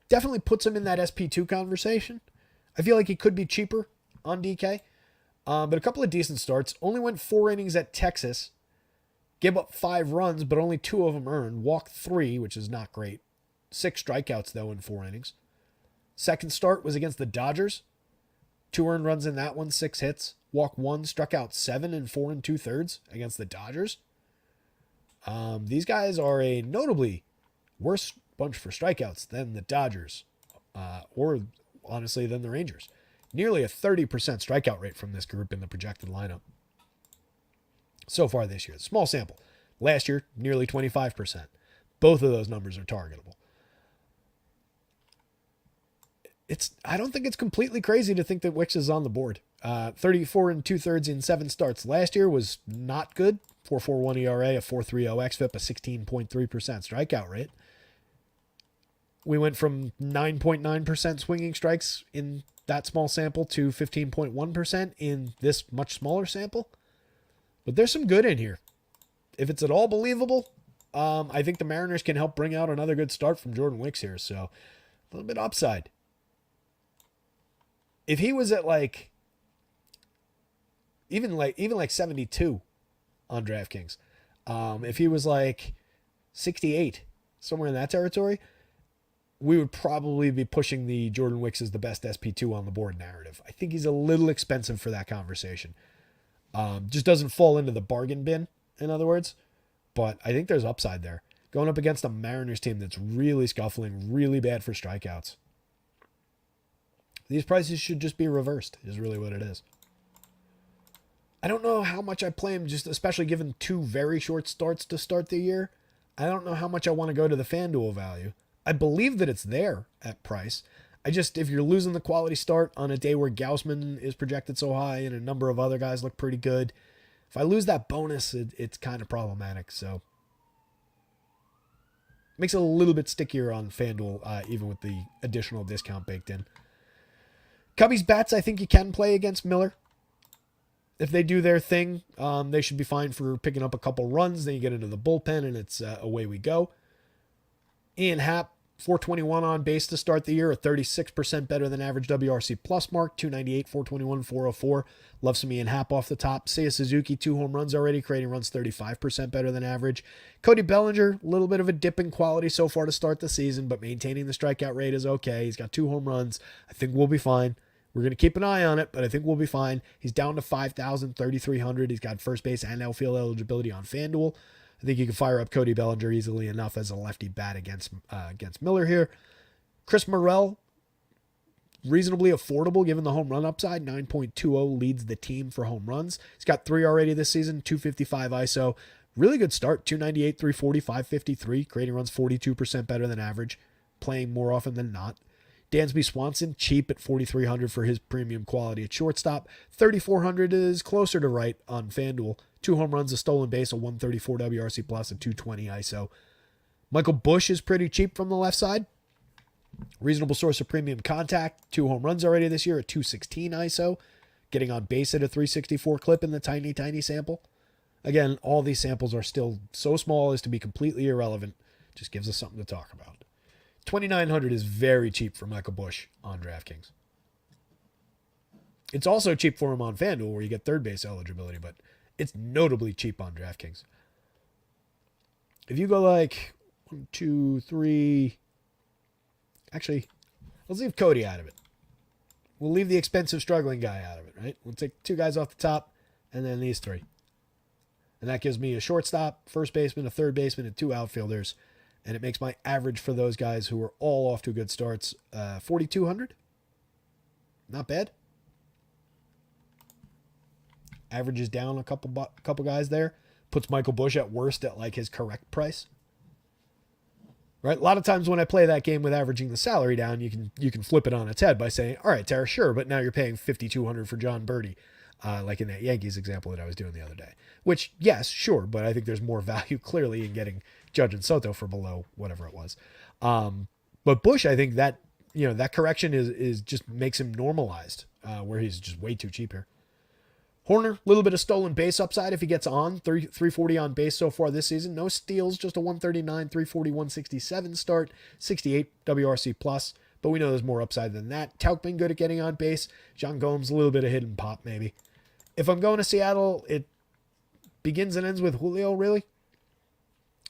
Definitely puts him in that SP2 conversation. I feel like he could be cheaper on DK. But a couple of decent starts. Only went 4 innings at Texas. Gave up 5 runs, but only 2 of them earned. Walked 3, which is not great. 6 strikeouts, though, in 4 innings. Second start was against the Dodgers. 2 earned runs in that one, 6 hits. Walked 1, struck out 7 in 4 2/3 against the Dodgers. These guys are a notably worse bunch for strikeouts than the Dodgers, or honestly than the Rangers. Nearly a 30% strikeout rate from this group in the projected lineup so far this year. Small sample. Last year, nearly 25%. Both of those numbers are targetable. I don't think it's completely crazy to think that Wicks is on the board. 34 2/3 in 7 starts. Last year was not good. 4.41 ERA, a 4.30 xFIP, a 16.3% strikeout rate. We went from 9.9% swinging strikes in that small sample to 15.1% in this much smaller sample. But there's some good in here. If it's at all believable, I think the Mariners can help bring out another good start from Jordan Wicks here. So a little bit upside. If he was at even like 72 on DraftKings, if he was like 68, somewhere in that territory, we would probably be pushing the Jordan Wicks is the best SP2 on the board narrative. I think he's a little expensive for that conversation. Just doesn't fall into the bargain bin, in other words. But I think there's upside there. Going up against a Mariners team that's really scuffling, really bad for strikeouts. These prices should just be reversed, is really what it is. I don't know how much I play him, just especially given 2 very short starts to start the year. I don't know how much I want to go to the FanDuel value. I believe that it's there at price. If you're losing the quality start on a day where Gausman is projected so high and a number of other guys look pretty good, if I lose that bonus, it's kind of problematic. So makes it a little bit stickier on FanDuel, even with the additional discount baked in. Cubbies bats, I think you can play against Miller. If they do their thing, they should be fine for picking up a couple runs. Then you get into the bullpen, and it's away we go. Ian Happ, 421 on base to start the year, a 36% better than average WRC plus mark, 298, 421, 404. Love some Ian Happ off the top. Seiya Suzuki, 2 home runs already, creating runs 35% better than average. Cody Bellinger, a little bit of a dip in quality so far to start the season, but maintaining the strikeout rate is okay. He's got 2 home runs. I think we'll be fine. We're going to keep an eye on it, but I think we'll be fine. He's down to 5,000, 3,300. He's got first base and outfield eligibility on FanDuel. I think you can fire up Cody Bellinger easily enough as a lefty bat against Miller here. Chris Morel, reasonably affordable given the home run upside. 9.20 leads the team for home runs. He's got 3 already this season, 255 ISO. Really good start, 298, 340, 553. Creating runs 42% better than average. Playing more often than not. Dansby Swanson, cheap at 4,300 for his premium quality at shortstop. 3,400 is closer to right on FanDuel. 2 home runs, a stolen base, a 134 WRC plus, a 220 ISO. Michael Busch is pretty cheap from the left side. Reasonable source of premium contact. 2 home runs already this year, a 216 ISO. Getting on base at a 364 clip in the tiny, tiny sample. Again, all these samples are still so small as to be completely irrelevant. Just gives us something to talk about. 2,900 is very cheap for Michael Busch on DraftKings. It's also cheap for him on FanDuel where you get third base eligibility, but it's notably cheap on DraftKings. If you go like 1, 2, 3... Actually, let's leave Cody out of it. We'll leave the expensive struggling guy out of it, right? We'll take 2 guys off the top and then these 3. And that gives me a shortstop, first baseman, a third baseman, and 2 outfielders. And it makes my average for those guys who are all off to good starts 4,200. Not bad. Average is down a couple guys there. Puts Michael Busch at worst at like his correct price. Right? A lot of times when I play that game with averaging the salary down, you can flip it on its head by saying, all right, Tara, sure, but now you're paying $5,200 for John Birdie, like in that Yankees example that I was doing the other day. Which, yes, sure, but I think there's more value clearly in getting Judge and Soto for below whatever it was. But Busch, I think that that correction is just makes him normalized, where he's just way too cheap here. Horner, a little bit of stolen base upside if he gets on. 340 on base so far this season. No steals, just a 139, 340, 167 start. 68 WRC plus, but we know there's more upside than that. Tauchman good at getting on base. John Gomes, a little bit of hidden pop maybe. If I'm going to Seattle, it begins and ends with Julio, really.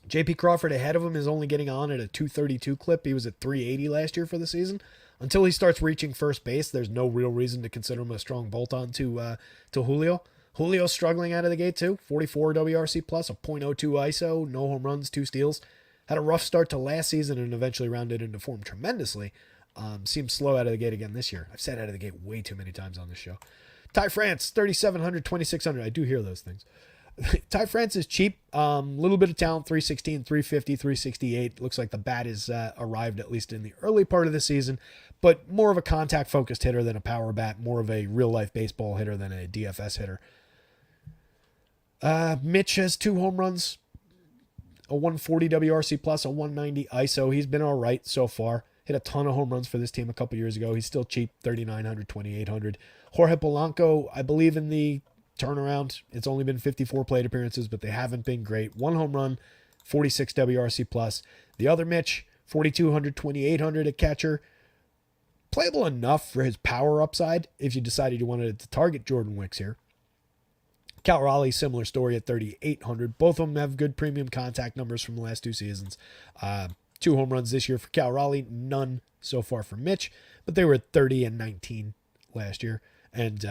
JP Crawford ahead of him is only getting on at a 232 clip. He was at 380 last year for the season. Until he starts reaching first base, there's no real reason to consider him a strong bolt-on to Julio. Julio's struggling out of the gate too. 44 WRC plus, a .02 ISO, no home runs, 2 steals. Had a rough start to last season and eventually rounded into form tremendously. Seems slow out of the gate again this year. I've said out of the gate way too many times on this show. Ty France, 3,700, 2,600. I do hear those things. Ty France is cheap. Little bit of talent, 316, 350, 368. Looks like the bat is arrived at least in the early part of the season, but more of a contact-focused hitter than a power bat, more of a real-life baseball hitter than a DFS hitter. Mitch has 2 home runs, a 140 WRC plus, a 190 ISO. He's been all right so far. Hit a ton of home runs for this team a couple years ago. He's still cheap, 3,900, 2,800. Jorge Polanco, I believe in the turnaround. It's only been 54 plate appearances, but they haven't been great. 1 home run, 46 WRC plus. The other Mitch, 4,200, 2,800 at catcher. Playable enough for his power upside if you decided you wanted to target Jordan Wicks here. Cal Raleigh, similar story at 3,800. Both of them have good premium contact numbers from the last 2 seasons. 2 home runs this year for Cal Raleigh, none so far for Mitch, but they were at 30 and 19 last year. And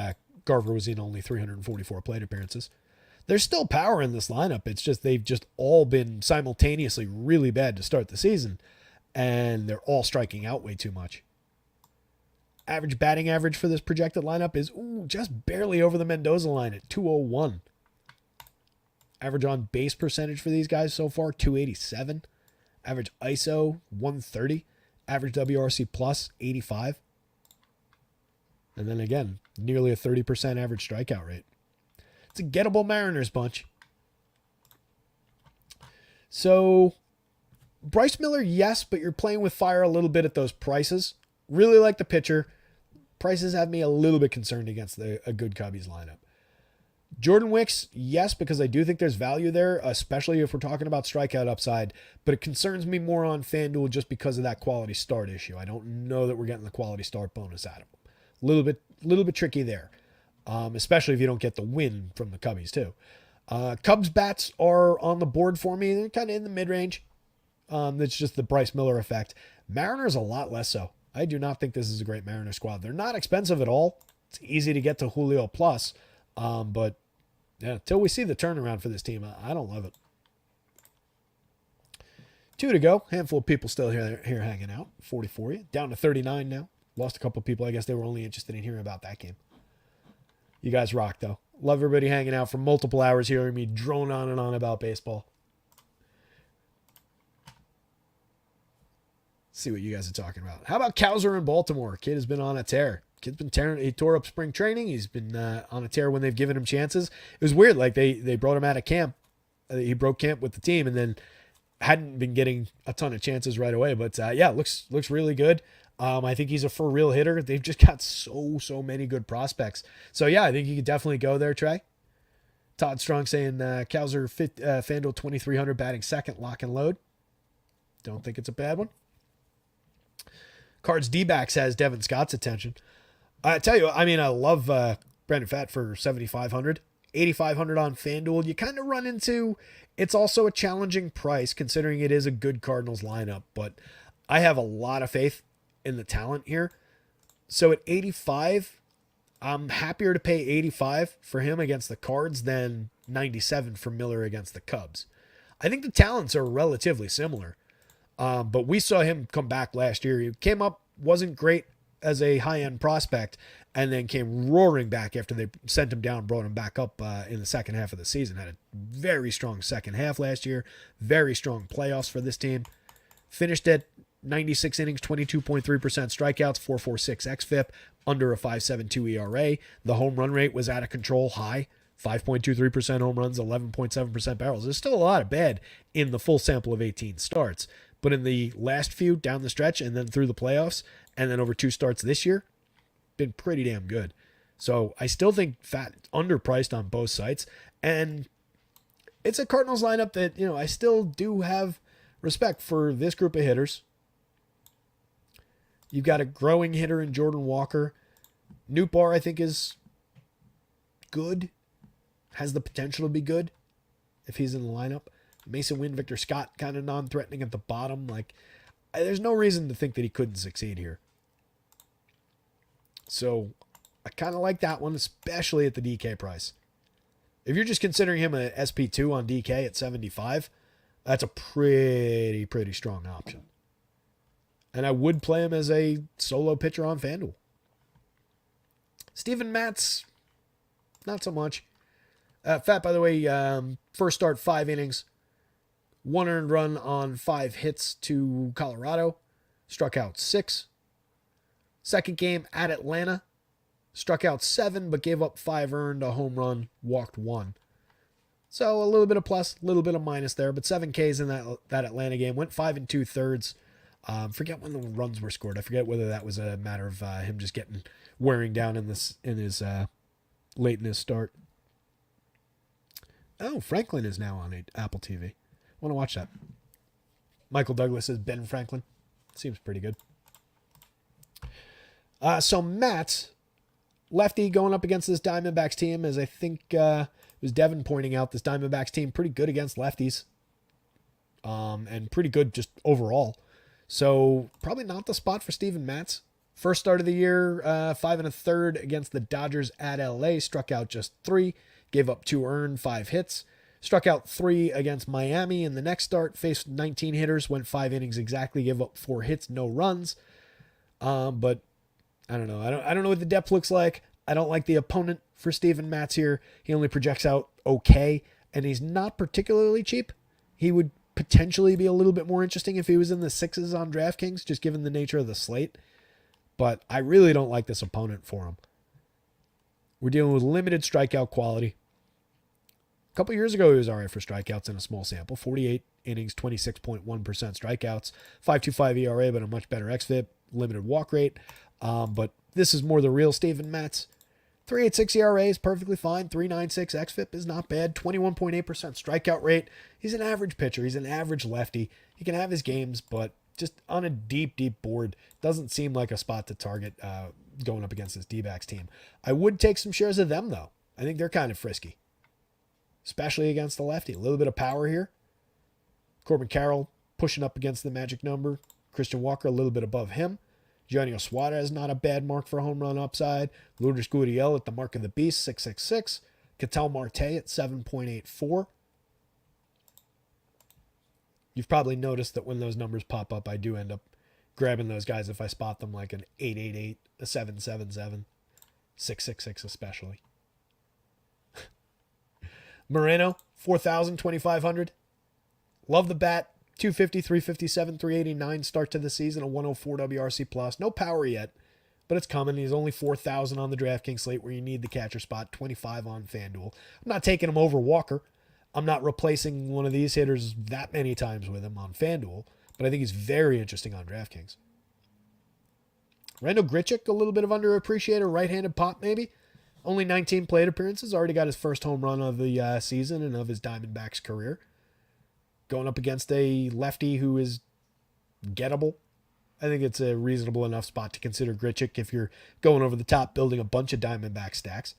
Garver was in only 344 plate appearances. There's still power in this lineup. It's just they've just all been simultaneously really bad to start the season, and they're all striking out way too much. Average batting average for this projected lineup is just barely over the Mendoza line at 201. Average on base percentage for these guys so far, 287. Average ISO, 130. Average WRC plus, 85. And then again, nearly a 30% average strikeout rate. It's a gettable Mariners bunch. So, Bryce Miller, yes, but you're playing with fire a little bit at those prices. Really like the pitcher. Prices have me a little bit concerned against a good Cubbies lineup. Jordan Wicks, yes, because I do think there's value there, especially if we're talking about strikeout upside, but it concerns me more on FanDuel just because of that quality start issue. I don't know that we're getting the quality start bonus out of him. Little bit tricky there, especially if you don't get the win from the Cubbies too. Cubs bats are on the board for me. They're kind of in the mid-range. That's just the Bryce Miller effect. Mariners a lot less so. I do not think this is a great Mariners squad. They're not expensive at all. It's easy to get to Julio plus, but yeah, until we see the turnaround for this team, I don't love it. 2 to go. Handful of people still here hanging out. 40 for you. Down to 39 now. Lost a couple of people. I guess they were only interested in hearing about that game. You guys rock, though. Love everybody hanging out for multiple hours hearing me drone on and on about baseball. See what you guys are talking about. How about Cowser in Baltimore? Kid has been on a tear. Kid's been tearing. He tore up spring training. He's been on a tear when they've given him chances. It was weird. Like they brought him out of camp. He broke camp with the team and then hadn't been getting a ton of chances right away. But yeah, looks really good. I think he's a for real hitter. They've just got so many good prospects. So yeah, I think you could definitely go there, Trey. Todd Strong saying Cowser FanDuel 2,300 batting second, lock and load. Don't think it's a bad one. Cards D-backs has Devin Scott's attention. I tell you, I mean, I love Brandon Pfaadt for 7,500. 8,500 on FanDuel. You kind of run into, it's also a challenging price considering it is a good Cardinals lineup, but I have a lot of faith in the talent here. So at 85, I'm happier to pay 85 for him against the Cards than 97 for Miller against the Cubs. I think the talents are relatively similar. But we saw him come back last year. He came up, wasn't great as a high-end prospect, and then came roaring back after they sent him down, brought him back up in the second half of the season. Had a very strong second half last year, very strong playoffs for this team. Finished at 96 innings, 22.3% strikeouts, 4.46 xFIP, under a 5.72 ERA. The home run rate was out of control, high, 5.23% home runs, 11.7% barrels. There's still a lot of bad in the full sample of 18 starts. But in the last few down the stretch and then through the playoffs and then over 2 starts this year, been pretty damn good. So I still think Fat underpriced on both sites. And it's a Cardinals lineup that, I still do have respect for this group of hitters. You've got a growing hitter in Jordan Walker. Nootbaar, I think, is good. Has the potential to be good if he's in the lineup. Mason Wynn, Victor Scott, kind of non-threatening at the bottom. There's no reason to think that he couldn't succeed here. So I kind of like that one, especially at the DK price. If you're just considering him a SP2 on DK at 75, that's a pretty strong option. And I would play him as a solo pitcher on FanDuel. Steven Matz, not so much. Fat, by the way, first start 5 innings. 1 earned run on 5 hits to Colorado. Struck out 6. Second game at Atlanta. Struck out 7, but gave up 5 earned, a home run, walked 1. So a little bit of plus, a little bit of minus there, but 7 Ks in that Atlanta game. Went 5 2/3. Forget when the runs were scored. I forget whether that was a matter of him just getting wearing down in his late in his start. Oh, Franklin is now on Apple TV. I want to watch that. Michael Douglas as Ben Franklin. Seems pretty good. So Matt, lefty, going up against this Diamondbacks team, as I think it was Devin pointing out, this Diamondbacks team pretty good against lefties. And pretty good just overall. So probably not the spot for Steven Matz. First start of the year, 5 1/3 against the Dodgers at LA. Struck out just 3. Gave up 2 earned, 5 hits. Struck out 3 against Miami in the next start. Faced 19 hitters, went 5 innings exactly. Gave up 4 hits, no runs. But I don't know. I don't know what the depth looks like. I don't like the opponent for Steven Matz here. He only projects out okay, and he's not particularly cheap. He would potentially be a little bit more interesting if he was in the 6s on DraftKings, just given the nature of the slate. But I really don't like this opponent for him. We're dealing with limited strikeout quality. A couple years ago, he was all right for strikeouts in a small sample. 48 innings, 26.1% strikeouts, 5.25 ERA, but a much better xFIP, limited walk rate. But this is more the real Steven Matz. 3.86 ERA is perfectly fine. 3.96 xFIP is not bad. 21.8% strikeout rate. He's an average pitcher. He's an average lefty. He can have his games, but just on a deep board, doesn't seem like a spot to target going up against this D-backs team. I would take some shares of them, though. I think they're kind of frisky, especially against the lefty. A little bit of power here. Corbin Carroll pushing up against the magic number. Christian Walker a little bit above him. Gianni Suarez not a bad mark for a home run upside. Lourdes Gurriel at the mark of the beast, 6.66. Ketel Marte at 7.84. You've probably noticed that when those numbers pop up, I do end up grabbing those guys if I spot them, like an 8.88, a 7.77, 6.66 especially. Moreno, 4,000, 2,500. Love the bat. 250, 357, 389 start to the season, a 104 WRC plus. No power yet, but it's coming. He's only 4,000 on the DraftKings slate where you need the catcher spot, 25 on FanDuel. I'm not taking him over Walker. I'm not replacing one of these hitters that many times with him on FanDuel, but I think he's very interesting on DraftKings. Randall Grichuk, a little bit of underappreciated right-handed pop maybe. Only 19 plate appearances, already got his first home run of the season and of his Diamondbacks career. Going up against a lefty who is gettable. I think it's a reasonable enough spot to consider Grichuk if you're going over the top, building a bunch of Diamondback stacks.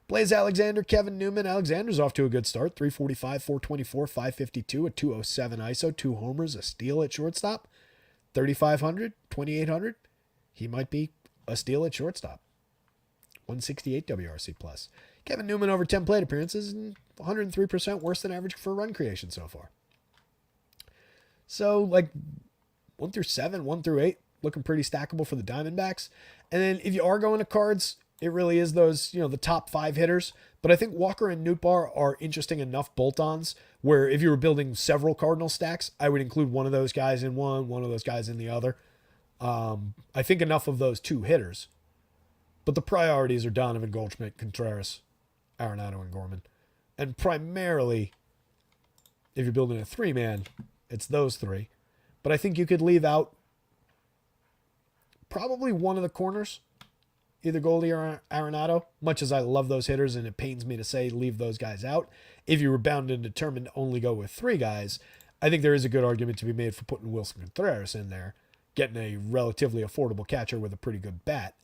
Blaze Alexander, Kevin Newman. Alexander's off to a good start. 345, 424, 552, a 207 ISO, 2 homers, a steal at shortstop. 3,500, 2,800. He might be a steal at shortstop. 168 WRC plus. Kevin Newman over 10 plate appearances and 103% worse than average for run creation so far. So, 1 through 7, 1 through 8, looking pretty stackable for the Diamondbacks. And then if you are going to cards, it really is those, the top 5 hitters. But I think Walker and Nootbaar are interesting enough bolt-ons where if you were building several Cardinal stacks, I would include one of those guys in one of those guys in the other. I think enough of those 2 hitters. But the priorities are Donovan, Goldschmidt, Contreras, Arenado, and Gorman. And primarily, if you're building a 3-man, it's those 3. But I think you could leave out probably one of the corners, either Goldie or Arenado, much as I love those hitters and it pains me to say leave those guys out. If you were bound and determined to only go with 3 guys, I think there is a good argument to be made for putting Wilson Contreras in there, getting a relatively affordable catcher with a pretty good bat.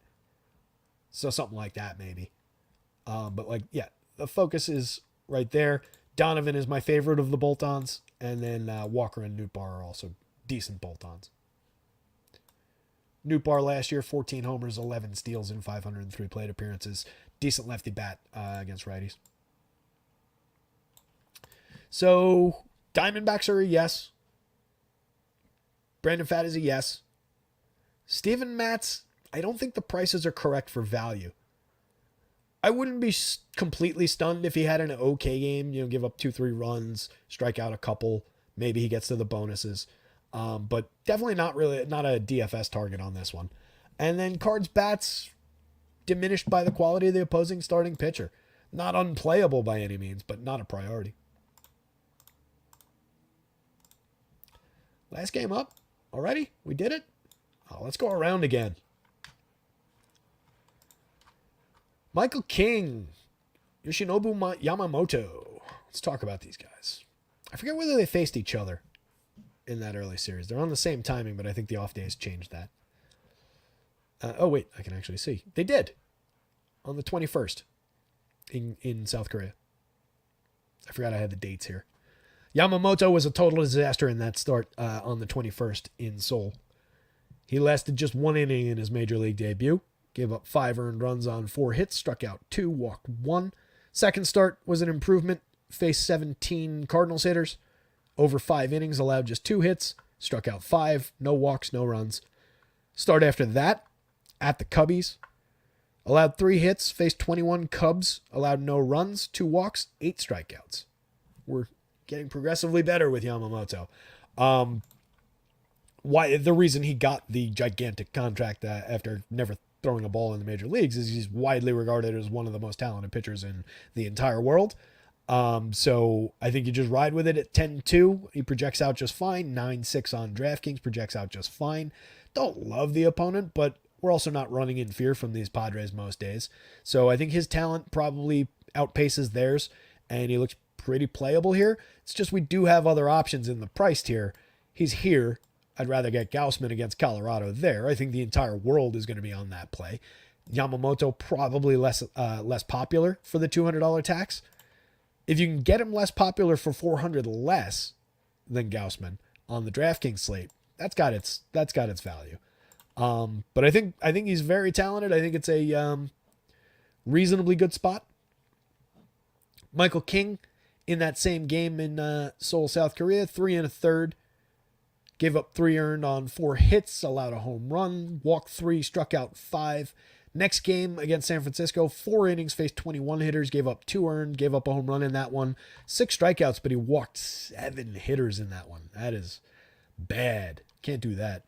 So something like that maybe. But the focus is right there. Donovan is my favorite of the bolt-ons, and then Walker and Nootbaar are also decent bolt-ons. Nootbaar last year, 14 homers, 11 steals in 503 plate appearances. Decent lefty bat against righties. So, Diamondbacks are a yes. Brandon Pfaadt is a yes. Steven Matz, I don't think the prices are correct for value. I wouldn't be completely stunned if he had an okay game, give up 2-3 runs, strike out a couple, maybe he gets to the bonuses. But definitely not a DFS target on this one. And then Cards bats diminished by the quality of the opposing starting pitcher. Not unplayable by any means, but not a priority. Last game up already? We did it? Oh, let's go around again. Michael King, Yoshinobu Yamamoto. Let's talk about these guys. I forget whether they faced each other in that early series. They're on the same timing, but I think the off days changed that. I can actually see. They did. On the 21st in South Korea. I forgot I had the dates here. Yamamoto was a total disaster in that start on the 21st in Seoul. He lasted just 1 inning in his major league debut. Gave up 5 earned runs on 4 hits, struck out 2, walked 1. Second start was an improvement. Faced 17 Cardinals hitters. Over 5 innings, allowed just 2 hits, struck out 5, no walks, no runs. Start after that, at the Cubbies. Allowed 3 hits, faced 21 Cubs, allowed no runs, 2 walks, 8 strikeouts. We're getting progressively better with Yamamoto. The reason he got the gigantic contract after never throwing a ball in the major leagues is he's widely regarded as one of the most talented pitchers in the entire world. So I think you just ride with it at 10-2. He projects out just fine. 9-6 on DraftKings projects out just fine. Don't love the opponent, but we're also not running in fear from these Padres most days. So I think his talent probably outpaces theirs, and he looks pretty playable here. It's just we do have other options in the price tier. He's here. I'd rather get Gausman against Colorado there. I think the entire world is going to be on that play. Yamamoto probably less popular for the $200 tax. If you can get him less popular for $400 less than Gausman on the DraftKings slate, that's got its value. But I think he's very talented. I think it's a reasonably good spot. Michael King in that same game in Seoul, South Korea, 3 1/3. Gave up 3 earned on 4 hits, allowed a home run, walked 3, struck out 5. Next game against San Francisco, 4 innings, faced 21 hitters, gave up 2 earned, gave up a home run in that one. 6 strikeouts, but he walked 7 hitters in that one. That is bad. Can't do that.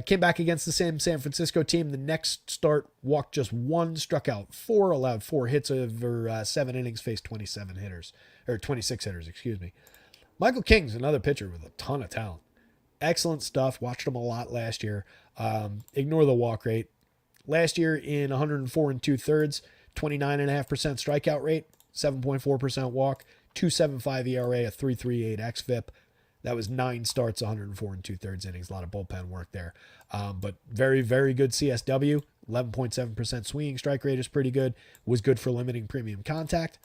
Came back against the same San Francisco team. The next start, walked just 1, struck out 4, allowed 4 hits over 7 innings, faced 26 hitters, excuse me. Michael King's another pitcher with a ton of talent. Excellent stuff. Watched him a lot last year. Ignore the walk rate. Last year in 104 2/3, 29.5% strikeout rate, 7.4% walk, 2.75 ERA, a 3.38 xFIP. That was 9 starts, 104 2/3 innings. A lot of bullpen work there. But very, very good CSW. 11.7% swinging strike rate is pretty good. Was good for limiting premium contact.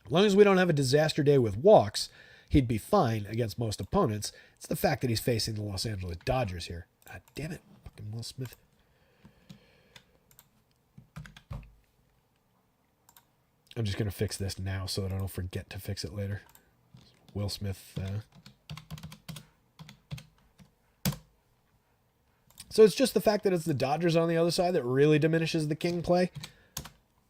As long as we don't have a disaster day with walks, he'd be fine against most opponents. It's the fact that he's facing the Los Angeles Dodgers here. God damn it. Fucking Will Smith. I'm just going to fix this now so that I don't forget to fix it later. Will Smith. So it's just the fact that it's the Dodgers on the other side that really diminishes the King play.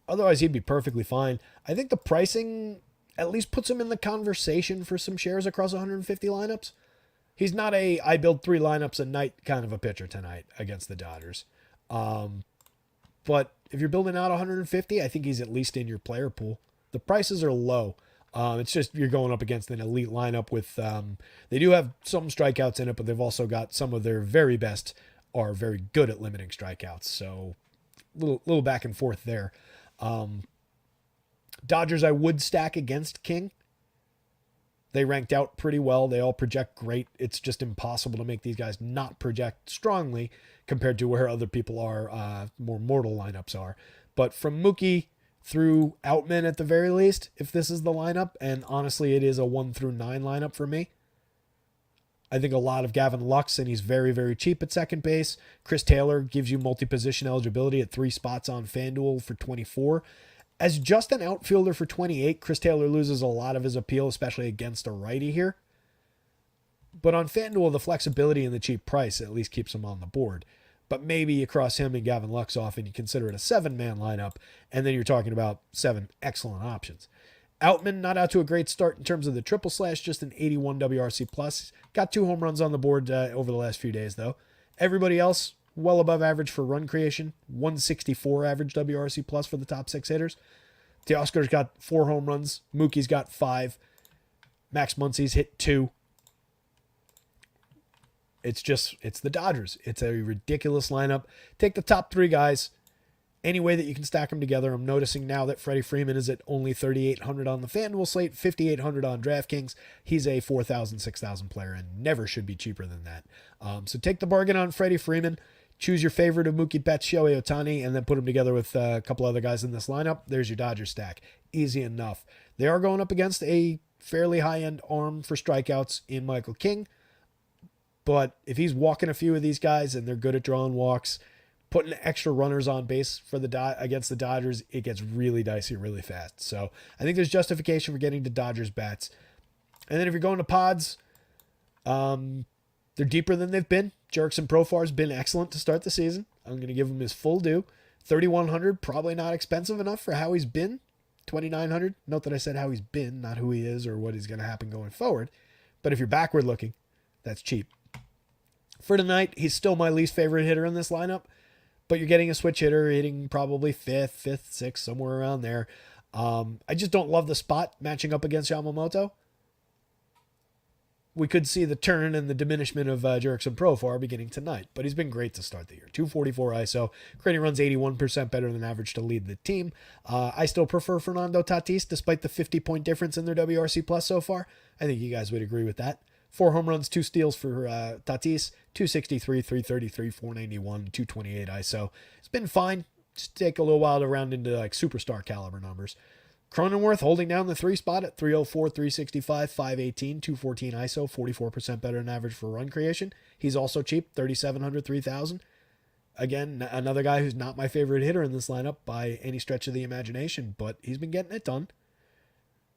Otherwise, he'd be perfectly fine. I think the pricing at least puts him in the conversation for some shares across 150 lineups. He's not a I build 3 lineups a night kind of a pitcher tonight against the Dodgers. But if you're building out 150, I think he's at least in your player pool. The prices are low. It's just you're going up against an elite lineup with they do have some strikeouts in it, but they've also got some of their very best are very good at limiting strikeouts. So little back and forth there. Dodgers I would stack against King. They ranked out pretty well. They all project great. It's just impossible to make these guys not project strongly compared to where other people are, more mortal lineups are. But from Mookie through Outman at the very least, if this is the lineup, and honestly it is a 1 through 9 lineup for me. I think a lot of Gavin Lux, and he's very, very cheap at second base. Chris Taylor gives you multi-position eligibility at 3 spots on FanDuel for 24. As just an outfielder for 28, Chris Taylor loses a lot of his appeal, especially against a righty here. But on FanDuel, the flexibility and the cheap price at least keeps him on the board. But maybe you cross him and Gavin Lux off and you consider it a 7-man lineup, and then you're talking about 7 excellent options. Outman, not out to a great start in terms of the triple slash, just an 81 WRC plus. Got 2 home runs on the board over the last few days, though. Everybody else, well above average for run creation. 164 average WRC plus for the top 6 hitters. Teoscar's got 4 home runs. Mookie's got 5. Max Muncy's hit 2. It's the Dodgers. It's a ridiculous lineup. Take the top 3 guys. Any way that you can stack them together. I'm noticing now that Freddie Freeman is at only 3,800 on the FanDuel slate, 5,800 on DraftKings. He's a 4,000, 6,000 player and never should be cheaper than that. So take the bargain on Freddie Freeman. Choose your favorite of Mookie Betts, Shohei Ohtani, and then put them together with a couple other guys in this lineup. There's your Dodger stack. Easy enough. They are going up against a fairly high-end arm for strikeouts in Michael King. But if he's walking a few of these guys and they're good at drawing walks, putting extra runners on base for against the Dodgers, it gets really dicey really fast. So I think there's justification for getting to Dodgers bats. And then if you're going to pods, they're deeper than they've been. Jurickson Profar's been excellent to start the season. I'm going to give him his full due. 3,100, probably not expensive enough for how he's been. 2,900, note that I said how he's been, not who he is or what is going to happen going forward. But if you're backward looking, that's cheap. For tonight, he's still my least favorite hitter in this lineup, but you're getting a switch hitter hitting probably 5th, 6th, somewhere around there. I just don't love the spot matching up against Yamamoto. We could see the turn and the diminishment of Jurickson Profar beginning tonight, but he's been great to start the year. 244 ISO, creating runs 81% better than average to lead the team. I still prefer Fernando Tatis, despite the 50-point difference in their WRC plus so far. I think you guys would agree with that. 4 home runs, 2 steals for Tatis, 263, 333, 491, 228 ISO. It's been fine. Just take a little while to round into like superstar caliber numbers. Cronenworth holding down the 3 spot at 304, 365, 518, 214 ISO, 44% better than average for run creation. He's also cheap, 3,700, 3,000. Again, another guy who's not my favorite hitter in this lineup by any stretch of the imagination, but he's been getting it done.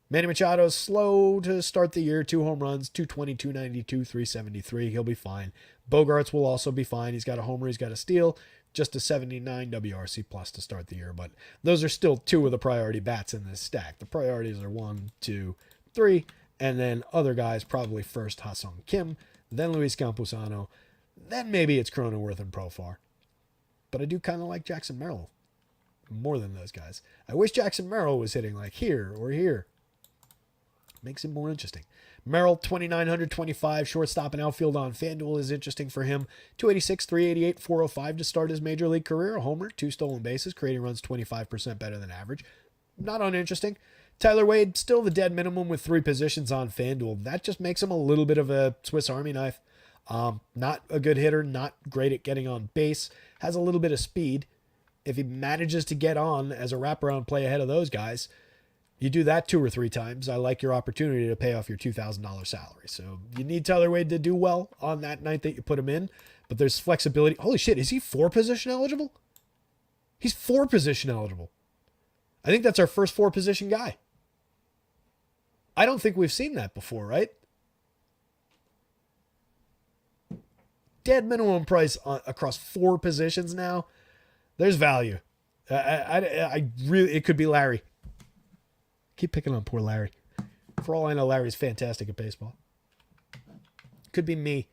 Manny Machado's slow to start the year. 2 home runs, 220, 292, 373. He'll be fine. Bogarts will also be fine. He's got a homer, he's got a steal. Just a 79 WRC plus to start the year. But those are still 2 of the priority bats in this stack. The priorities are 1, 2, 3. And then other guys, probably first Ha-Seong Kim, then Luis Campusano. Then maybe it's Cronenworth and Profar. But I do kind of like Jackson Merrill more than those guys. I wish Jackson Merrill was hitting like here or here. Makes it more interesting. Merrill, 2,925, shortstop and outfield on FanDuel is interesting for him. 286, 388, 405 to start his major league career. A homer, 2 stolen bases, creating runs 25% better than average. Not uninteresting. Tyler Wade, still the dead minimum with 3 positions on FanDuel. That just makes him a little bit of a Swiss Army knife. Not a good hitter, not great at getting on base. Has a little bit of speed. If he manages to get on as a wraparound play ahead of those guys, you do that 2 or 3 times, I like your opportunity to pay off your $2,000 salary. So you need Tyler Wade to do well on that night that you put him in, but there's flexibility. Holy shit, is he 4 position eligible? He's 4 position eligible. I think that's our first 4 position guy. I don't think we've seen that before, right? dead minimum price across 4 positions now. There's value. I really, it could be Larry. Keep picking on poor Larry. For all I know, Larry's fantastic at baseball. Could be me.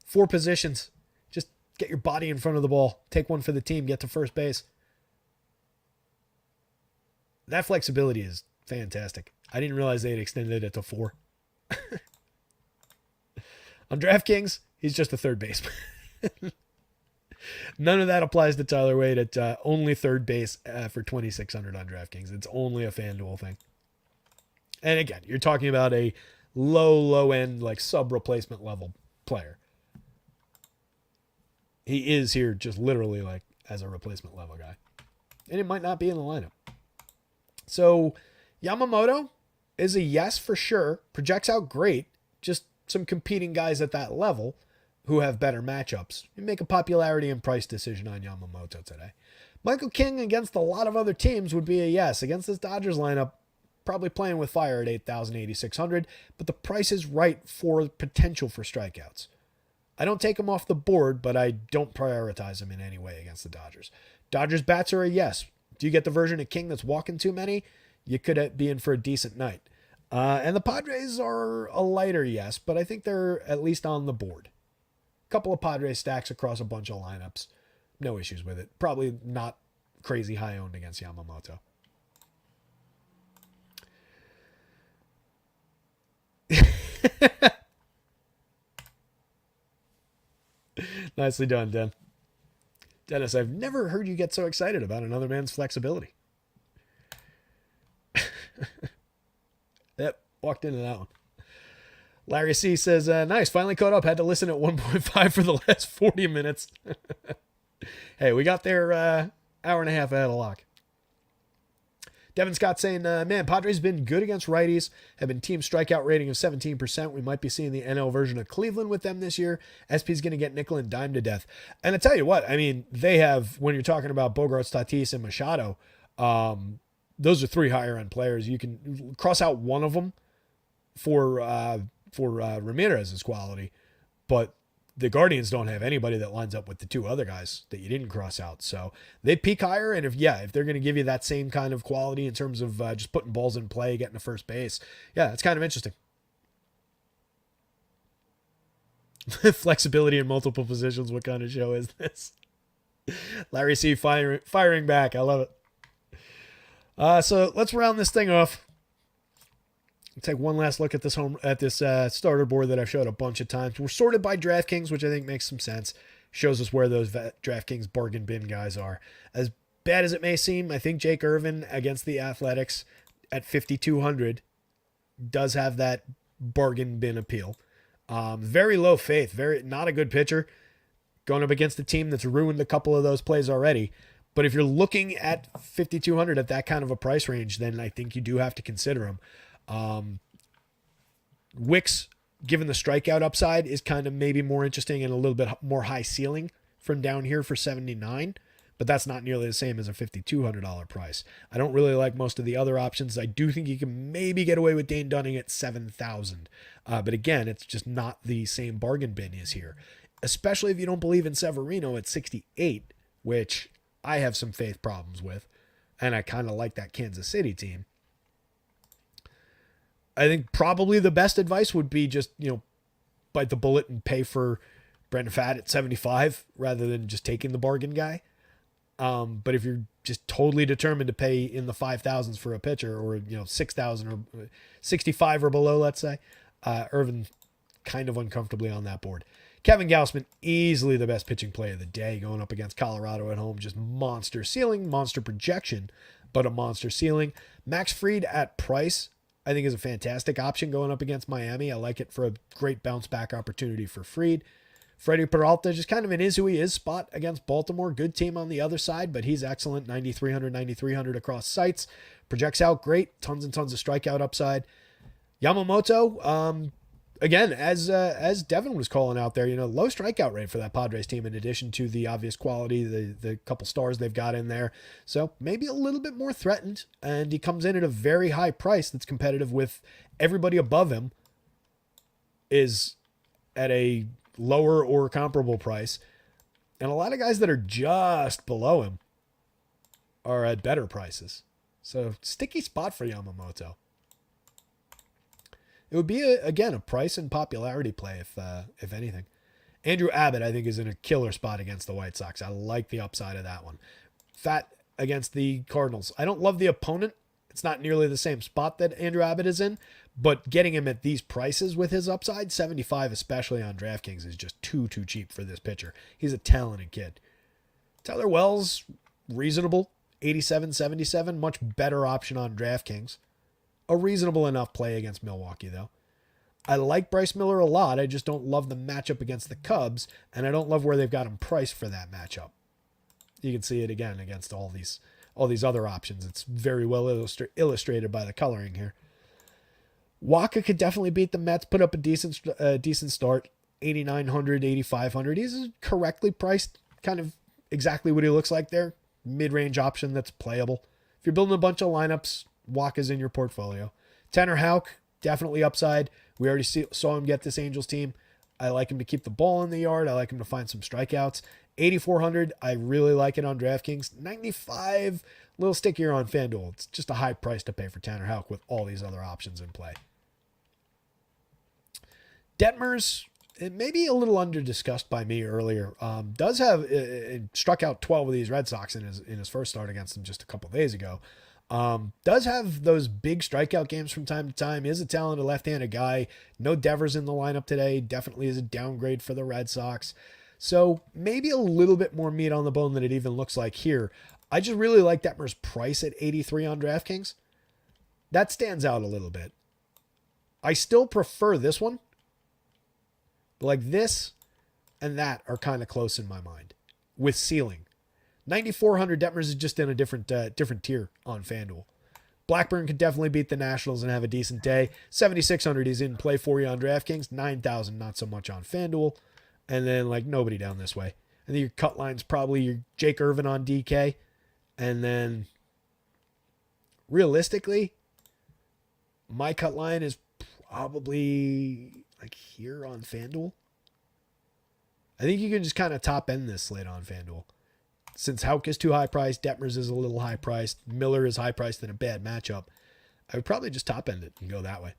4 positions. Just get your body in front of the ball. Take one for the team. Get to first base. That flexibility is fantastic. I didn't realize they had extended it to 4. On DraftKings, he's just a third baseman. None of that applies to Tyler Wade at only third base for 2,600 on DraftKings. It's only a FanDuel thing. And again, you're talking about a low end, like sub-replacement level player. He is here just literally like as a replacement level guy. And it might not be in the lineup. So Yamamoto is a yes for sure. Projects out great. Just some competing guys at that level who have better matchups. You make a popularity and price decision on Yamamoto today. Michael King against a lot of other teams would be a yes. Against this Dodgers lineup, probably playing with fire at 8,000, 8,600, but the price is right for potential for strikeouts. I don't take him off the board, but I don't prioritize him in any way against the Dodgers. Dodgers bats are a yes. Do you get the version of King that's walking too many? You could be in for a decent night. And the Padres are a lighter yes, but I think they're at least on the board. Couple of Padres stacks across a bunch of lineups. No issues with it. Probably not crazy high owned against Yamamoto. Nicely done, Den. Dennis, I've never heard you get so excited about another man's flexibility. Yep, walked into that one. Larry C says, nice, finally caught up. Had to listen at 1.5 for the last 40 minutes. Hey, we got there hour and a half ahead of lock. Devin Scott saying, man, Padres been good against righties, have been team strikeout rating of 17%. We might be seeing the NL version of Cleveland with them this year. SP's going to get nickel and dime to death. And I tell you what, I mean, they have, when you're talking about Bogarts, Tatis, and Machado, those are 3 higher end players. You can cross out one of them for Ramirez's quality, but the Guardians don't have anybody that lines up with the 2 other guys that you didn't cross out. So they peak higher. And if they're going to give you that same kind of quality in terms of just putting balls in play, getting to first base. Yeah, it's kind of interesting. Flexibility in multiple positions. What kind of show is this? Larry C firing back. I love it. So let's round this thing off. Take one last look at this starter board that I've showed a bunch of times. We're sorted by DraftKings, which I think makes some sense. Shows us where those DraftKings bargain bin guys are. As bad as it may seem, I think Jake Irvin against the Athletics at 5,200 does have that bargain bin appeal. Very low faith, not a good pitcher. Going up against a team that's ruined a couple of those plays already. But if you're looking at 5,200 at that kind of a price range, then I think you do have to consider him. Wicks, given the strikeout upside, is kind of maybe more interesting and a little bit more high ceiling from down here for 79, but that's not nearly the same as a $5,200 price. I don't really like most of the other options. I do think you can maybe get away with Dane Dunning at 7,000, but again, it's just not the same bargain bin is here, especially if you don't believe in Severino at 68, which I have some faith problems with, and I kind of like that Kansas City team. I think probably the best advice would be just, bite the bullet and pay for Brandon Pfaadt at 75 rather than just taking the bargain guy. But if you're just totally determined to pay in the 5,000s for a pitcher or, 6,000 or 65 or below, let's say, Irvin kind of uncomfortably on that board. Kevin Gausman, easily the best pitching play of the day going up against Colorado at home. Just monster ceiling, monster projection, but a monster ceiling. Max Fried at price, I think is a fantastic option going up against Miami. I like it for a great bounce back opportunity for Fried. Freddie Peralta, just kind of an is who he is spot against Baltimore. Good team on the other side, but he's excellent. 9,300 across sites. Projects out great. Tons and tons of strikeout upside. Yamamoto, again, as Devin was calling out there, low strikeout rate for that Padres team in addition to the obvious quality, the couple stars they've got in there. So maybe a little bit more threatened, and he comes in at a very high price that's competitive with everybody above him is at a lower or comparable price. And a lot of guys that are just below him are at better prices. So sticky spot for Yamamoto. It would be, again, a price and popularity play if anything. Andrew Abbott, I think, is in a killer spot against the White Sox. I like the upside of that one. Fat against the Cardinals. I don't love the opponent. It's not nearly the same spot that Andrew Abbott is in, but getting him at these prices with his upside, 75 especially on DraftKings, is just too cheap for this pitcher. He's a talented kid. Tyler Wells, reasonable, 87, 77, much better option on DraftKings. A reasonable enough play against Milwaukee, though. I like Bryce Miller a lot. I just don't love the matchup against the Cubs, and I don't love where they've got him priced for that matchup. You can see it again against all these other options. It's very well illustrated by the coloring here. Waka could definitely beat the Mets, put up a decent start, 8,900, 8,500. He's correctly priced, kind of exactly what he looks like there. Mid-range option that's playable. If you're building a bunch of lineups, Waka's in your portfolio. Tanner Houck, definitely upside. We already saw him get this Angels team. I like him to keep the ball in the yard. I like him to find some strikeouts. 8,400, I really like it on DraftKings. 95, a little stickier on FanDuel. It's just a high price to pay for Tanner Houck with all these other options in play. Detmers, it may be a little under-discussed by me earlier. Does have struck out 12 of these Red Sox in his first start against them just a couple days ago. Does have those big strikeout games from time to time. Is a talented left-handed guy. No Devers in the lineup today. Definitely is a downgrade for the Red Sox. So maybe a little bit more meat on the bone than it even looks like here. I just really like Detmer's price at 83 on DraftKings. That stands out a little bit. I still prefer this one. Like this and that are kind of close in my mind with ceiling. 9,400 Detmers is just in a different tier on FanDuel. Blackburn could definitely beat the Nationals and have a decent day. 7,600 is in play for you on DraftKings. 9,000 not so much on FanDuel. And then like nobody down this way. I think your cut line's probably your Jake Irvin on DK. And then realistically, my cut line is probably like here on FanDuel. I think you can just kind of top end this slate on FanDuel. Since Houck is too high priced, Detmers is a little high priced, Miller is high priced in a bad matchup, I would probably just top end it and go that way.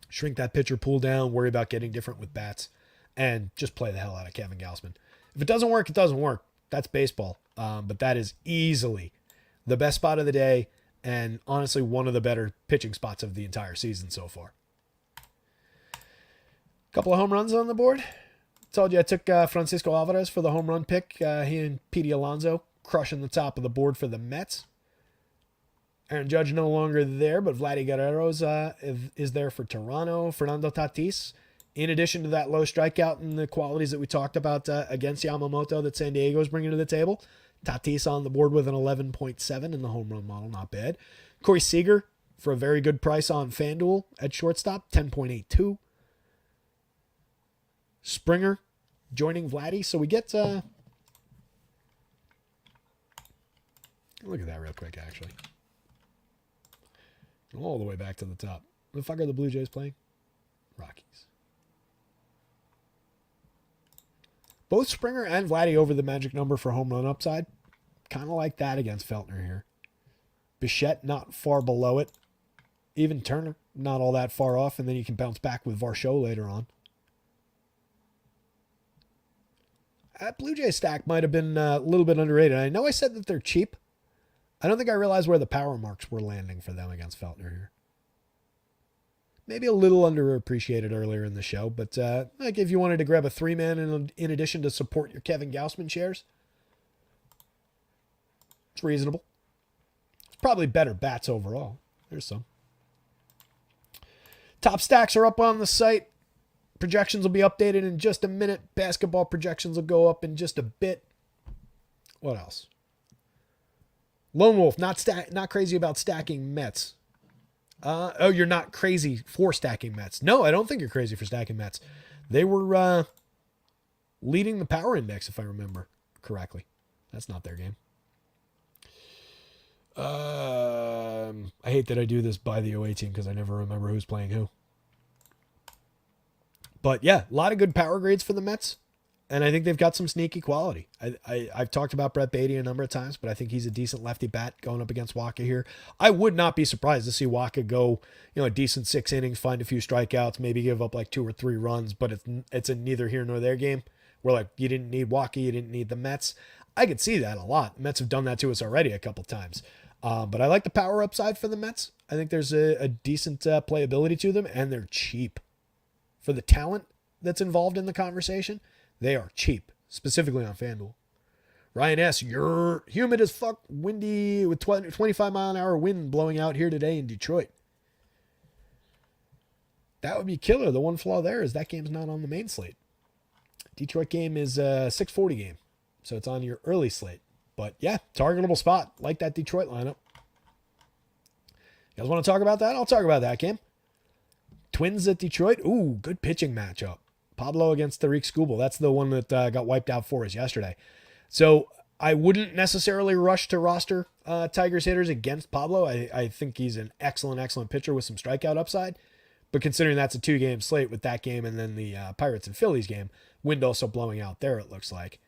Shrink that pitcher pool down, worry about getting different with bats, and just play the hell out of Kevin Gausman. If it doesn't work, it doesn't work. That's baseball. But that is easily the best spot of the day, and honestly one of the better pitching spots of the entire season so far. Couple of home runs on the board. Told you I took Francisco Alvarez for the home run pick. He and Pete Alonso crushing the top of the board for the Mets. Aaron Judge no longer there, but Vladdy Guerrero is there for Toronto. Fernando Tatis, in addition to that low strikeout and the qualities that we talked about against Yamamoto that San Diego is bringing to the table, Tatis on the board with an 11.7 in the home run model. Not bad. Corey Seager for a very good price on FanDuel at shortstop, 10.82. Springer joining Vladdy. So we get look at that real quick, actually. All the way back to the top. What the fuck are the Blue Jays playing? Rockies. Both Springer and Vladdy over the magic number for home run upside. Kind of like that against Feltner here. Bichette not far below it. Even Turner not all that far off. And then you can bounce back with Varsho later on. That Blue Jay stack might have been a little bit underrated. I know I said that they're cheap. I don't think I realized where the power marks were landing for them against Feltner here. Maybe a little underappreciated earlier in the show, but like if you wanted to grab a 3-man in addition to support your Kevin Gausman shares, it's reasonable. It's probably better bats overall. There's some. Top stacks are up on the site. Projections will be updated in just a minute. Basketball projections will go up in just a bit. What else? Lone Wolf, not crazy about stacking Mets. Oh, you're not crazy for stacking Mets. No, I don't think you're crazy for stacking Mets. They were leading the power index, if I remember correctly. That's not their game. I hate that I do this by the OA team because I never remember who's playing who. But yeah, a lot of good power grades for the Mets. And I think they've got some sneaky quality. I've talked about Brett Beatty a number of times, but I think he's a decent lefty bat going up against Waka here. I would not be surprised to see Waka go, a decent 6 innings, find a few strikeouts, maybe give up like 2 or 3 runs, but it's a neither here nor there game where like you didn't need Waka, you didn't need the Mets. I could see that a lot. The Mets have done that to us already a couple times. But I like the power upside for the Mets. I think there's a decent playability to them, and they're cheap. For the talent that's involved in the conversation, they are cheap, specifically on FanDuel. Ryan S., you're humid as fuck, windy with 25 mile an hour wind blowing out here today in Detroit. That would be killer. The one flaw there is that game's not on the main slate. Detroit game is a 6:40 game, so it's on your early slate. But yeah, targetable spot. Like that Detroit lineup. You guys want to talk about that? I'll talk about that game. Twins at Detroit. Ooh, good pitching matchup. Pablo against Tariq Skubal. That's the one that got wiped out for us yesterday. So I wouldn't necessarily rush to roster Tigers hitters against Pablo. I think he's an excellent pitcher with some strikeout upside. But considering that's a 2-game slate with that game and then the Pirates and Phillies game, wind also blowing out there, it looks like.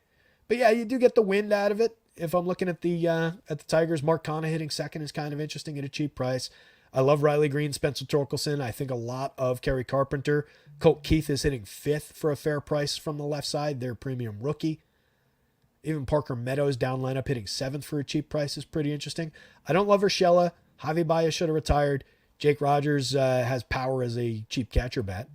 But yeah, you do get the wind out of it. If I'm looking at the Tigers, Mark Canha hitting second is kind of interesting at a cheap price. I love Riley Green, Spencer Torkelson. I think a lot of Kerry Carpenter. Colt Keith is hitting 5th for a fair price from the left side. Their premium rookie. Even Parker Meadows down lineup hitting 7th for a cheap price is pretty interesting. I don't love Urshela. Javi Baez should have retired. Jake Rogers has power as a cheap catcher bat.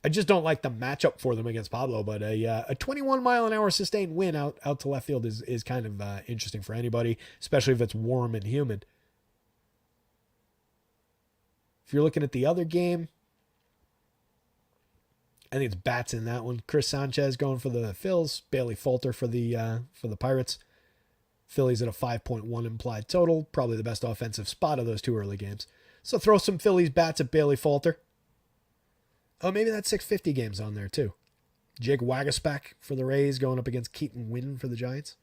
I just don't like the matchup for them against Pablo, but a 21 mile an hour sustained wind out to left field is kind of interesting for anybody, especially if it's warm and humid. If you're looking at the other game, I think it's bats in that one. Chris Sanchez going for the Phils, Bailey Falter for the Pirates. Phillies at a 5.1 implied total, probably the best offensive spot of those 2 early games. So throw some Phillies bats at Bailey Falter. Oh, maybe that 650 game's on there too. Jake Waguespack for the Rays going up against Keaton Wynn for the Giants.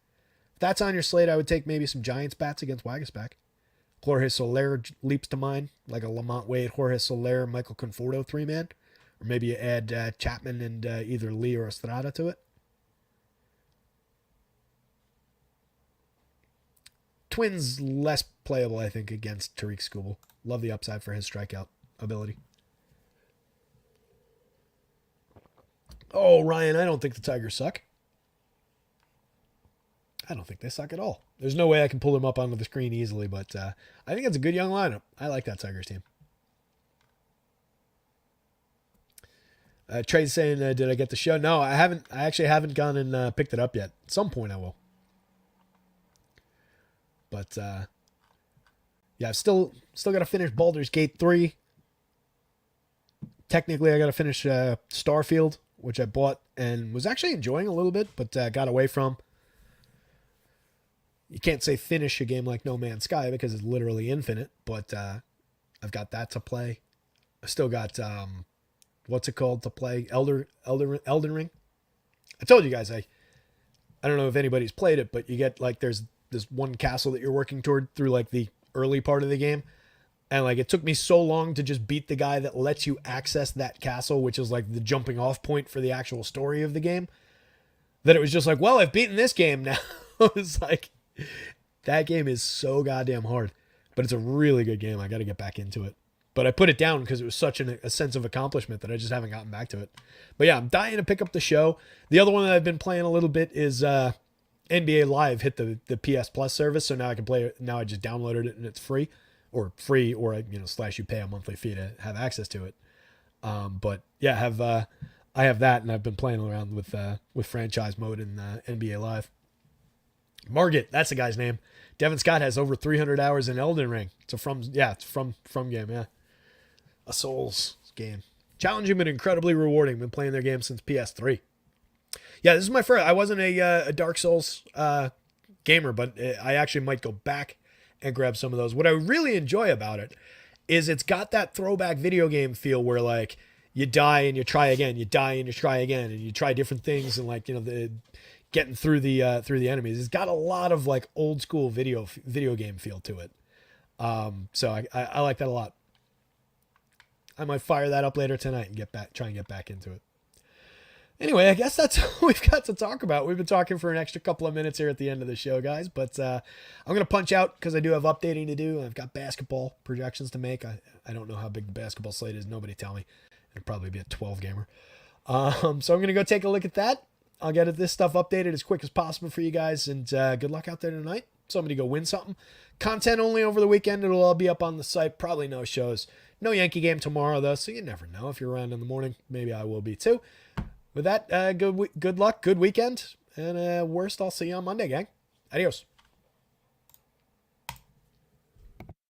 If that's on your slate, I would take maybe some Giants bats against Waguespack. Jorge Soler leaps to mind, like a Lamont Wade, Jorge Soler, Michael Conforto 3-man. Or maybe you add Chapman and either Lee or Estrada to it. Twins less playable, I think, against Tariq Skubal. Love the upside for his strikeout ability. Oh, Ryan, I don't think the Tigers suck. I don't think they suck at all. There's no way I can pull them up onto the screen easily, but I think it's a good young lineup. I like that Tigers team. Trey's saying, did I get the show? No, I haven't. I actually haven't gone and picked it up yet. At some point I will. But yeah, I've still got to finish Baldur's Gate 3. Technically, I got to finish Starfield, which I bought and was actually enjoying a little bit, but got away from. You can't say finish a game like No Man's Sky because it's literally infinite, but I've got that to play. I still got what's it called to play? Elden Ring. I told you guys I don't know if anybody's played it, but you get like there's this one castle that you're working toward through like the early part of the game. And like it took me so long to just beat the guy that lets you access that castle, which is like the jumping off point for the actual story of the game, that it was just like, well, I've beaten this game now. It's like that game is so goddamn hard, but it's a really good game. I got to get back into it. But I put it down because it was such a sense of accomplishment that I just haven't gotten back to it. But yeah, I'm dying to pick up the show. The other one that I've been playing a little bit is NBA Live hit the PS Plus service, so now I can play it. Now I just downloaded it and it's free, or / you pay a monthly fee to have access to it. But yeah, I have that, and I've been playing around with franchise mode in NBA Live. Margit, that's the guy's name. Devin Scott has over 300 hours in Elden Ring. It's from game, yeah. A Souls game. Challenging but incredibly rewarding. Been playing their game since PS3. Yeah, this is my first. I wasn't a Dark Souls gamer, but I actually might go back and grab some of those. What I really enjoy about it is it's got that throwback video game feel where like you die and you try again, you die and you try again, and you try different things and like the getting through the enemies. It's got a lot of like old school video game feel to it. So I like that a lot. I might fire that up later tonight and try and get back into it. Anyway, I guess that's all we've got to talk about. We've been talking for an extra couple of minutes here at the end of the show, guys. But I'm going to punch out because I do have updating to do. I've got basketball projections to make. I don't know how big the basketball slate is. Nobody tell me. It'll probably be a 12 gamer. So I'm going to go take a look at that. I'll get this stuff updated as quick as possible for you guys. And good luck out there tonight. Somebody go win something. Content only over the weekend. It'll all be up on the site. Probably no shows. No Yankee game tomorrow, though. So you never know. If you're around in the morning, maybe I will be too. With that, good luck, good weekend, and worst, I'll see you on Monday, gang. Adios.